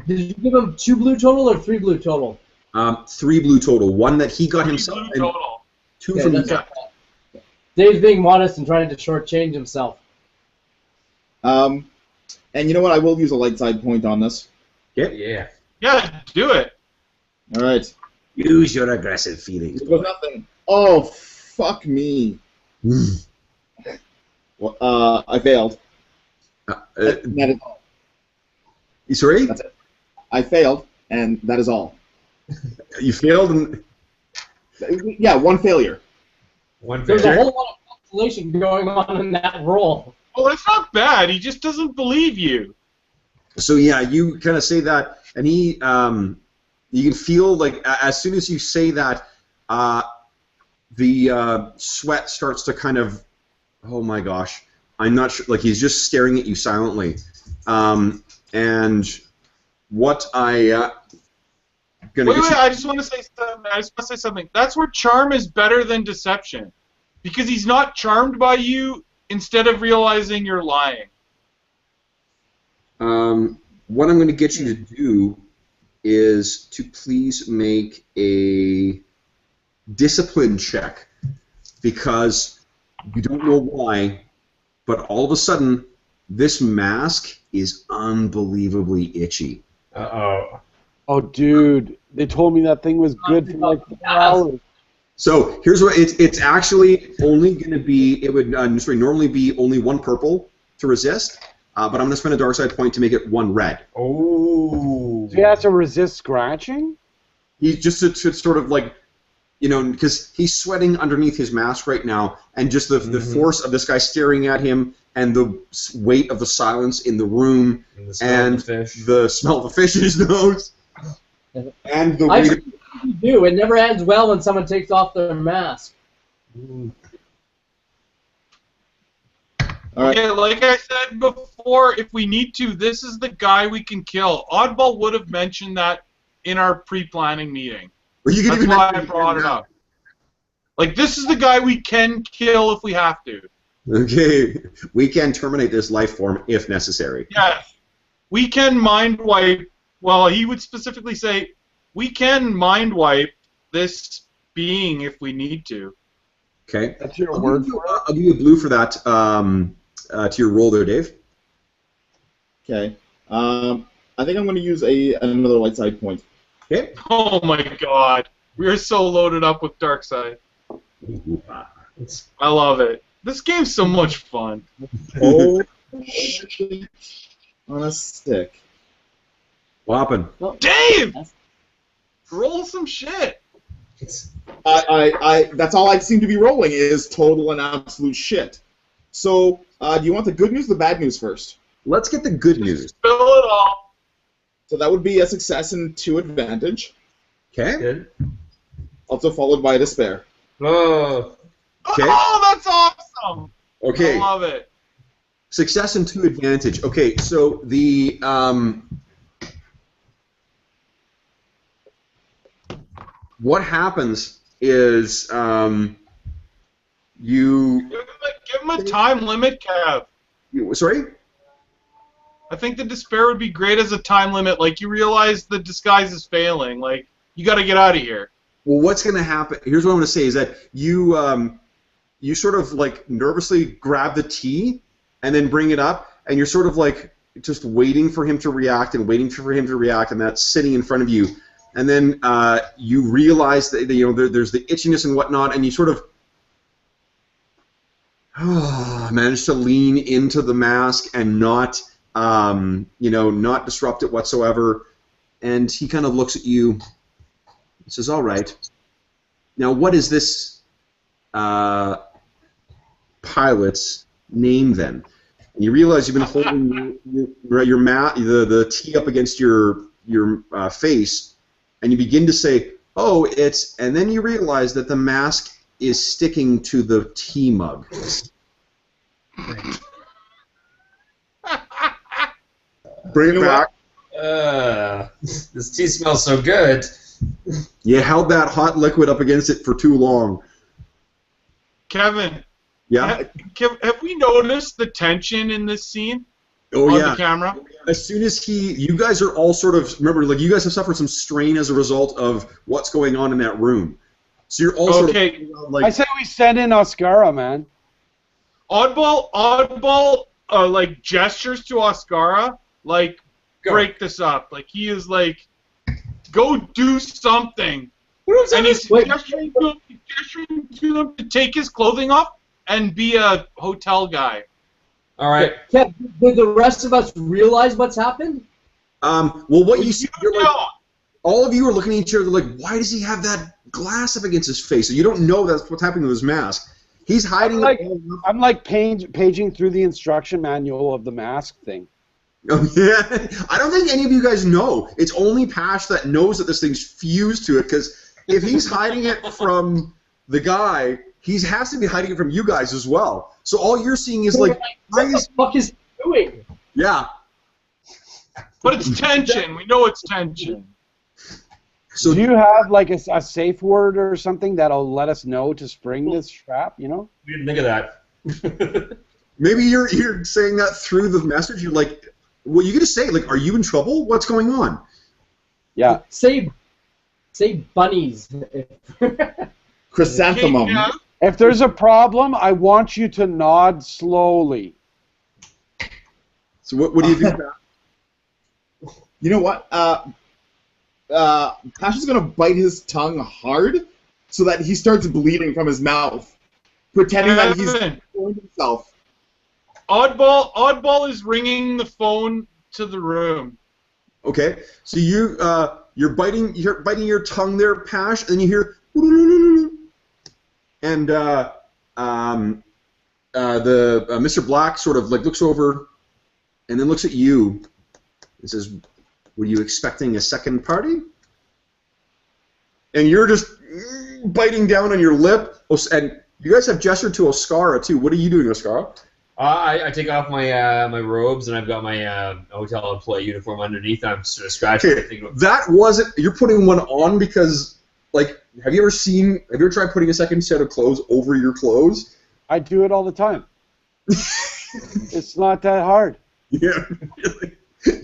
did you give him 2 blue total or 3 blue total? 3 blue total. 1 that he got himself, Blue and total. 2 Okay, from that's the. okay. Dave's being modest and trying to shortchange himself. And you know what? I will use a light side point on this. Yeah. Yeah, do it. All right. Use your aggressive feelings. It was nothing. Oh, fuck me. Well, I failed. That is all. Sorry? That's it. I failed, and that is all. You failed, and Yeah, 1 failure. One There's a failure. whole lot of consolation going on in that roll. Well, that's not bad. He just doesn't believe you. so yeah, you kind of say that, and he, you can feel like as soon as you say that, the sweat starts to kind of, oh my gosh, I'm not sure, like he's just staring at you silently, and what I gonna Wait, get you. I just want to say something. That's where charm is better than deception, because he's not charmed by you instead of realizing you're lying. What I'm going to get you to do is to please make a discipline check, because you don't know why, but all of a sudden this mask is unbelievably itchy. Uh-oh. Oh, dude, they told me that thing was good for like 4 hours. So here's what it's actually only going to be. It would normally be only 1 purple to resist, but I'm going to spend a dark side point to make it 1 red. Oh. So he has to resist scratching? He just to sort of like, because he's sweating underneath his mask right now, and just the force of this guy staring at him, and the weight of the silence in the room, And the smell of the fish. the smell of the fish in his nose, and the I weight of, do. It never ends well when someone takes off their mask. All right. Yeah, like I said before, if we need to, this is the guy we can kill. Oddball would have mentioned that in our pre-planning meeting. Well, you can That's even why I mention brought it now. up. Like, this is the guy we can kill if we have to. Okay, we can terminate this life form if necessary. Yes. We can mind wipe. Well, he would specifically say, we can mind wipe this being if we need to. Okay. That's your I'll word give you, for it? I'll give you a blue for that to your roll there, Dave. Okay. I think I'm going to use another light side point. Okay. Oh my god. We are so loaded up with Darkseid. I love it. This game's so much fun. Oh, shit. On a stick. What happened? Dave! Roll some shit. That's all I seem to be rolling is total and absolute shit. So, do you want the good news or the bad news first? Let's get the good news. Spill it all. So that would be a success and 2 advantage, Okay. Good. also followed by a despair. Oh. Okay. Oh, that's awesome. Okay. I love it. Success and 2 advantage. Okay, so the what happens is you Give him a time limit, Kev. sorry. I think the despair would be great as a time limit. Like, you realize the disguise is failing. Like, you got to get out of here. Well, what's going to happen? Here's what I'm going to say: is that you sort of like nervously grab the tea and then bring it up, and you're sort of like just waiting for him to react and waiting for him to react, and that's sitting in front of you. And then you realize that there's the itchiness and whatnot, and you sort of manage to lean into the mask and not not disrupt it whatsoever. And he kind of looks at you. He says, "All right. Now, what is this pilot's name then?" And you realize you've been holding the tea up against your face, and you begin to say, "Oh, it's," and then you realize that the mask is sticking to the tea mug. Bring it back. This tea smells so good. You held that hot liquid up against it for too long. Kevin, Yeah. have we noticed the tension in this scene Oh on yeah. the camera? As soon as you guys are all sort of, remember, like you guys have suffered some strain as a result of what's going on in that room. So you're all sort Okay. of like. I say we send in Oscara, man. Oddball, like, gestures to Oscara, like, Go. break this up. Like, he is like, go do something. What And he's Wait. gesturing to them to take his clothing off and be a hotel guy. All right. Kev, did the rest of us realize what's happened? Well, what you see, you're like, all of you are looking at each other like, why does he have that glass up against his face? So you don't know that's what's happening to his mask. He's hiding. I'm like paging through the instruction manual of the mask thing. Oh, yeah. I don't think any of you guys know. It's only Pash that knows that this thing's fused to it, because if he's hiding it from the guy, he has to be hiding it from you guys as well. So all you're seeing is like, What the fuck is he doing? yeah. But it's tension. We know it's tension. So Do you have like a safe word or something that'll let us know to spring this trap? You know? We didn't think of that. maybe you're saying that through the message. You're like, well, you got to say, like, are you in trouble? What's going on? Yeah. Say bunnies. Chrysanthemum. Yeah. If there's a problem, I want you to nod slowly. So what do you do? You know what? Pash is gonna bite his tongue hard so that he starts bleeding from his mouth, pretending that he's Kevin, killing himself. Oddball is ringing the phone to the room. Okay, so you're biting your tongue there, Pash, and then you hear, and Mr. Black sort of like looks over, and then looks at you, and says, "Were you expecting a second party?" And you're just biting down on your lip, and you guys have gestured to Oscara too. What are you doing, Oscara? I take off my my robes and I've got my hotel employee uniform underneath. I'm sort of scratching. Okay, Thinking, that wasn't. You're putting one on because, like, have you ever tried putting a second set of clothes over your clothes? I do it all the time. It's not that hard. Yeah, really.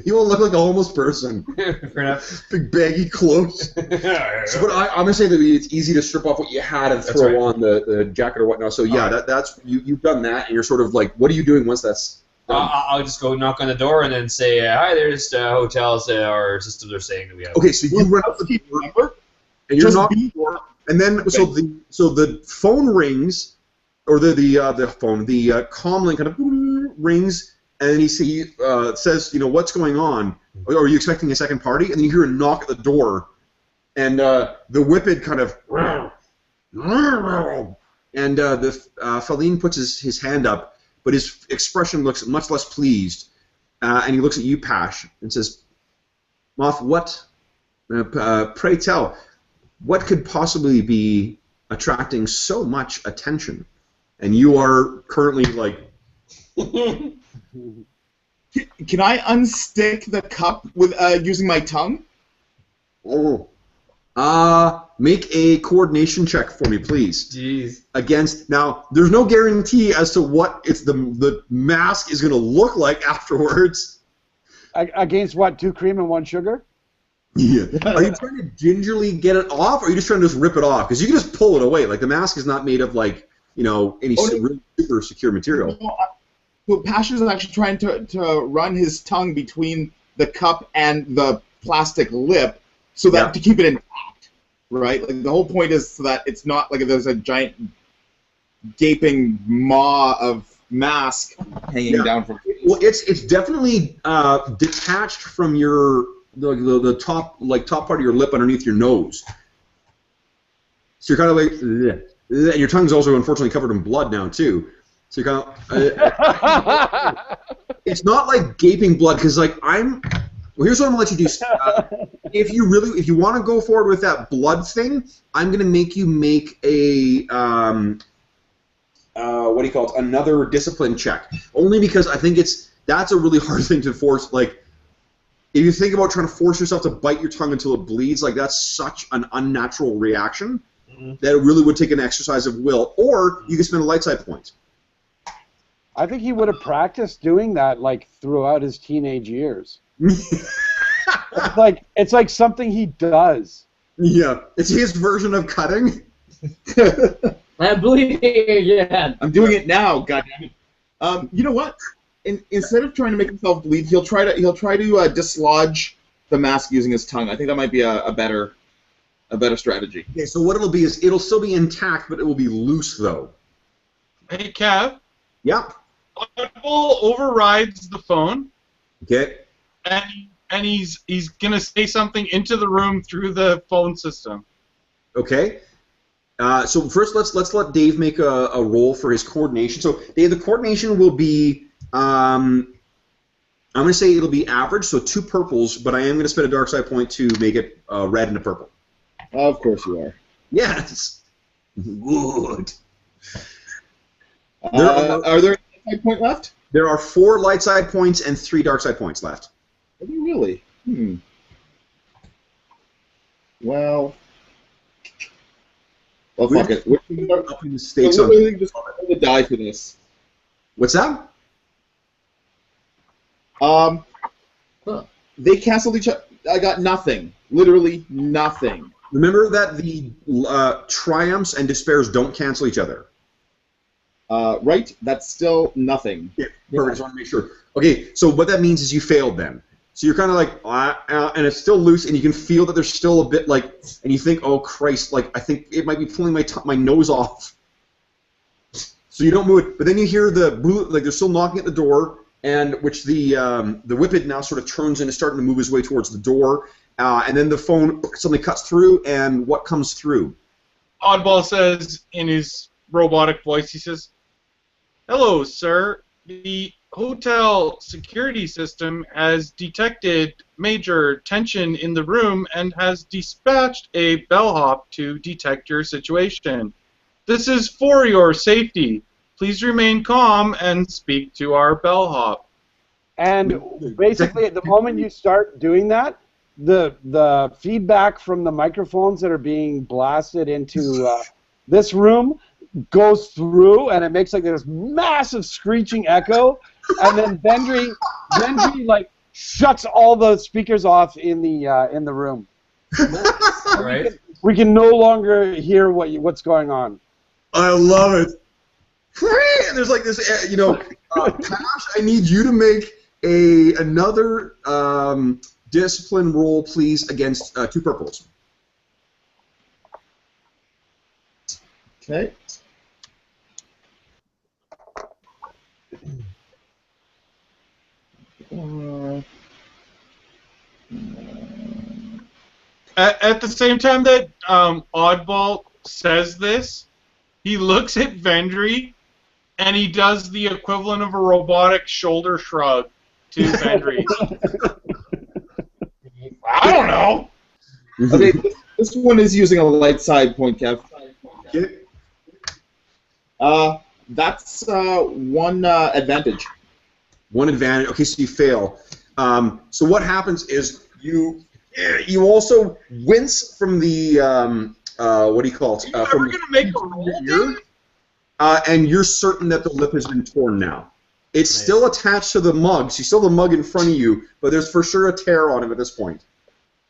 You will look like a homeless person. fair enough. Big baggy clothes. So, but I'm gonna say that it's easy to strip off what you had and That's throw right. on the jacket or whatnot. So yeah, that's you've done that, and you're sort of like, what are you doing once that's done? I'll just go knock on the door and then say, "Hi, there's hotels. Our systems are saying that we have." Okay, so you run up the door, Remember? and you're Just knocking be- the door, and then so the phone rings, or the comm link kind of rings, and he says, what's going on? Or are you expecting a second party? And then you hear a knock at the door, and the whippet kind of, and the Feline puts his hand up, but his expression looks much less pleased, and he looks at you, Pash, and says, Moth, what? Pray tell, what could possibly be attracting so much attention? And you are currently like. Can I unstick the cup with using my tongue? Oh. Make a coordination check for me, please. Jeez. Against now, there's no guarantee as to what the mask is going to look like afterwards. Against what? 2 cream and 1 sugar? Yeah. Are you trying to gingerly get it off, or are you just trying to just rip it off? Because you can just pull it away. Like the mask is not made of like any really super secure material. So Pasha is actually trying to run his tongue between the cup and the plastic lip, so that to keep it intact, right? Like the whole point is so that it's not like there's a giant gaping maw of mask hanging down from. Well, it's definitely detached from the top part of your lip underneath your nose. So you're kind of like, and your tongue's also unfortunately covered in blood now too. So you're kind of. It's not like gaping blood because like Well, here's what I'm gonna let you do. If you want to go forward with that blood thing, I'm gonna make you make a what do you call it? Another discipline check. Only because I think that's a really hard thing to force. Like, if you think about trying to force yourself to bite your tongue until it bleeds, like that's such an unnatural reaction that it really would take an exercise of will. Or you could spend a light side point. I think he would have practiced doing that like throughout his teenage years. It's like something he does. Yeah, it's his version of cutting. I'm bleeding again. I'm doing it now. Goddamn it! You know what? Instead of trying to make himself bleed, he'll try to dislodge the mask using his tongue. I think that might be a better strategy. Okay, so what it'll be is it'll still be intact, but it will be loose though. Hey, Cav. Yeah. Audible overrides the phone. Okay. And he's gonna say something into the room through the phone system. Okay. So first, let's let Dave make a roll for his coordination. So Dave, the coordination will be I'm gonna say it'll be average, so 2 purples, but I am gonna spend a dark side point to make it red and a purple. Of course you are. Yes. Good. Are there any point left? There are 4 light side points and 3 dark side points left. Are they really? Well, fuck it. Upping the stakes I'm on. really just going to die for this. What's that? They canceled each other. I got nothing. Literally nothing. Remember that the triumphs and despairs don't cancel each other. Right? That's still nothing. Yeah, perfect. I just want to make sure. Okay, so what that means is you failed then. So you're kind of like, and it's still loose, and you can feel that there's still a bit like, and you think, oh Christ, like I think it might be pulling my nose off. So you don't move it, but then you hear like they're still knocking at the door, and which the whippet now sort of turns and is starting to move his way towards the door, and then the phone suddenly cuts through, and what comes through? Oddball says in his robotic voice, he says, "Hello, sir. The hotel security system has detected major tension in the room and has dispatched a bellhop to detect your situation. This is for your safety. Please remain calm and speak to our bellhop." And basically, at the moment you start doing that, the feedback from the microphones that are being blasted into this room goes through, and it makes like this massive screeching echo, and then Vendry like shuts all the speakers off in the room. Right. We can no longer hear what's going on. I love it. And there's like this, Pash, I need you to make another discipline roll, please, against 2 purples. At the same time that Oddball says this, he looks at Vendry, and he does the equivalent of a robotic shoulder shrug to Vendry. I don't know. Okay, this one is using a light side point, Kev. That's one advantage. One advantage. Okay, so you fail. So what happens is you also wince from the what do you call it? Are we gonna make a roll? Ear, and you're certain that the lip has been torn now. It's still attached to the mug, so you still have the mug in front of you, but there's for sure a tear on it at this point.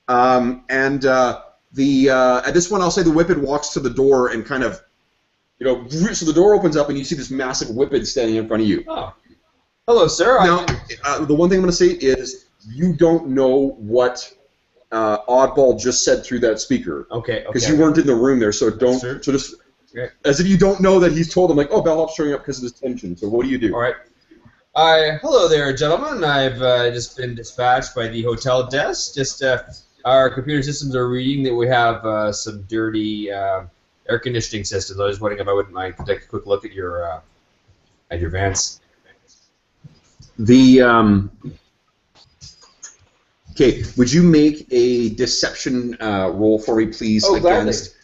At this one, I'll say the Whippet walks to the door and kind of, so the door opens up and you see this massive Whippet standing in front of you. Oh. Hello, sir. Now, the one thing I'm going to say is you don't know what Oddball just said through that speaker. Okay. Because you weren't in the room there, so don't. Sure. So just as if you don't know that he's told him, like, oh, Bellhop's showing up because of this tension. So what do you do? All right. Hello there, gentlemen. I've just been dispatched by the hotel desk. Our computer systems are reading that we have some dirty air conditioning systems. I was wondering if I wouldn't mind to take a quick look at your vents. Okay, would you make a deception roll for me, please, against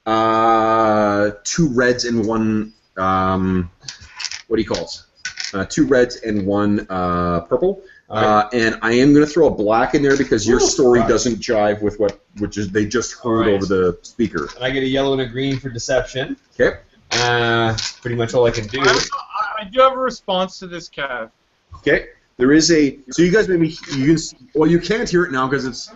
2 reds and 1, what do you call it? 2 reds and 1 purple. Right. And I am going to throw a black in there because your story doesn't jive with which they just heard over the speaker. And I get a yellow and a green for deception. Okay. Pretty much all I can do. I do have a response to this, Kev. Okay. There is a. So you guys maybe you can't hear it now because it's.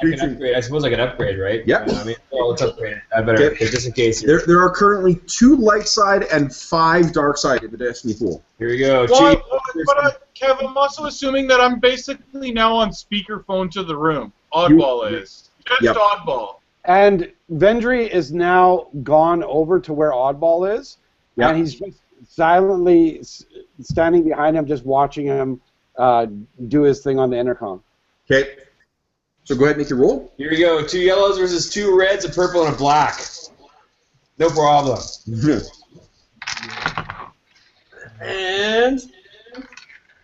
I can upgrade. I suppose I can upgrade, right? Yeah. Let's upgrade it. I better just in case. Here. There are currently 2 light side and 5 dark side in the Destiny pool. Here we go. Well, Kev, I'm also assuming that I'm basically now on speakerphone to the room. Oddball is. Just Oddball. And Vendry is now gone over to where Oddball is, and he's just silently standing behind him, just watching him do his thing on the intercom. Okay. So go ahead and make your roll. Here we go. 2 yellows versus 2 reds, a purple, and a black. No problem. And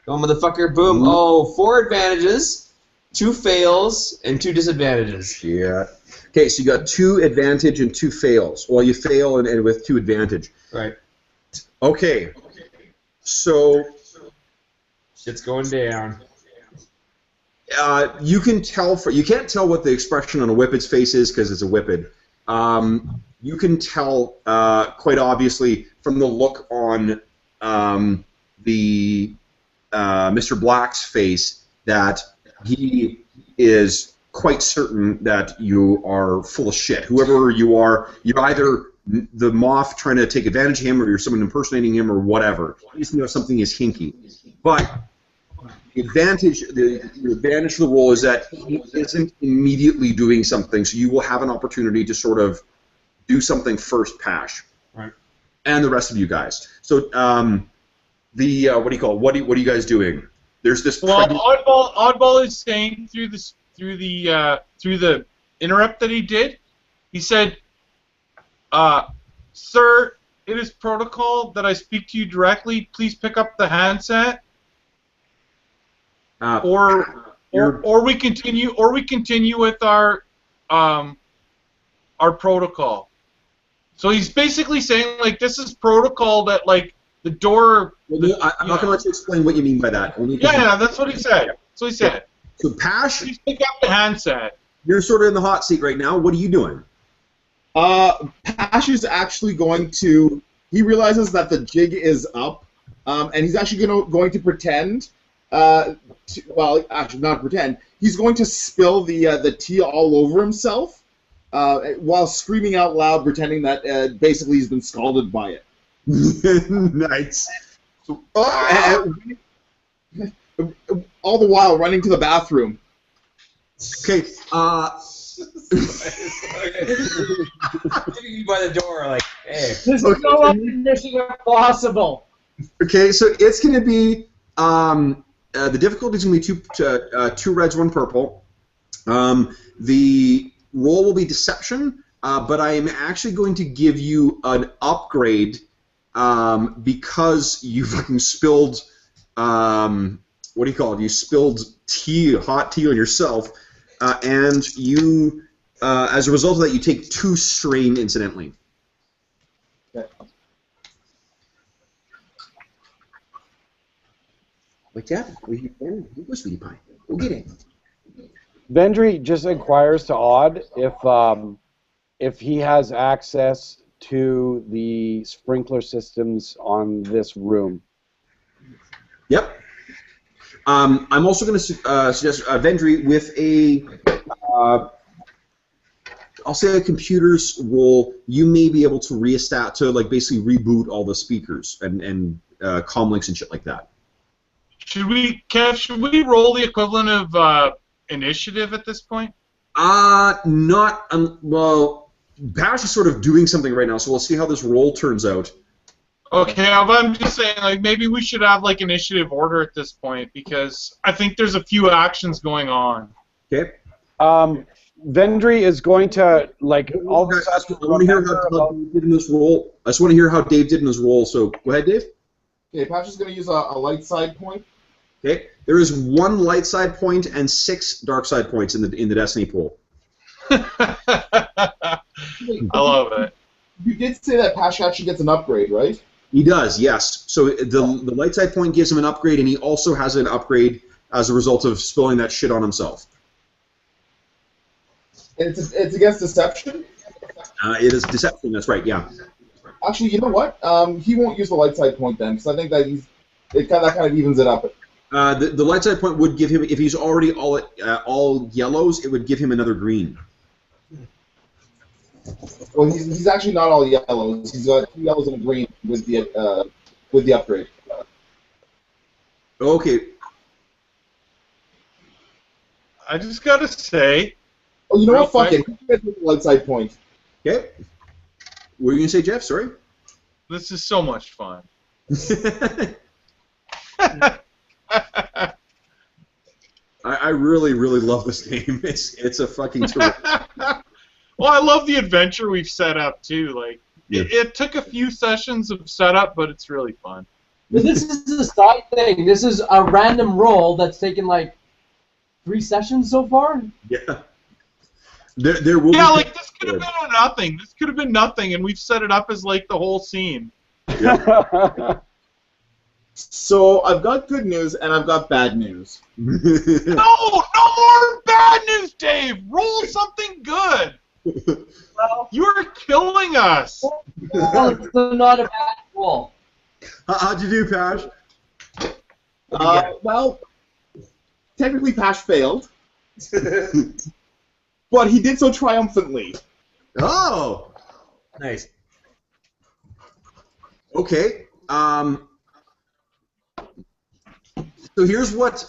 go motherfucker, boom. Oh, 4 advantages, 2 fails, and 2 disadvantages. Yeah. Okay, so you got 2 advantage and 2 fails. Well, you fail and with 2 advantage. Right. Okay. So shit's going down. You can tell you can't tell what the expression on a Whippet's face is because it's a Whippet. You can tell quite obviously from the look on the Mr. Black's face that he is quite certain that you are full of shit. Whoever you are, you're either the moth trying to take advantage of him, or you're someone impersonating him, or whatever. You just know something is hinky. But the advantage of the role is that he isn't immediately doing something, so you will have an opportunity to sort of do something first, Pash, right? And the rest of you guys. So what do you call it? What are you guys doing? There's this. Well, Oddball is saying through the interrupt that he did. He said, "Sir, it is protocol that I speak to you directly. Please pick up the handset." Or we continue with our protocol. So he's basically saying, like, this is protocol that, like, the door. Well, I'm not going to let you explain what you mean by that. Yeah, that's what he said. So he said. So Pash, please pick up the handset. You're sort of in the hot seat right now. What are you doing? Pash is actually going to. He realizes that the jig is up, and he's actually going to pretend. Well, actually, not pretend. He's going to spill the tea all over himself, while screaming out loud, pretending that basically he's been scalded by it. Nice. So, all the while running to the bathroom. Okay. You by the door, like, hey. There's no air conditioning possible. Okay, so it's going to be the difficulty is going to be two reds, one purple. The roll will be deception, but I am actually going to give you an upgrade because you fucking spilled. What do you call it? You spilled tea, hot tea on yourself, and you, as a result of that, you take 2 strain incidentally. Okay. What's up? Where you going? You go, sweetie pie. Go get it. Vendry just inquires to Odd if he has access to the sprinkler systems on this room. Yep. I'm also going to suggest Vendry with a, I'll say a computer's roll. You may be able to like basically reboot all the speakers and comlinks and shit like that. Should we roll the equivalent of initiative at this point? Not well. Bash is sort of doing something right now, so we'll see how this roll turns out. Okay, I'm just saying, like, maybe we should have like initiative order at this point because I think there's a few actions going on. Okay. Vendry is going to like all of a sudden. I want to hear how Dave did in this role. I just want to hear how Dave did in his role. So go ahead, Dave. Okay, Patch is going to use a light side point. Okay. There is 1 light side point and 6 dark side points in the Destiny pool. I love it. You did say that Patch actually gets an upgrade, right? He does, yes. So the light side point gives him an upgrade, and he also has an upgrade as a result of spilling that shit on himself. And it's against deception? It is deception, that's right, yeah. Actually, you know what? He won't use the light side point then, because I think that that kind of evens it up. The light side point would give him, if he's already all yellows, it would give him another green. Well, he's actually not all yellows. He's got 2 yellows and a green with the upgrade. Okay. I just gotta say. Oh, you know what? Fuck quick. it. He gets the light side point. Okay. What were you gonna say, Jeff? Sorry. This is so much fun. I really, really love this game. It's a fucking terrific. Well, I love the adventure we've set up too. Like, Yeah. it took a few sessions of setup, but it's really fun. But this is a side thing. This is a random roll that's taken like 3 sessions so far. Yeah. There will Yeah, be like this could have been a nothing. This could have been nothing, and we've set it up as like the whole scene. So I've got good news and I've got bad news. No more bad news, Dave. Roll something good. Well, You're killing us. well, it's not a bad roll. How'd you do, Pash? Well, technically Pash failed, but he did so triumphantly. Oh. Nice. Okay. So here's what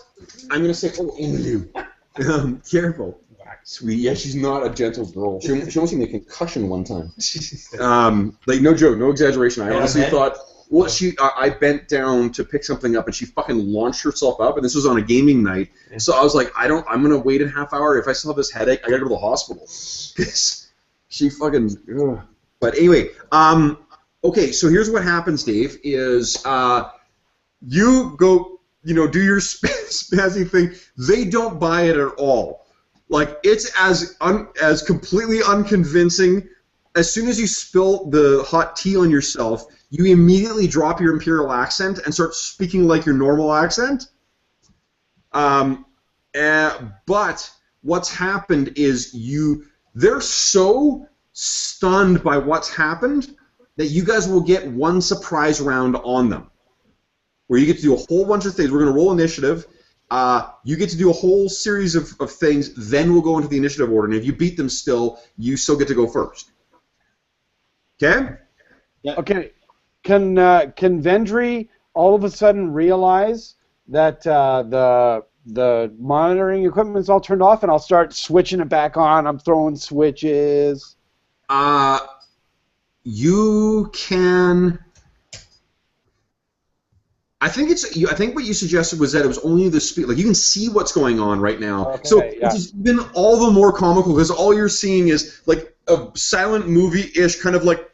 I'm gonna say. Oh, Inu. Careful. Sweetie, yeah, she's not a gentle girl. She almost gave me a concussion one time. Like, no joke, no exaggeration. I honestly thought, well, I bent down to pick something up, and she fucking launched herself up, and this was on a gaming night. So I was like, I'm gonna wait a half hour. If I still have this headache, I gotta go to the hospital. She fucking. Ugh. But anyway, okay. So here's what happens, Dave. Is you go, do your spazzy thing. They don't buy it at all. Like, it's as completely unconvincing. As soon as you spill the hot tea on yourself, you immediately drop your Imperial accent and start speaking like your normal accent. But what's happened is they're so stunned by what's happened that you guys will get one surprise round on them, where you get to do a whole bunch of things. We're going to roll initiative. You get to do a whole series of things, then we'll go into the initiative order, and if you beat them still, you still get to go first. Okay? Yeah. Okay. Can Vendry all of a sudden realize that the monitoring equipment's all turned off, and I'll start switching it back on? I'm throwing switches. You can... I think I think what you suggested was that it was only the speed. Like you can see what's going on right now, Okay, so yeah. which is even all the more comical because all you're seeing is like a silent movie-ish kind of like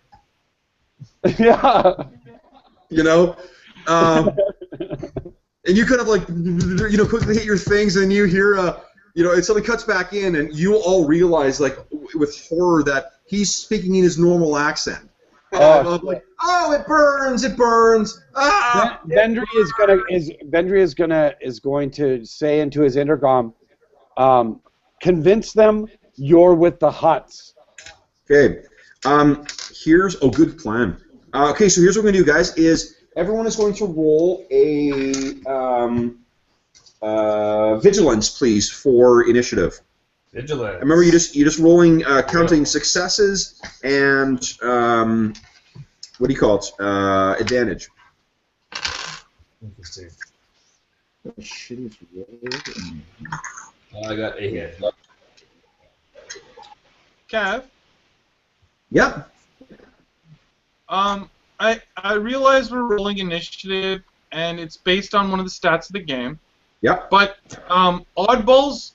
Yeah. you know, and you kind of like quickly hit your things and you hear it suddenly cuts back in and you all realize like with horror that he's speaking in his normal accent. I'm like, oh, it burns! It burns! Ah! Vendry is going to say into his intercom, convince them you're with the Hutts. Okay. Here's a good plan. Okay, so here's what we're gonna do, guys. Is everyone is going to roll a vigilance, please, for initiative. Vigilance. Remember, you're just rolling, counting successes and what do you call it? Advantage. Interesting. I got a hit. Kev, Yep. I realize we're rolling initiative, and it's based on one of the stats of the game. Yep. But Oddball's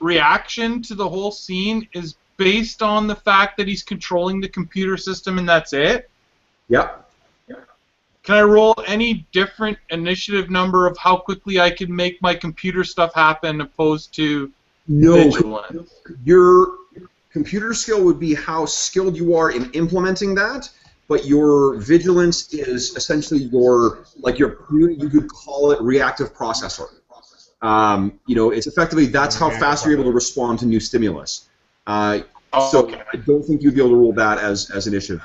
reaction to the whole scene is based on the fact that he's controlling the computer system, and that's it. Yep. Can I roll any different initiative number of how quickly I can make my computer stuff happen, opposed to vigilance? Your computer skill would be how skilled you are in implementing that, but your vigilance is essentially your you could call it reactive processor. It's effectively that's how fast you're able to respond to new stimulus. So Okay. I don't think you'd be able to rule that as initiative.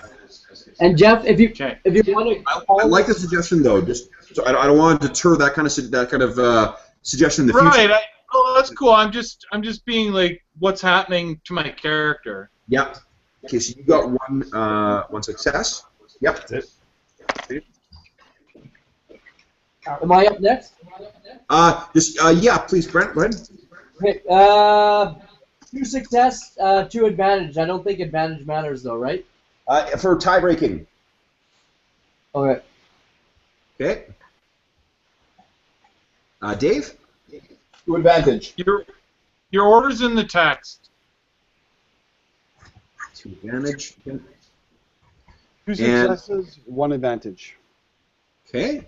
And Jeff, if you Okay. want to, I like the suggestion though. Just so I don't want to deter that kind of suggestion in the future. Right. That's cool. I'm just being like, what's happening to my character? Yep. Okay, so you got one success. Yep. That's it. am I up next? Yeah, please, Brent. Go ahead. Okay. 2 success, 2 advantage. I don't think advantage matters though, right? For tie breaking. Okay. Okay. Dave. 2 advantage. Your order's in the text. 2 advantage. 2 And- successes, 1 advantage. Okay.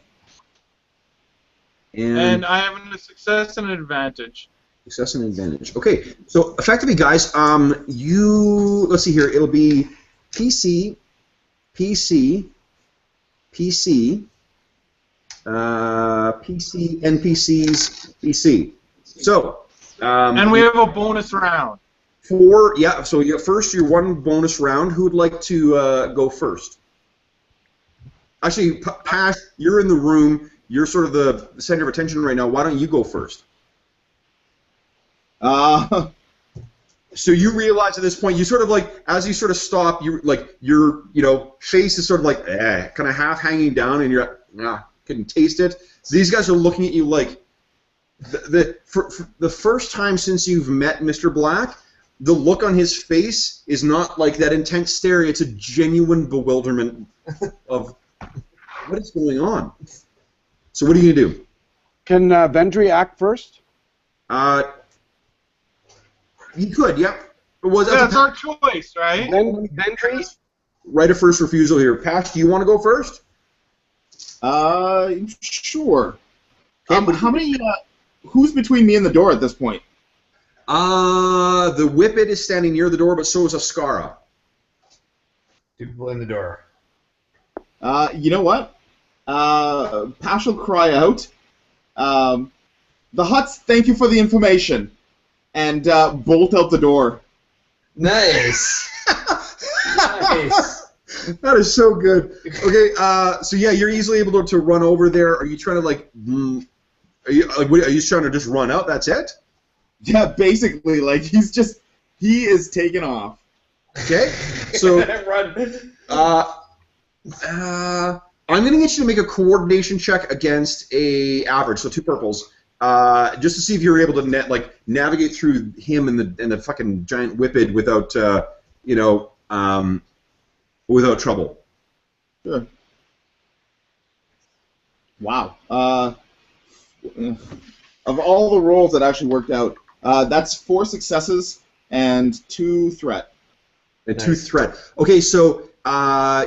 And I have a success and an advantage. Success and advantage. Okay, so effectively, guys, let's see here. It'll be PC, PC, PC, PC, NPCs, PC. So. And we have a bonus round. So first your one bonus round. Who would like to go first? Actually, Pash, you're in the room. You're sort of the center of attention right now. Why don't you go first? So you realize at this point, you sort of like, as you sort of stop, your face is sort of like, kind of half hanging down, and you're couldn't taste it. So these guys are looking at you like, for the first time since you've met Mr. Black, the look on his face is not like that intense stare. It's a genuine bewilderment of what is going on. So what are you gonna do? Can Vendry act first? You could, yeah. That's our choice, right? Vendry? Right of first refusal here. Pash, do you want to go first? Sure. How many? Who's between me and the door at this point? The Whippet is standing near the door, but so is Ascara. 2 people in the door. You know what? Pash will cry out. The Hutts, thank you for the information, and bolt out the door. Nice. Nice. That is so good. Okay, so yeah, you're easily able to run over there. Are you trying to are you trying to just run out? That's it? Yeah, basically, like he is taking off. Okay, so Run. I'm gonna get you to make a coordination check against a average, so 2 purples, just to see if you're able to navigate through him and the fucking giant Whippet without without trouble. Sure. Wow. Of all the rolls that actually worked out, that's 4 successes and 2 threat. And 2 threat. Okay, so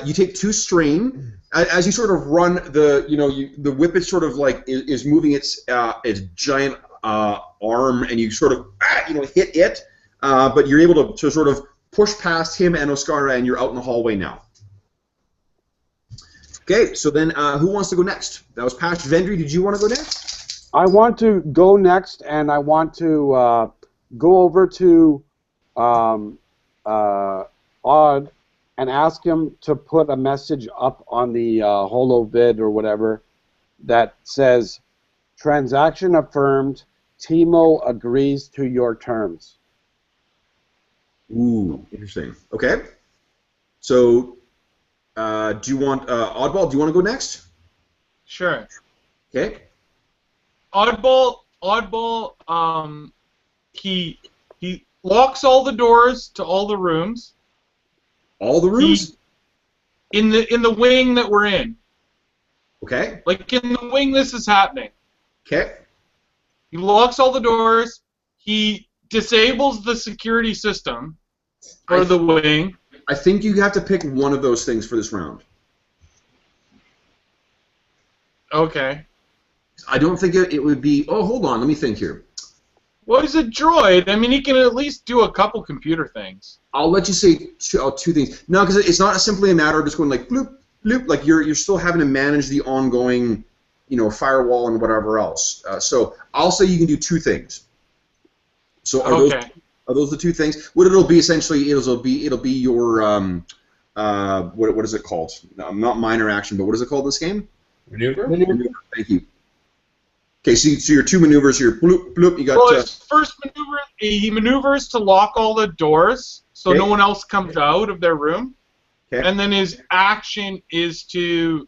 you take 2 strain. As you sort of run the whip is sort of like is moving its giant arm, and you sort of hit it, but you're able to sort of push past him and Oscara, and you're out in the hallway now. Okay, so then who wants to go next? That was Pash. Vendry, did you want to go next? I want to go next, and I want to go over to Odd and ask him to put a message up on the HoloVid or whatever that says, "Transaction affirmed. Timo agrees to your terms." Ooh, interesting. Okay. So, do you want Oddball? Do you want to go next? Sure. Okay. Oddball. He locks all the doors to all the rooms. All the rooms? In the wing that we're in. Okay. Like in the wing this is happening. Okay. He locks all the doors. He disables the security system for the wing. I think you have to pick one of those things for this round. Okay. I don't think it would be... Oh, hold on. Let me think here. Well, he's a droid. I mean, he can at least do a couple computer things. I'll let you say two things. No, because it's not simply a matter of just going like bloop, bloop. Like you're still having to manage the ongoing, firewall and whatever else. So I'll say you can do 2 things. So are those the 2 things? What it'll be essentially it'll be your what is it called? No, not minor action, but what is it called in this game? Maneuver? Thank you. Okay, so your 2 maneuvers here. Bloop, bloop. You got. Well, his first maneuver, he maneuvers to lock all the doors so no one else comes out of their room. Okay. And then his action is to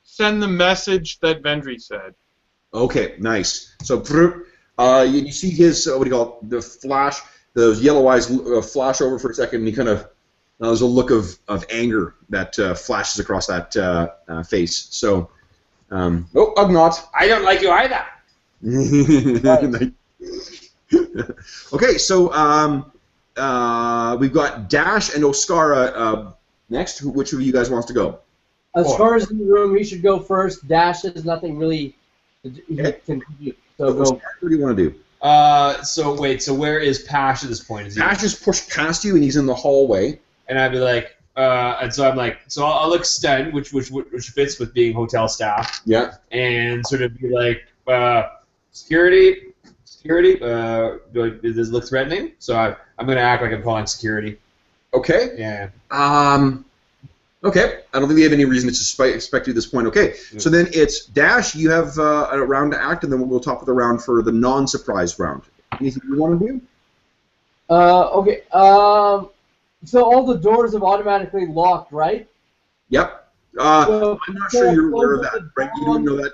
send the message that Vendry said. Okay, nice. So you see his what do you call it? The flash? Those yellow eyes flash over for a second, and he kind of there's a look of anger that flashes across that face. So, Ugnaught. I don't like you either. Okay, so we've got Dash and Oscara next. Which of you guys wants to go? Oscara's in the room. He should go first. Dash has nothing really he can do. So go. What do you want to do? So where is Pash at this point? Pash just pushed past you, and he's in the hallway. And I'd be like, and so I'm like, so I'll look stunned, which fits with being hotel staff. Yeah. And sort of be like, security. Does this look threatening? So I'm gonna act like I'm calling security. Okay. Yeah. Okay. I don't think we have any reason to suspect you at this point. Okay. So then it's Dash. You have a round to act, and then we'll top of the round for the non-surprise round. Anything you want to do? Okay. So all the doors have automatically locked, right? Yep. I'm not sure you're aware of that, right? You don't know that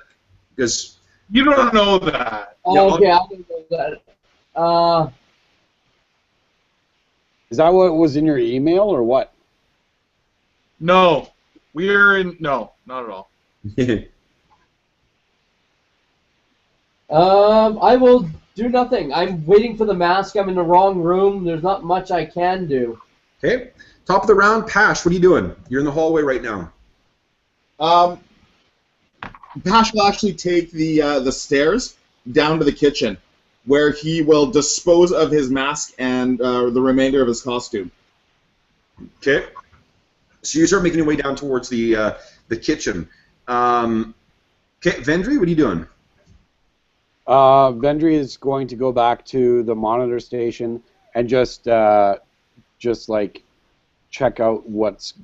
because you don't know that. Okay, I don't know that. Is that what was in your email or what? No, no, not at all. I will do nothing. I'm waiting for the mask. I'm in the wrong room. There's not much I can do. Okay. Top of the round, Pash, what are you doing? You're in the hallway right now. Pash will actually take the stairs down to the kitchen, where he will dispose of his mask and the remainder of his costume. Okay. So you start making your way down towards the kitchen. Okay, Vendry, what are you doing? Vendry is going to go back to the monitor station and just like check out what's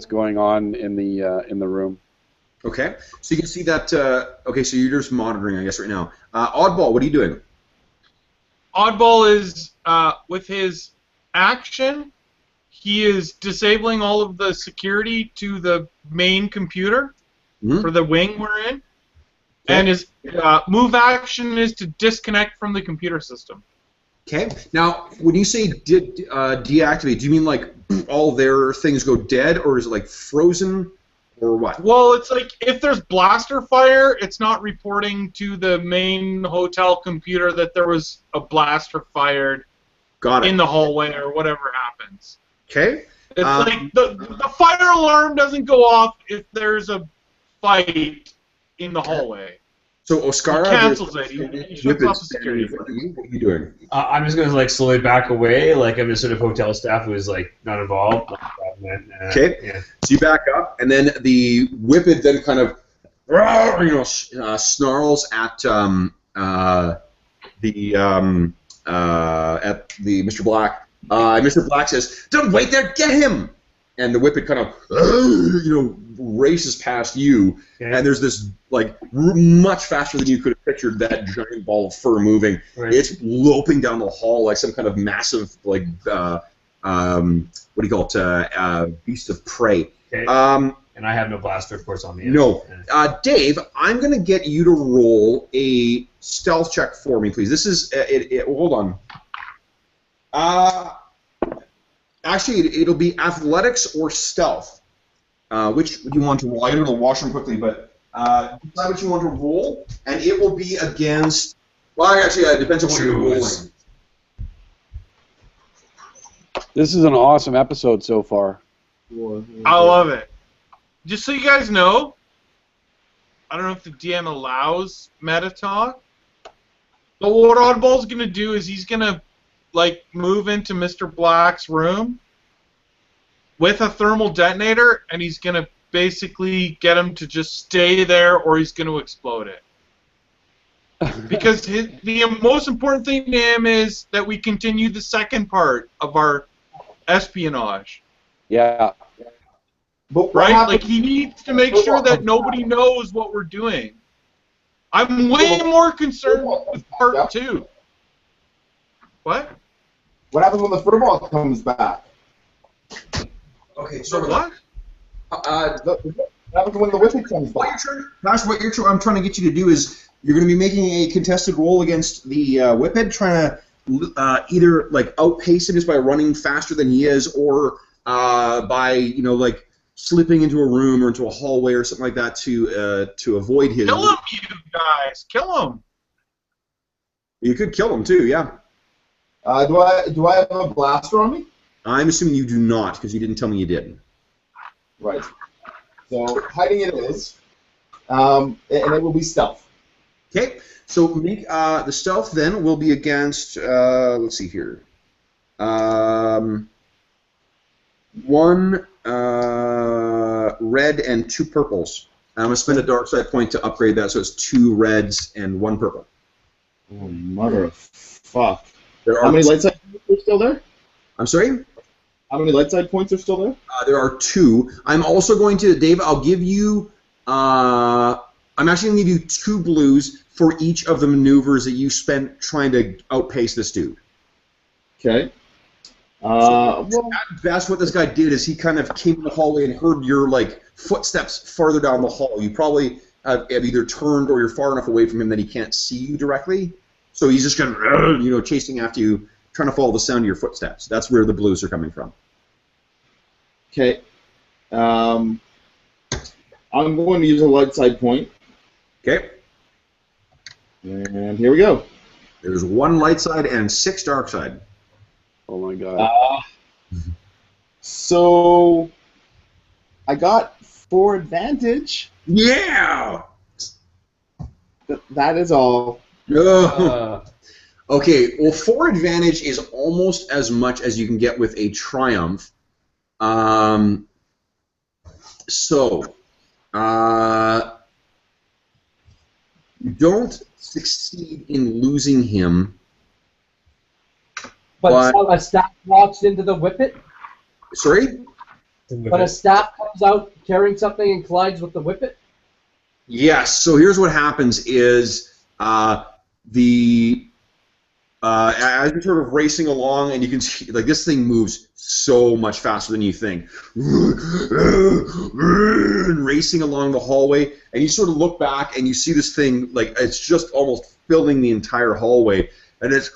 going on in the room. Okay, so you can see that. Okay, so you're just monitoring, I guess, right now. Oddball, what are you doing? Oddball is with his action. He is disabling all of the security to the main computer for the wing we're in, and his move action is to disconnect from the computer system. Okay. Now, when you say deactivate, do you mean like all their things go dead, or is it like frozen, or what? Well, it's like if there's blaster fire, it's not reporting to the main hotel computer that there was a blaster fired Got it. in the hallway or whatever happens. Okay. It's like the fire alarm doesn't go off if there's a fight in the hallway. So Oscara, He cancels it. He shuts off the security. What are you doing? I'm just gonna like slowly back away, like I'm just sort of hotel staff who's like not involved. Okay. Yeah. So you back up, and then the whippet then kind of, snarls at the Mr. Black. Mr. Black says, "Don't wait there, get him!" And the whippet kind of, races past you, Okay. and there's this like much faster than you could have pictured that giant ball of fur moving. Right. It's loping down the hall like some kind of massive like what do you call it? Beast of prey. Okay. And I have no blaster, of course, on me. No. Yeah. Dave, I'm going to get you to roll a stealth check for me, please. This is hold on. Actually, it'll be athletics or stealth. Which would you want to roll? I'm going to wash them quickly, but decide what you want to roll, and it will be against. Well, actually, it depends on what you're rolling. This is an awesome episode so far. I love it. Just so you guys know, I don't know if the DM allows meta talk, but what Oddball's gonna do is he's gonna like move into Mr. Black's room with a thermal detonator, and he's gonna basically get him to just stay there, or he's gonna explode it. Because the most important thing to him is that we continue the second part of our espionage. But Yeah. what Right? happened- Like, he needs to make sure that nobody knows what we're doing. I'm way more concerned with part 2. What? What happens when the furball comes back? Okay, So what? What happens when the whippet comes back? I'm trying to get you to do is you're going to be making a contested roll against the whippet, trying to either like outpace him just by running faster than he is, or by like slipping into a room or into a hallway or something like that to avoid his. Kill him, you guys! Kill him! You could kill him too, yeah. Do I have a blaster on me? I'm assuming you do not because you didn't tell me you did. Right. So hiding it is, and it will be stealth. Okay, so make the stealth then will be against. Let's see here. One red and 2 purples. I'm gonna spend a dark side point to upgrade that, so it's 2 reds and 1 purple. Oh, mother of fuck. There are. How many light side points are still there? I'm sorry. How many light side points are still there? There are 2. I'm also going to, Dave. I'll give you. I'm actually going to give you 2 blues for each of the maneuvers that you spent trying to outpace this dude. Okay. Well, that's what this guy did. Is he kind of came in the hallway and heard your footsteps farther down the hall. You probably have either turned or you're far enough away from him that he can't see you directly. So he's just kind of chasing after you, trying to follow the sound of your footsteps. That's where the blues are coming from. Okay. I'm going to use a light side point, Okay. and here we go. There's 1 light side and 6 dark side. Oh my god. So I got 4 advantage. Yeah. That is all. Okay, well, 4 advantage is almost as much as you can get with a triumph. You don't succeed in losing him. But a staff walks into the whippet. Sorry? But a staff comes out carrying something and collides with the whippet. Yes. So here's what happens: is as you're sort of racing along, and you can see this thing moves so much faster than you think, racing along the hallway, and you sort of look back and you see this thing it's just almost filling the entire hallway, and and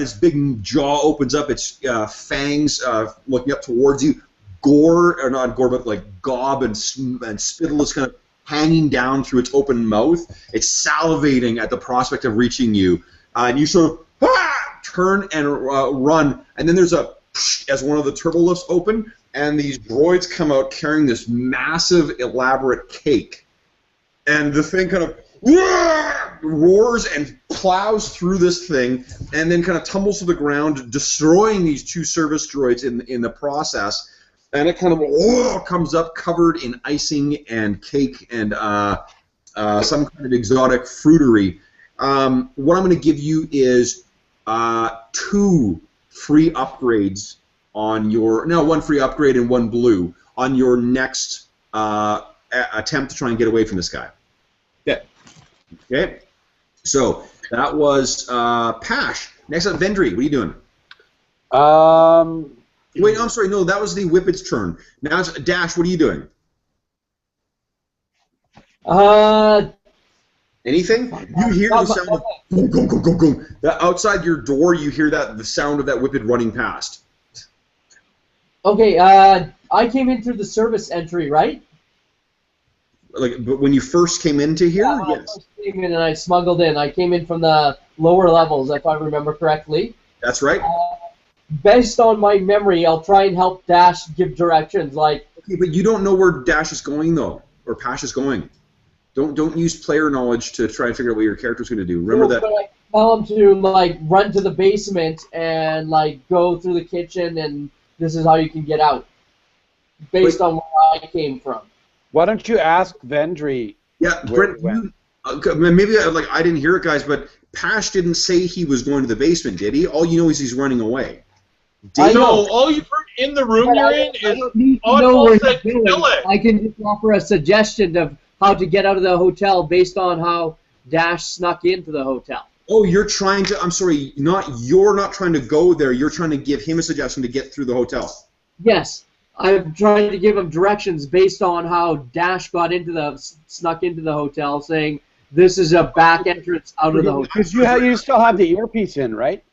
its big jaw opens up, its fangs looking up towards you, gore, or not gore, but like gob and spittle is kind of hanging down through its open mouth. It's salivating at the prospect of reaching you. And you sort of turn and run, and then there's a as one of the turbo lifts open, and these droids come out carrying this massive, elaborate cake. And the thing kind of roars and plows through this thing, and then kind of tumbles to the ground, destroying these two service droids in the process. And it kind of comes up covered in icing and cake and some kind of exotic fruitery. What I'm going to give you is 2 free upgrades on your... No, 1 free upgrade and 1 blue on your next attempt to try and get away from this guy. Yeah. Okay. So that was Pash. Next up, Vendry. What are you doing? Wait, I'm sorry. No, that was the Whippet's turn. Now it's Dash. What are you doing? Anything? You hear the sound of go, go, go, go, go. Outside your door, you hear the sound of that Whippet running past. Okay, I came in through the service entry, right? But when you first came into here, yeah, yes. I first came in and I smuggled in. I came in from the lower levels, if I remember correctly. That's right. Based on my memory, I'll try and help Dash give directions. Like, okay, but you don't know where Dash is going though, or Pash is going. Don't use player knowledge to try and figure out what your character's going to do. Remember that. But I tell him to like run to the basement and like go through the kitchen, and this is how you can get out, based on where I came from. Why don't you ask Vendry? Yeah, Brent. Maybe I didn't hear it, guys, but Pash didn't say he was going to the basement, did he? All you know is he's running away. I know. All you've heard in the room you're in is Oddball said kill it. I can just offer a suggestion of how to get out of the hotel based on how Dash snuck into the hotel. Oh, you're trying to... I'm sorry, you're not trying to go there. You're trying to give him a suggestion to get through the hotel. Yes. I'm trying to give him directions based on how Dash snuck into the hotel, saying this is a back entrance out of the hotel. Because you still have the earpiece in, right?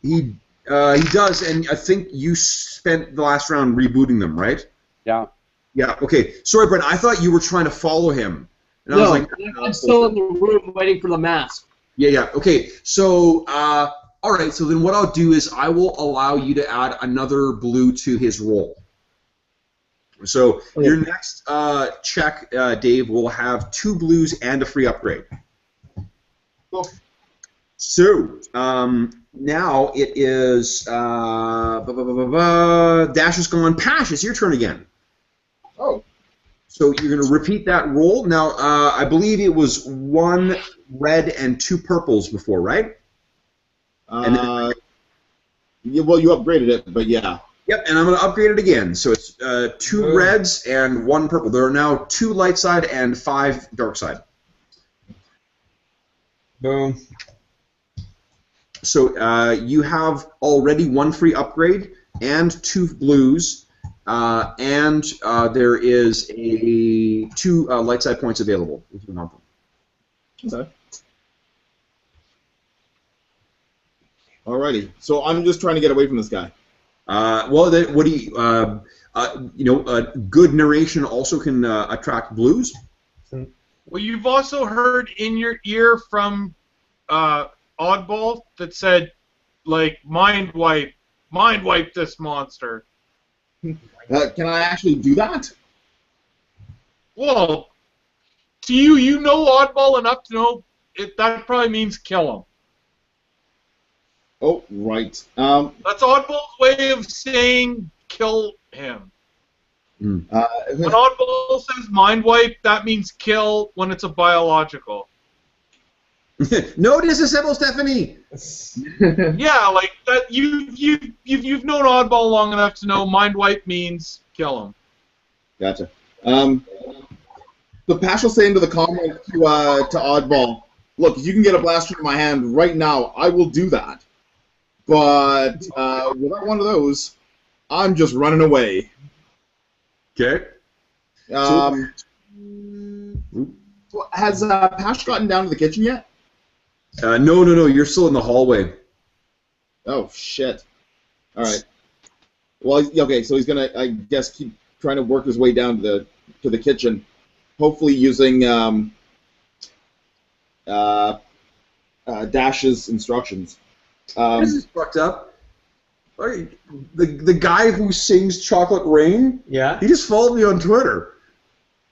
He does, and I think you spent the last round rebooting them, right? Yeah. Yeah, okay. Sorry, Brent, I thought you were trying to follow him. And No, I was like, I'm still in the room waiting for the mask. Yeah, okay. So, all right, so then what I'll do is I will allow you to add another blue to his roll. So your next check, Dave, will have 2 blues and a free upgrade. Cool. So now it is Dash is gone. Pash, it's your turn again. Oh. So you're going to repeat that roll. Now I believe it was 1 red and 2 purples before, right? Yeah, well, you upgraded it, but yeah. Yep, and I'm going to upgrade it again. So it's 2 reds and 1 purple. There are now 2 light side and 5 dark side. Boom. So you have already 1 free upgrade and 2 blues, and there is 2 light side points available if you want them. Okay. Alrighty. So I'm just trying to get away from this guy. Well, what do you? Good narration also can attract blues. Well, you've also heard in your ear from Oddball that said, like, mind wipe this monster. Can I actually do that? Well, to you, you know Oddball enough to know that probably means kill him. Oh, right. That's Oddball's way of saying kill him. When Oddball says mind wipe, that means kill when it's a biological. Notice a symbol, Stephanie. Yeah, like that. You've known Oddball long enough to know mind wipe means kill him. Gotcha. The Pash will say into the comment to Oddball, look, if you can get a blaster in my hand right now, I will do that. But without one of those, I'm just running away. Okay. Has Pash gotten down to the kitchen yet? No. You're still in the hallway. Oh, shit. All right. Well, okay, so he's gonna, I guess, keep trying to work his way down to the kitchen, hopefully using Dash's instructions. This is fucked up. The guy who sings Chocolate Rain, Yeah. he just followed me on Twitter.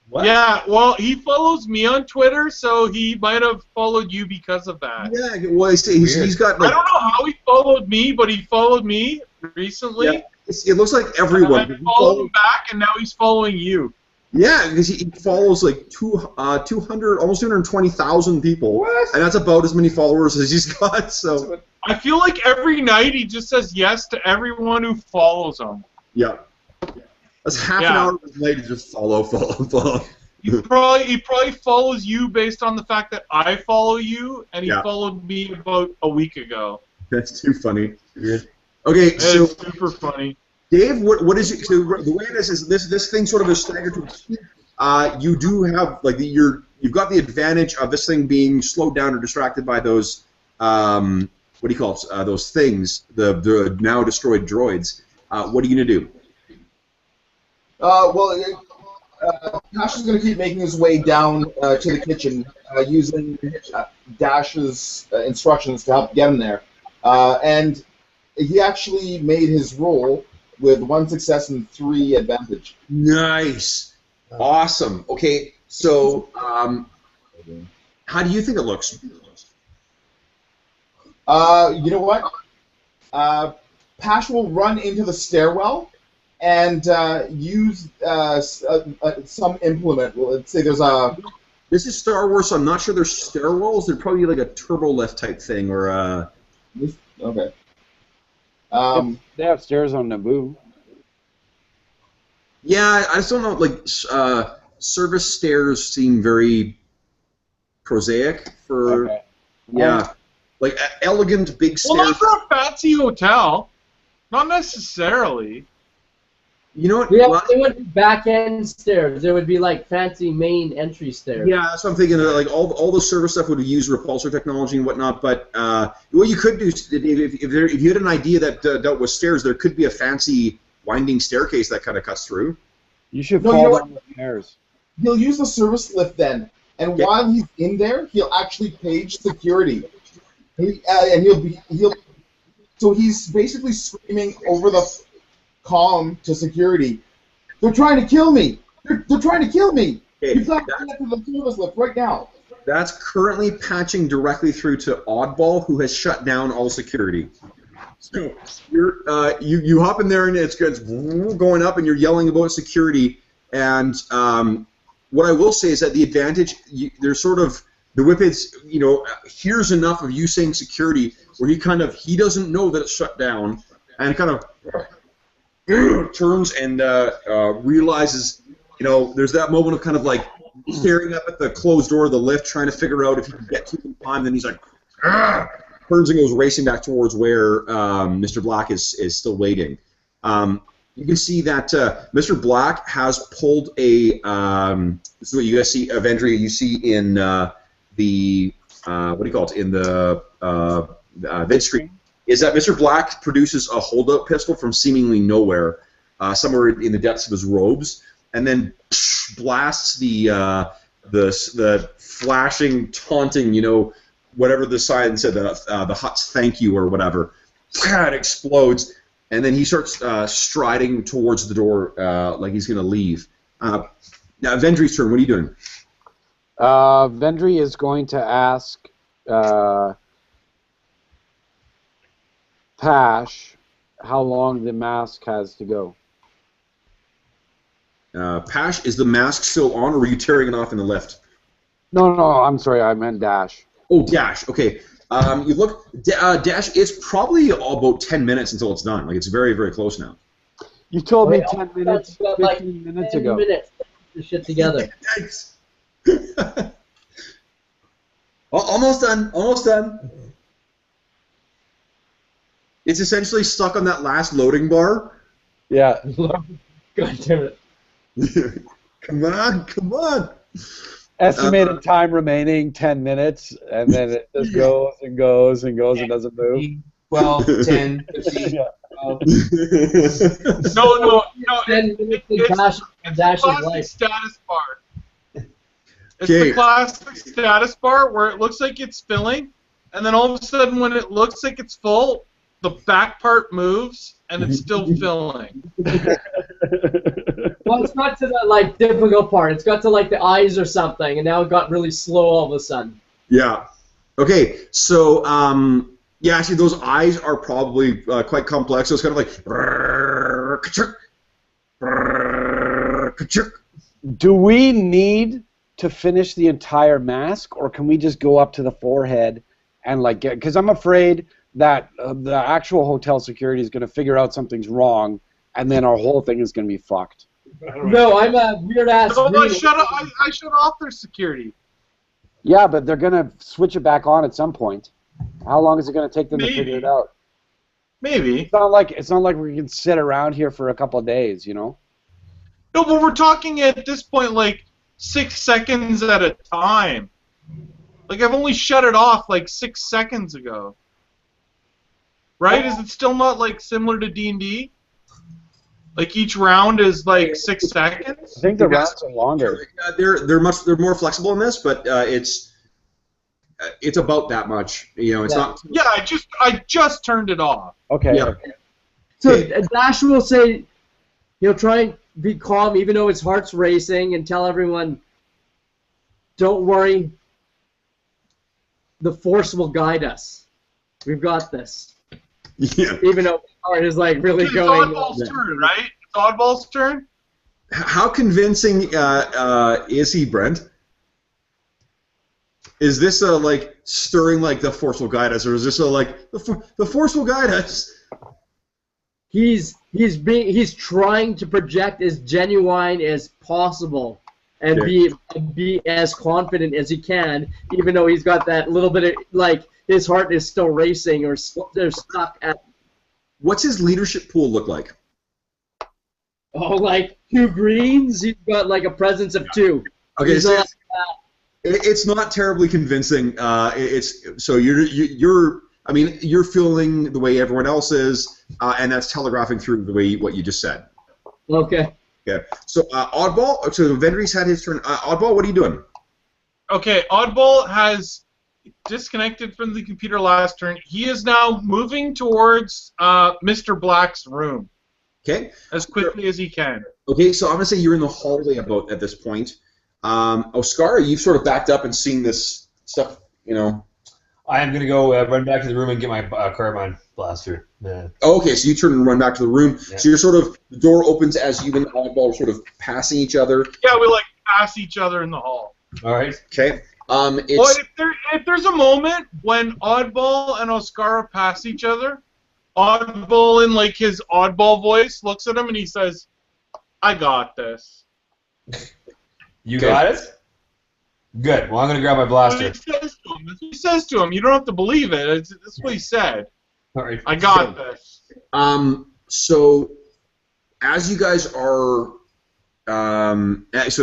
What? Yeah, well, he follows me on Twitter, so he might have followed you because of that. Yeah, well, he's got I like, don't know how he followed me, but he followed me recently. Yeah, it looks like everyone. I followed him back, and now he's following you. Yeah, because he follows like 200, almost 220,000 people, What? and that's about as many followers as he's got. So I feel like every night he just says yes to everyone who follows him. yeah, that's half an Yeah. hour later. Just follow. He probably follows you based on the fact that I follow you, and he Yeah. followed me about a week ago. That's too funny. Okay, It's so super funny. Dave, what is it? So the way it is this thing sort of is staggered to. You do have like you've got the advantage of this thing being slowed down or distracted by those what do you call it? Those things, the now destroyed droids. What are you gonna do? Dash is going to keep making his way down to the kitchen using Dash's instructions to help get him there. And he actually made his roll with 1 success and 3 advantage. Nice, awesome. Okay, so how do you think it looks? You know what? Pash will run into the stairwell and use some implement. Well, let's say there's a... This is Star Wars, so I'm not sure there's stairwells. They're probably like a turbo lift type thing, or Okay. They have stairs on Naboo. yeah, I just don't know. Like service stairs seem very prosaic for Okay. yeah, like elegant big Well, stairs. not for a fancy hotel. Not necessarily. You know what? Yeah, Well, they wouldn't be back end stairs. There would be like fancy main entry stairs. yeah, that's what I'm thinking. Like all the service stuff would use repulsor technology and whatnot. But what you could do if you had an idea that dealt with stairs, there could be a fancy winding staircase that kind of cuts through. You should No, fall you know down the stairs. He'll use the service lift then, and Okay. while he's in there, he'll actually page security. And so he's basically screaming over the comm to security. They're trying to kill me. They're trying to kill me. Okay, You've got to connect to the service lift right now. That's currently patching directly through to Oddball, who has shut down all security. So you hop in there and it's going up, and you're yelling about security. And what I will say is that the advantage, there's sort of the Whippets, hears enough of you saying security where he doesn't know that it's shut down, and kind of turns and realizes, there's that moment of kind of like staring up at the closed door of the lift, trying to figure out if he can get to it in time. Then he's like, turns and goes racing back towards where Mr. Black is still waiting. You can see that Mr. Black has pulled a. This is what you guys see, Avendria. You see in the what do you call it? In the vid screen, is that Mr. Black produces a holdout pistol from seemingly nowhere, somewhere in the depths of his robes, and then blasts the flashing, taunting, whatever the sign said, the Hutt's thank you or whatever. It explodes, and then he starts striding towards the door like he's going to leave. Now, Vendry's turn. What are you doing? Vendry is going to ask Pash how long the mask has to go. Pash, is the mask still on, or were you tearing it off in the lift? No, I'm sorry, I meant Dash. Oh, Dash. Okay. You look, Dash. It's probably about 10 minutes until it's done. Like it's very, very close now. You told me Wait, 10 minutes, 15 minutes 10 ago. minutes to put the shit together. Thanks. Almost done. Almost done. It's essentially stuck on that last loading bar. Yeah. God damn it. Come on, come on. Estimated time remaining 10 minutes, and then it just goes and goes and goes and doesn't move. 12, 10, 15. Yeah. No. 10 minutes to It's Dash's classic life. status bar. It's Okay. the classic status bar where it looks like it's filling, and then all of a sudden, when it looks like it's full, the back part moves and it's still filling. Well, it's got to the like difficult part. It's got to like the eyes or something, and now it got really slow all of a sudden. Yeah. Okay. So, yeah, actually, those eyes are probably quite complex. So it's kind of like. Do we need to finish the entire mask, or can we just go up to the forehead and like get? Because I'm afraid that the actual hotel security is going to figure out something's wrong, and then our whole thing is going to be fucked. No, I'm a weird ass. So I shut off their security. Yeah, but they're going to switch it back on at some point. How long is it going to take them to figure Maybe. it out? Maybe. It's not like we can sit around here for a couple of days, you know? No, but we're talking at this point like 6 seconds at a time. Like I've only shut it off like 6 seconds ago. Right? Is it still not like similar to D&D? Like each round is like 6 seconds? I think the rounds are longer. They're more flexible in this, but it's about that much. You know, it's not. Yeah, I just turned it off. Okay. Yeah. So Dash will say he'll try and be calm even though his heart's racing and tell everyone, don't worry, the Force will guide us. We've got this. Yeah. Even though his heart is like really It's going. Oddball's turn, right? It's Oddball's turn? How convincing is he, Brent? Is this like stirring like the Force will guide us, or is this like the Force will guide us? He's trying to project as genuine as possible and be as confident as he can, even though he's got that little bit of like his heart is still racing or they're stuck at. What's his leadership pool look like? Oh, like 2 greens. He's got like a presence of 2. Okay, He's so not- it's not terribly convincing. It's so you're. I mean, you're feeling the way everyone else is, and that's telegraphing through the way what you just said. Okay. Okay. So Oddball. So Vendry's had his turn. Oddball, what are you doing? Okay, Oddball has disconnected from the computer last turn. He is now moving towards Mr. Black's room Okay. as quickly as he can. Okay. So I'm gonna say you're in the hallway about at this point. Oscar, you've sort of backed up and seen this stuff. You know. I am going to go run back to the room and get my carbine blaster. Yeah. Okay, so you turn and run back to the room. Yeah. So you're sort of the door opens as you and Oddball are sort of passing each other. Yeah, we like pass each other in the hall. All right. Okay. But if there's a moment when Oddball and Oscara pass each other, Oddball in like his Oddball voice looks at him and he says, "I got this." You Okay. got it? Good. Well, I'm going to grab my blaster. He says to him, you don't have to believe it. That's what he said. All right. I got this. So as you guys are, so it's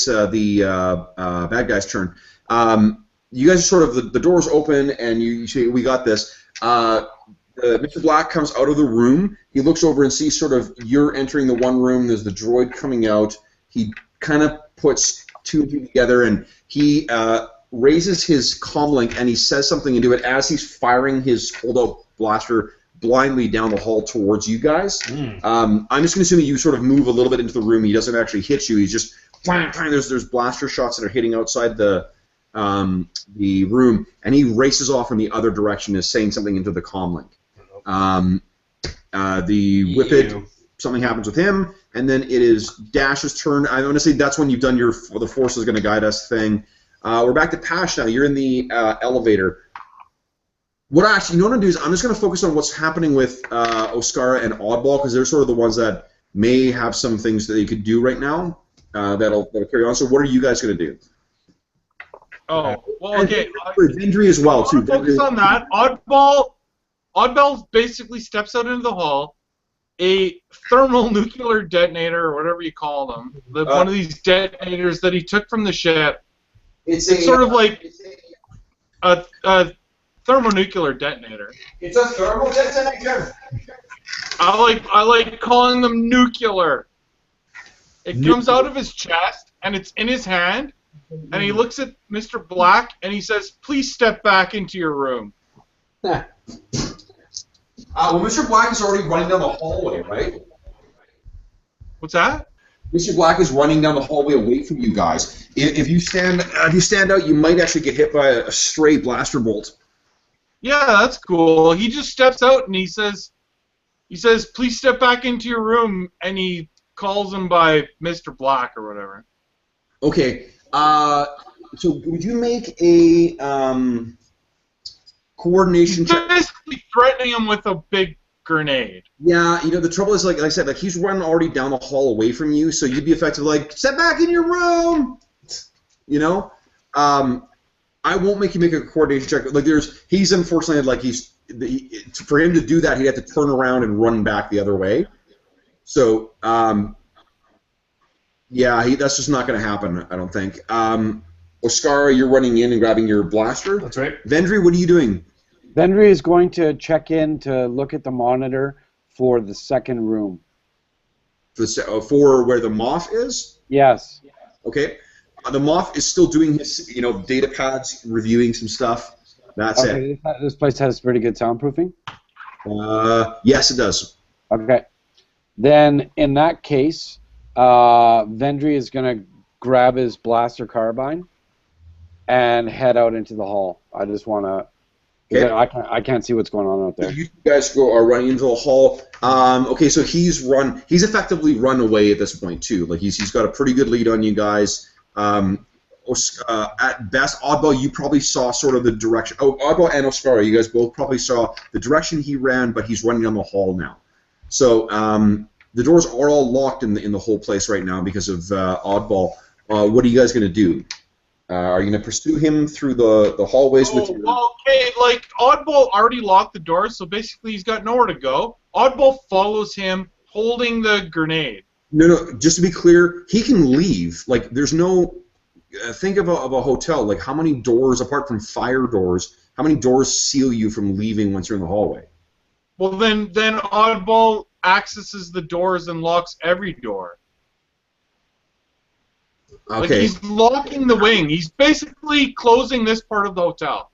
the bad guy's turn. You guys are sort of the doors open and you say, "We got this." Mr. Black comes out of the room. He looks over and sees sort of you're entering the one room. There's the droid coming out. He kind of puts 2 and 2 together, and he raises his comlink and he says something into it as he's firing his hold-out blaster blindly down the hall towards you guys. I'm just going to assume that you sort of move a little bit into the room. He doesn't actually hit you. He's just there's blaster shots that are hitting outside the room, and he races off in the other direction, is saying something into the comlink. The Whippet, something happens with him, and then it is Dash's turn. I'm going to say that's when you've done your the Force is going to guide us thing. We're back to Pash now. You're in the elevator. What I actually want to do is I'm just going to focus on what's happening with Oscara and Oddball, because they're sort of the ones that may have some things that they could do right now that'll carry on. So what are you guys going to do? Oh, well, okay. Vendry as well, too. Focus on that. Oddball basically steps out into the hall. A thermonuclear detonator, or whatever you call them, one of these detonators that he took from the ship. It's sort of like a thermonuclear detonator. It's a thermal detonator. I like calling them nuclear. It comes out of his chest, and it's in his hand, and he looks at Mr. Black, and he says, "Please step back into your room." Well, Mr. Black is already running down the hallway, right? What's that? Mr. Black is running down the hallway away from you guys. If you stand out, you might actually get hit by a stray blaster bolt. Yeah, that's cool. He just steps out and he says, "Please step back into your room," and he calls him by Mr. Black or whatever. Okay. So would you make a coordination He's check? basically threatening him with a big grenade. Yeah, the trouble is, like I said, like he's running already down the hall away from you, so you'd be effective like, "Step back in your room," I won't make you make a coordination check. Like he's unfortunately like for him to do that, he'd have to turn around and run back the other way. So yeah, that's just not going to happen, I don't think. Oscara, you're running in and grabbing your blaster. That's right. Vendry, what are you doing? Vendry is going to check in to look at the monitor for the second room. For where the Moth is? Yes. Okay. The Moth is still doing his, data pads, reviewing some stuff. That's it. This place has pretty good soundproofing? Yes, it does. Okay. Then, in that case, Vendry is going to grab his blaster carbine and head out into the hall. I just want to... Okay. I can't see what's going on out there. You guys are running into the hall. Okay, so he's effectively run away at this point too. Like he's got a pretty good lead on you guys. At best, Oddball, you probably saw sort of the direction. Oh, Oddball and Oscara, you guys both probably saw the direction he ran, but he's running down the hall now. So the doors are all locked in the whole place right now because of Oddball. What are you guys going to do? Are you going to pursue him through the hallways with your... Okay, like, Oddball already locked the doors, so basically he's got nowhere to go. Oddball follows him, holding the grenade. No, just to be clear, he can leave. Like, there's no... think of a hotel. Like, how many doors, apart from fire doors, how many doors seal you from leaving once you're in the hallway? Well, then Oddball accesses the doors and locks every door. Okay. Like, he's locking the wing. He's basically closing this part of the hotel.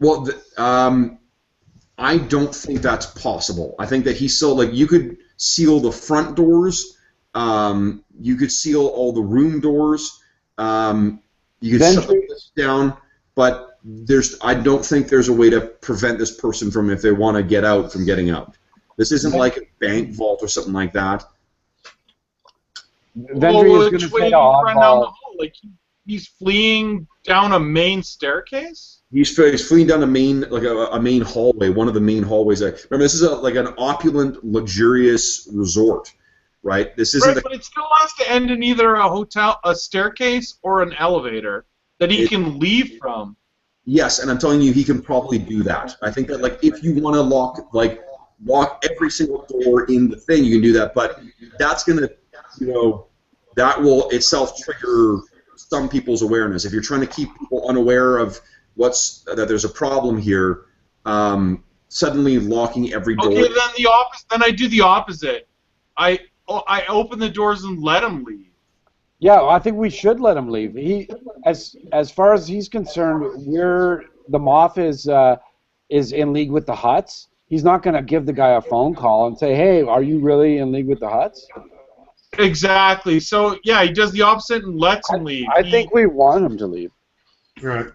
Well, I don't think that's possible. I think that he's still, like, you could seal the front doors. You could seal all the room doors. You could shut this down. But I don't think there's a way to prevent this person from, if they want to get out, from getting out. This isn't like a bank vault or something like that. Vendry is going to say to Oddball... Like, he's fleeing down a main staircase? He's fleeing down a main, like a main hallway, one of the main hallways. Remember, this is like an opulent, luxurious resort, right? This isn't. Right, but it still has to end in either a hotel, a staircase, or an elevator that he can leave from. Yes, and I'm telling you, he can probably do that. I think that, like, if you want to lock every single door in the thing, you can do that. But that's gonna, that will itself trigger some people's awareness. If you're trying to keep people unaware of that there's a problem here, suddenly locking every door. Okay, then I do the opposite. I open the doors and let him leave. Yeah, I think we should let him leave. As far as he's concerned, the Moth is in league with the Hutts. He's not going to give the guy a phone call and say, "Hey, are you really in league with the Hutts?" Exactly. So yeah, he does the opposite and lets him leave. I think we want him to leave. Right.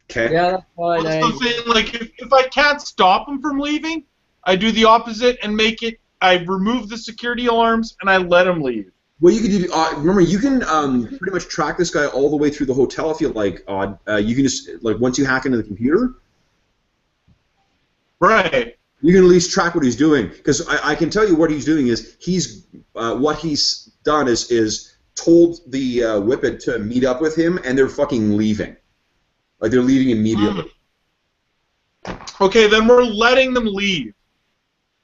Okay. Yeah, that's fine. I'm saying, like, if I can't stop him from leaving, I do the opposite and I remove the security alarms and I let him leave. Well, you can do. Remember, you can pretty much track this guy all the way through the hotel if you like. You can just, like, once you hack into the computer, right? You can at least track what he's doing, because I can tell you what he's doing is what he's done is told the Whippet to meet up with him, and they're fucking leaving. Like, they're leaving immediately. Okay, then we're letting them leave.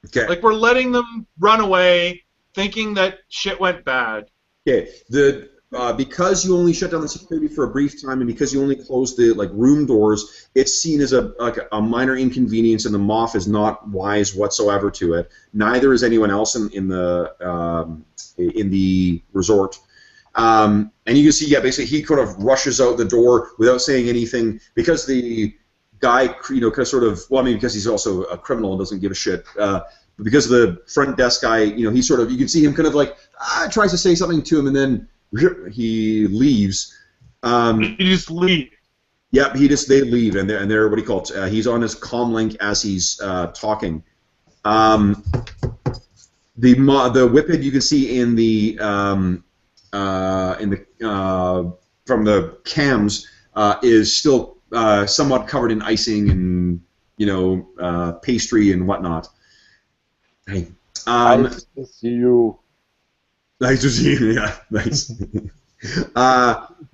Okay. Like, we're letting them run away, thinking that shit went bad. Okay. because you only shut down the security for a brief time, and because you only close the room doors, it's seen as a minor inconvenience, and the Moff is not wise whatsoever to it. Neither is anyone else in the resort. And you can see, yeah, basically he kind of rushes out the door without saying anything because the guy, kind of because he's also a criminal and doesn't give a shit. Because the front desk guy, he sort of, you can see him kind of tries to say something to him, and then he leaves. He just leaves. Yep, they leave, and they're what do you call it? He's on his comm link as he's talking. The whippet you can see in the from the cams is still somewhat covered in icing and pastry and whatnot. Hey, nice to see you. Nice to see you. Yeah, nice.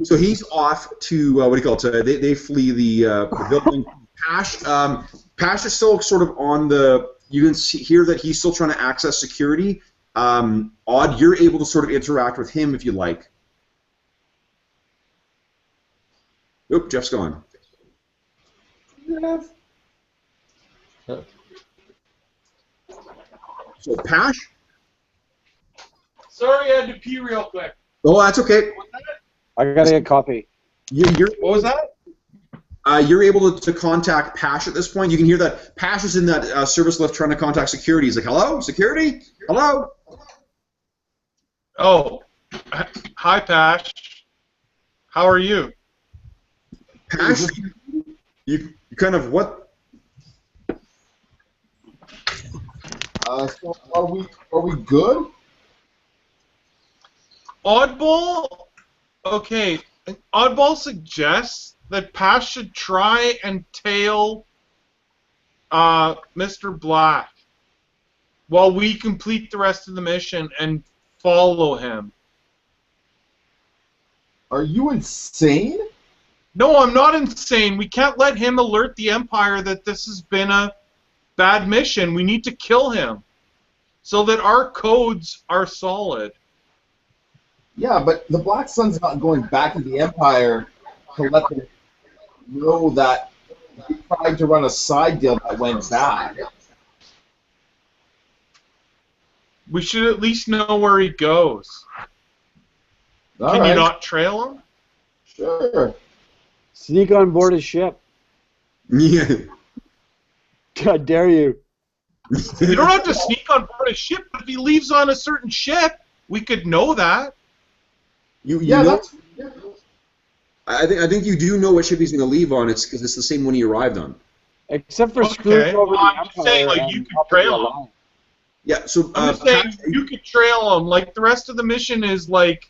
So he's off to what do you call it? They flee the building. Pash is still sort of on the. You can hear that he's still trying to access security. Odd, you're able to sort of interact with him if you like. Oop, Jeff's gone. Jeff. So Pash. Sorry, I had to pee real quick. Oh, that's okay. I gotta get coffee. You're What was that? You're able to contact Pash at this point. You can hear that Pash is in that service lift trying to contact security. He's like, hello, security? Hello? Oh, hi, Pash. How are you? Pash, you kind of, what? So are we good? Oddball? Okay, Oddball suggests that Pash should try and tail Mr. Black while we complete the rest of the mission and follow him. Are you insane? No, I'm not insane. We can't let him alert the Empire that this has been a bad mission. We need to kill him so that our codes are solid. Yeah, but the Black Sun's not going back to the Empire to let them know that he tried to run a side deal that went bad. We should at least know where he goes. Can you not trail him? Sure. Sneak on board his ship. Yeah. God dare you. You don't have to sneak on board a ship, but if he leaves on a certain ship, we could know that. You Yeah, know, that's. I think you do know what ship he's going to leave on. It's because it's the same one he arrived on. Except for Okay, screwing over well, the I'm just Empire. saying, like, and you could helping trail the him. alliance. Yeah. So I'm just saying you could trail him. Like, the rest of the mission is, like,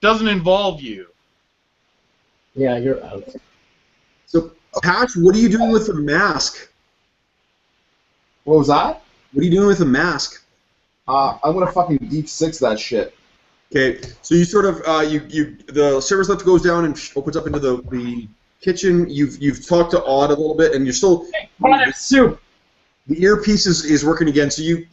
doesn't involve you. Yeah, you're out. So Patch, what are you doing with the mask? What was that? What are you doing with the mask? I'm gonna fucking deep six that shit. Okay, so you sort of the service lift goes down and opens up into the kitchen. You've talked to Odd a little bit, and you're still Soup. the earpiece is working again. So you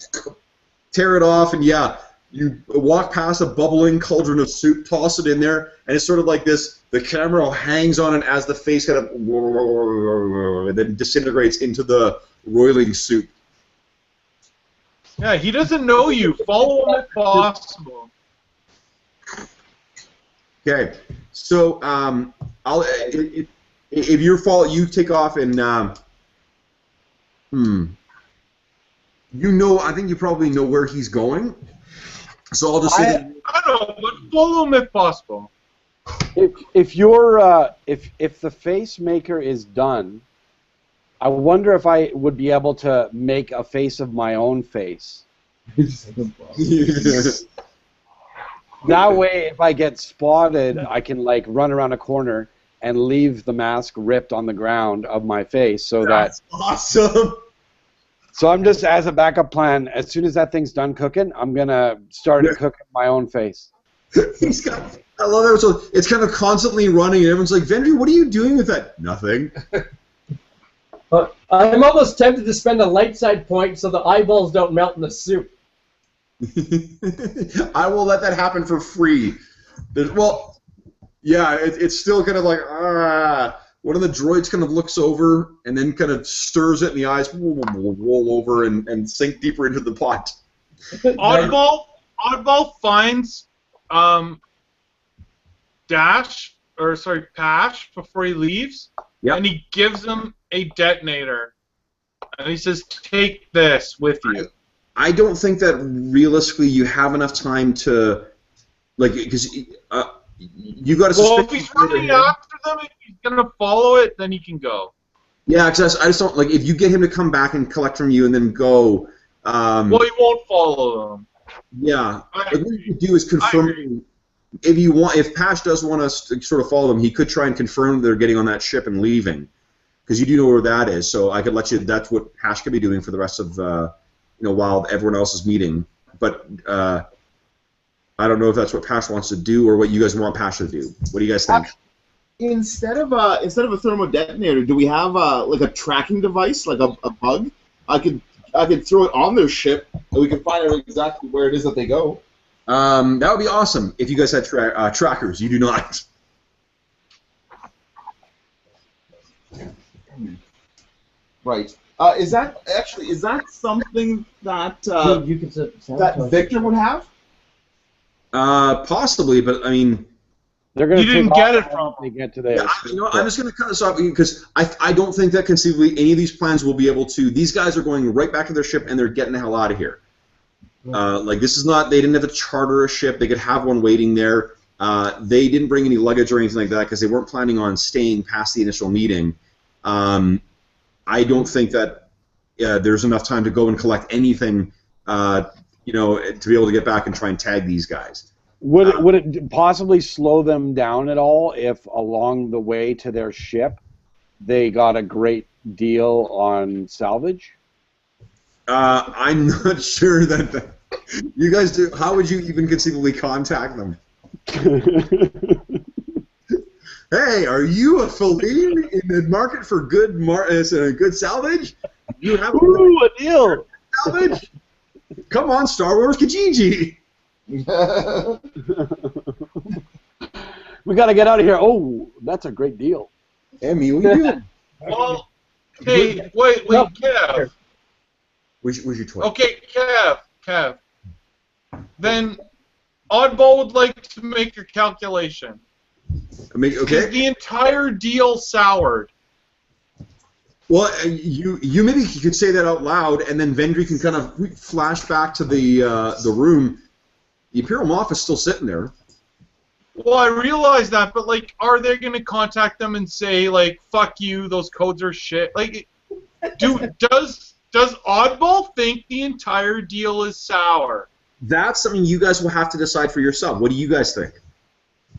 tear it off, and yeah, you walk past a bubbling cauldron of soup, toss it in there, and it's sort of like this. The camera hangs on it as the face kind of and then disintegrates into the roiling soup. Yeah, he doesn't know you. Follow him if possible. Okay, so if you're you take off and I think you probably know where he's going. So I'll just say that. I don't know, but follow him if possible. If you're if the face maker is done, I wonder if I would be able to make a face of my own face. That way, if I get spotted, I can like run around a corner and leave the mask ripped on the ground of my face, so That's awesome. So I'm just, as a backup plan, as soon as that thing's done cooking, I'm gonna start cooking my own face. I love it. So it's kind of constantly running, and everyone's like, "Vendry, what are you doing with that?" Nothing. I'm almost tempted to spend a light side point so the eyeballs don't melt in the soup. I will let that happen for free. Well, yeah, it's still kind of like, one of the droids kind of looks over and then kind of stirs it in the eyes, roll over and sink deeper into the pot. Oddball finds Pash before he leaves, Yep. and he gives him a detonator, and he says, "Take this with you." I don't think that realistically you have enough time to, like, because you got to. Well, if he's running after them, if he's gonna follow it, then he can go. Yeah, because I just don't like if you get him to come back and collect from you and then go. Well, he won't follow them. Yeah, like, what you could do is confirm. If Pash does want us to sort of follow them, he could try and confirm they're getting on that ship and leaving, because you do know where that is. So I could let you. That's what Pash could be doing for the rest of, while everyone else is meeting. But I don't know if that's what Pash wants to do or what you guys want Pash to do. What do you guys think? Instead of a thermal detonator, do we have like a tracking device, like a bug? I could throw it on their ship, and we can find out exactly where it is that they go. That would be awesome if you guys had trackers. You do not. Right. Is that something that you can that Victor would have? Possibly, but I mean, They're going You to didn't get it from they get to the. yeah, I'm just going to cut this off because I don't think that conceivably any of these plans will be able to. These guys are going right back to their ship and they're getting the hell out of here. Like, this is not. They didn't have to charter a ship. They could have one waiting there. They didn't bring any luggage or anything like that because they weren't planning on staying past the initial meeting. I don't think that there's enough time to go and collect anything, to be able to get back and try and tag these guys. Would it possibly slow them down at all if along the way to their ship they got a great deal on salvage? I'm not sure that you guys do. How would you even conceivably contact them? Hey, are you a Feline in the market for good good salvage? You have a deal. Salvage? Come on, Star Wars Kijiji. We got to get out of here. Oh, that's a great deal. Emmy, what are you doing? Well, hey, wait, Kev. Where's your toy? Okay, Kev. Then Oddball would like to make a calculation. Okay. Is the entire deal soured? Well, you maybe could say that out loud, and then Vendry can kind of flash back to the room. The Imperial Moff is still sitting there. Well, I realize that, but like, are they going to contact them and say like, "Fuck you, those codes are shit"? Like, does Oddball think the entire deal is sour? That's something you guys will have to decide for yourself. What do you guys think?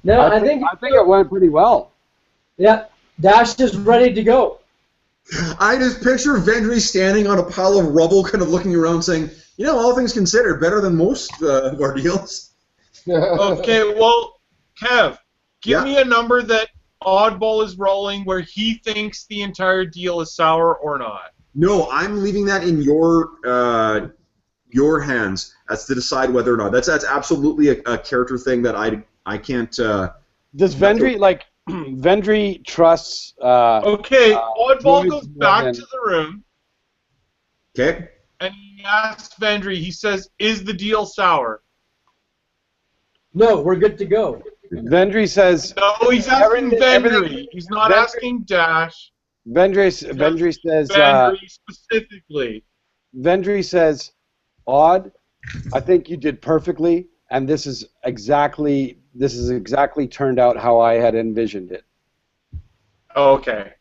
No, I think it went pretty well. Yeah, Dash is ready to go. I just picture Vendry standing on a pile of rubble, kind of looking around, saying, all things considered, better than most of our deals. Okay, well, Kev, give me a number that Oddball is rolling where he thinks the entire deal is sour or not. No, I'm leaving that in your hands as to decide whether or not. That's absolutely a character thing that I can't. Does Vendry Vendry trusts? Okay, Oddball goes back to the room. Okay. And he asks Vendry. He says, "Is the deal sour?" No, we're good to go. Vendry says. No, he's asking Vendry. He's not asking Dash. Vendry says. Vendry specifically. Vendry says, "Odd, I think you did perfectly, and this is exactly turned out how I had envisioned it." Okay.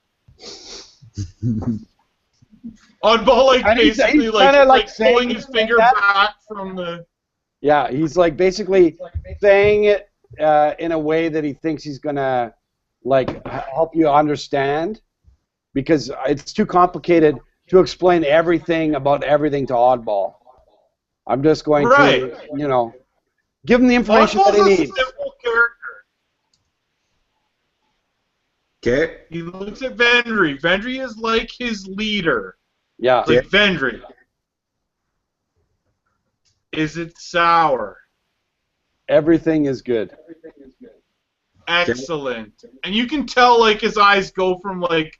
Oddball, basically, pulling his finger back from the. Yeah, he's basically saying it in a way that he thinks he's gonna help you understand, because it's too complicated to explain everything about everything to Oddball. I'm just going to, give him the information that he needs. Oddball's a simple character. Okay. He looks at Vendry. Vendry is like his leader. Yeah. Like Vendry. Is it sour? Everything is good. Excellent. And you can tell like his eyes go from like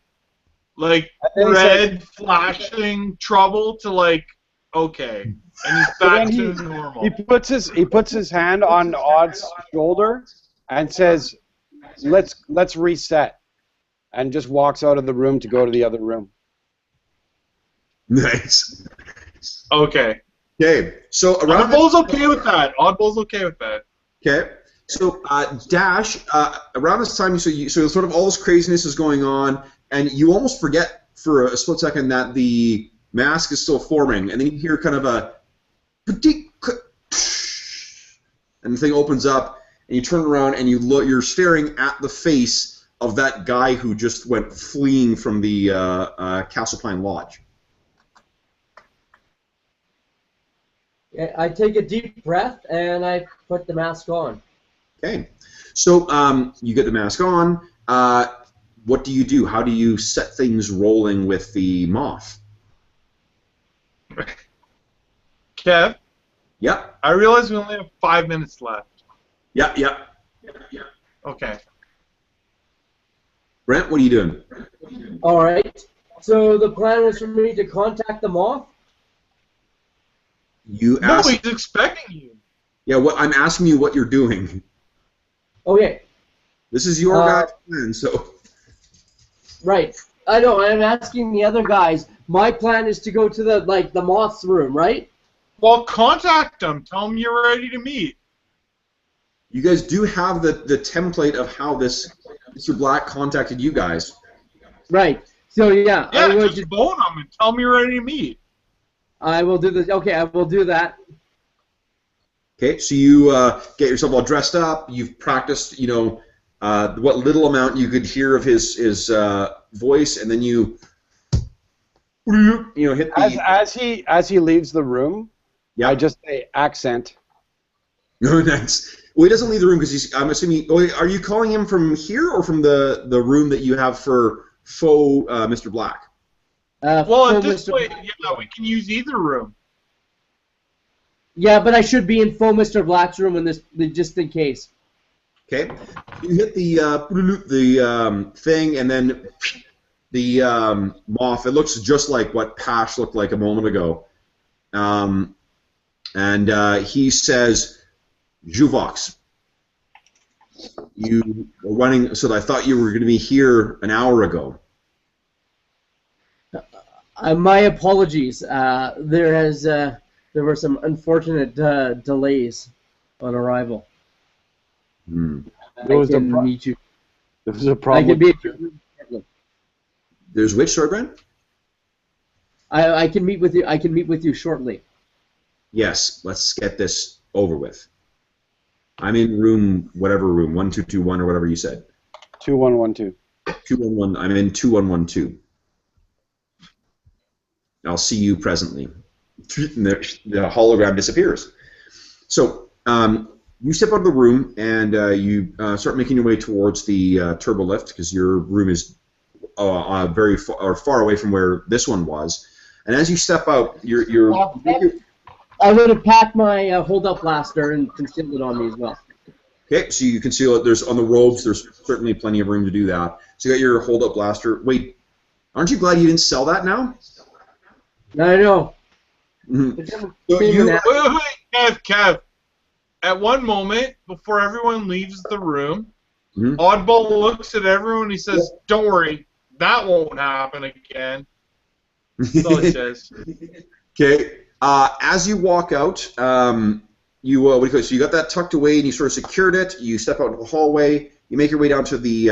And then he red flashing trouble to like okay, and he's back to normal. He puts his hand on Odd's shoulder and says, "Let's reset," and just walks out of the room to go to the other room. Nice. Okay. Okay, so around Oddball's okay with that. Oddball's okay with that. Okay, so Dash, around this time, so sort of all this craziness is going on, and you almost forget for a split second that the mask is still forming, and then you hear kind of a and the thing opens up, and you turn around and you're staring at the face of that guy who just went fleeing from the Castle Pine Lodge. I take a deep breath and I put the mask on. Okay, so you get the mask on. What do you do? How do you set things rolling with the moth? Kev, Yep. I realize we only have 5 minutes left. Yep. Okay. Brent, what are you doing? All right. So the plan was for me to contact the moth. You No, ask. he's expecting you. Yeah, what I'm asking you what you're doing. Okay. This is your guy's plan, so. Right. I know. I'm asking the other guys. My plan is to go to the moth's room, right? Well, contact him. Tell him you're ready to meet. You guys do have the template of how this Mr. Black contacted you guys. Right. So yeah, Yeah, I will just phone him and tell him you're ready to meet. I will do this. Okay, I will do that. Okay, so you get yourself all dressed up. You've practiced, what little amount you could hear of his voice, and then you hit the. As he leaves the room, Yeah. I just say accent. Oh, nice. Well, he doesn't leave the room because I'm assuming. Oh, are you calling him from here or from the room that you have for faux Mr. Black? Well, full at this Mr. point, yeah, we can use either room. Yeah, but I should be in full Mr. Black's room in this, just in case. Okay. You hit the thing, and then the moth. It looks just like what Pash looked like a moment ago. And he says, "Juvox, you were running. So I thought you were going to be here an hour ago." My apologies. There were some unfortunate delays on arrival. Hmm. There was I can meet you. There was a I problem. can be at your room shortly. There's which, sorry, Brent? I can meet with you. I can meet with you shortly. Yes. Let's get this over with. I'm in room, whatever room, 1221 or whatever you said. 2112. 211. I'm in 2112. I'll see you presently. And the hologram disappears. So you step out of the room and you start making your way towards the turbo lift because your room is very far away from where this one was. And as you step out, you're I would have packed my hold-up blaster and concealed it on me as well. okay. So you conceal it. There's on the robes. There's certainly plenty of room to do that. So you got your hold-up blaster. Wait, aren't you glad you didn't sell that now? I know. Mm-hmm. So Wait, Kev. At one moment, before everyone leaves the room, Mhm. Oddball looks at everyone and he says, "Don't worry, that won't happen again." That's all he says. Okay. As you walk out, you what do you call it? So you got that tucked away and you sort of secured it. You step out into the hallway. You make your way down to the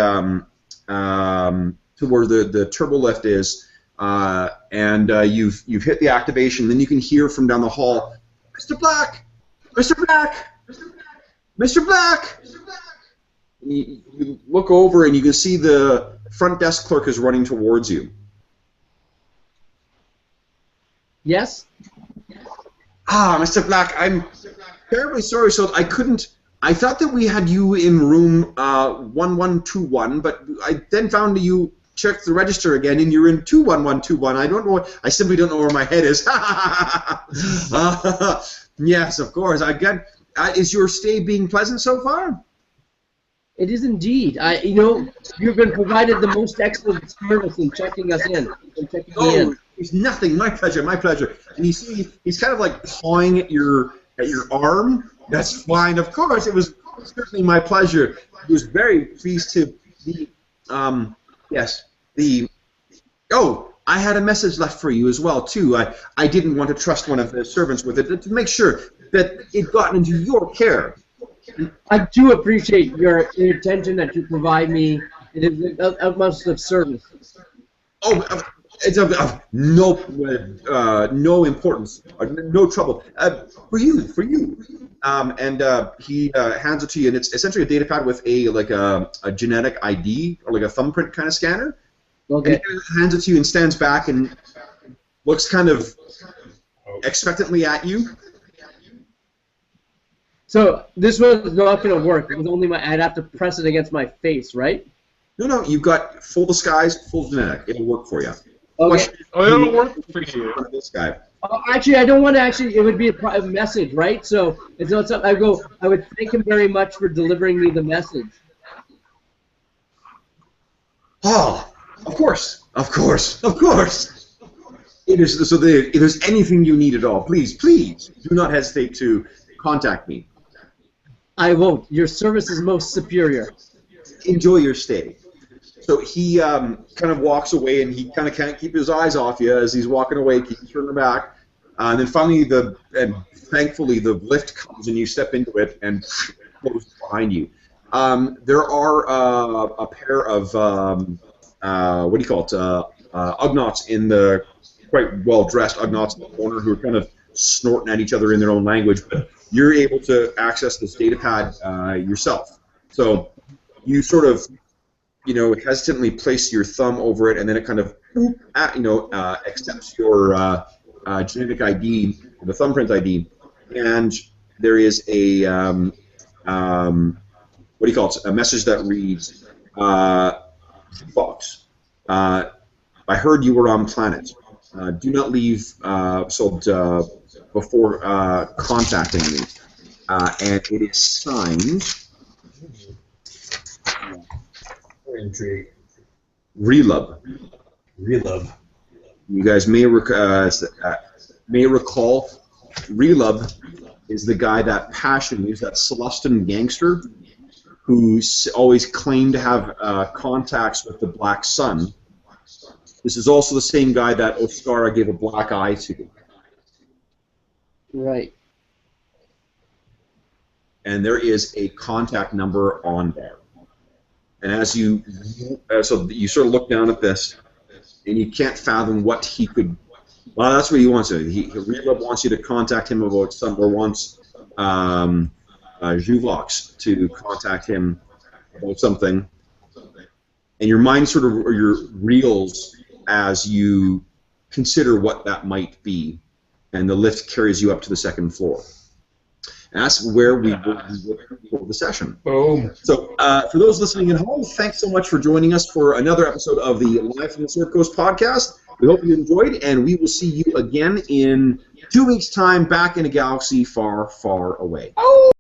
to where the turbo lift is, and you've hit the activation. Then you can hear from down the hall, "Mr. Black, Mr. Black, Mr. Black." You look over and you can see the front desk clerk is running towards you. Yes. Mr. Black, I'm terribly sorry. So I couldn't. I thought that we had you in room 1121, but I then found that you checked the register again, and you're in 21121. I don't know. I simply don't know where my head is. Yes, of course. I get. Is your stay being pleasant so far? It is indeed. You've been provided the most excellent service in checking us in. Checking me in. It's nothing. My pleasure. My pleasure. And you see, he's kind of like pawing at your arm. That's fine. Of course, it was certainly my pleasure. He was very pleased to be. Yes. Oh, I had a message left for you as well too. I didn't want to trust one of the servants with it to make sure that it got into your care. I do appreciate your attention that you provide me. It is of utmost of service. Oh, it's of no importance, no trouble. For you. And he hands it to you, and it's essentially a data pad with a genetic ID or like a thumbprint kind of scanner. Okay. And he hands it to you and stands back and looks kind of expectantly at you. So this one's not going to work. It was only I'd have to press it against my face, right? No, you've got full disguise, full genetic. It'll work for you. Okay. Oh, it'll work for you. This guy. Actually, I don't want to actually. It would be a message, right? So it's not something. I would thank him very much for delivering me the message. Oh, of course. It is so. If there's anything you need at all, please do not hesitate to contact me. I won't. Your service is most superior. Enjoy your stay. So he kind of walks away, and he kind of can't keep his eyes off you as he's walking away, keeps turning back. And then finally, thankfully, the lift comes, and you step into it, and closes behind you. There are a pair of, what do you call it, Ugnaughts in the, quite well-dressed Ugnaughts in the corner who are kind of snorting at each other in their own language, but you're able to access this data pad yourself. So you sort of, hesitantly place your thumb over it, and then it kind of, accepts your genetic ID, the thumbprint ID, and there is a, what do you call it, a message that reads, Fox, I heard you were on planet. Do not leave before contacting me. And it is signed Intrigue. Relub. You guys may recall Relub is the guy that Passion used, that Celestin gangster who's always claimed to have contacts with the Black Sun. This is also the same guy that Oscara gave a black eye to. Right. And there is a contact number on there. And as so you sort of look down at this, and you can't fathom what he could. Well, that's what he wants to. Relub wants you to contact him about or wants Juvox to contact him about something. And your mind sort of reels as you consider what that might be, and the lift carries you up to the second floor. And that's where we will the session. Boom. So, for those listening at home, thanks so much for joining us for another episode of the Live from the Sword Coast podcast. We hope you enjoyed, and we will see you again in 2 weeks' time back in a galaxy far, far away. Oh!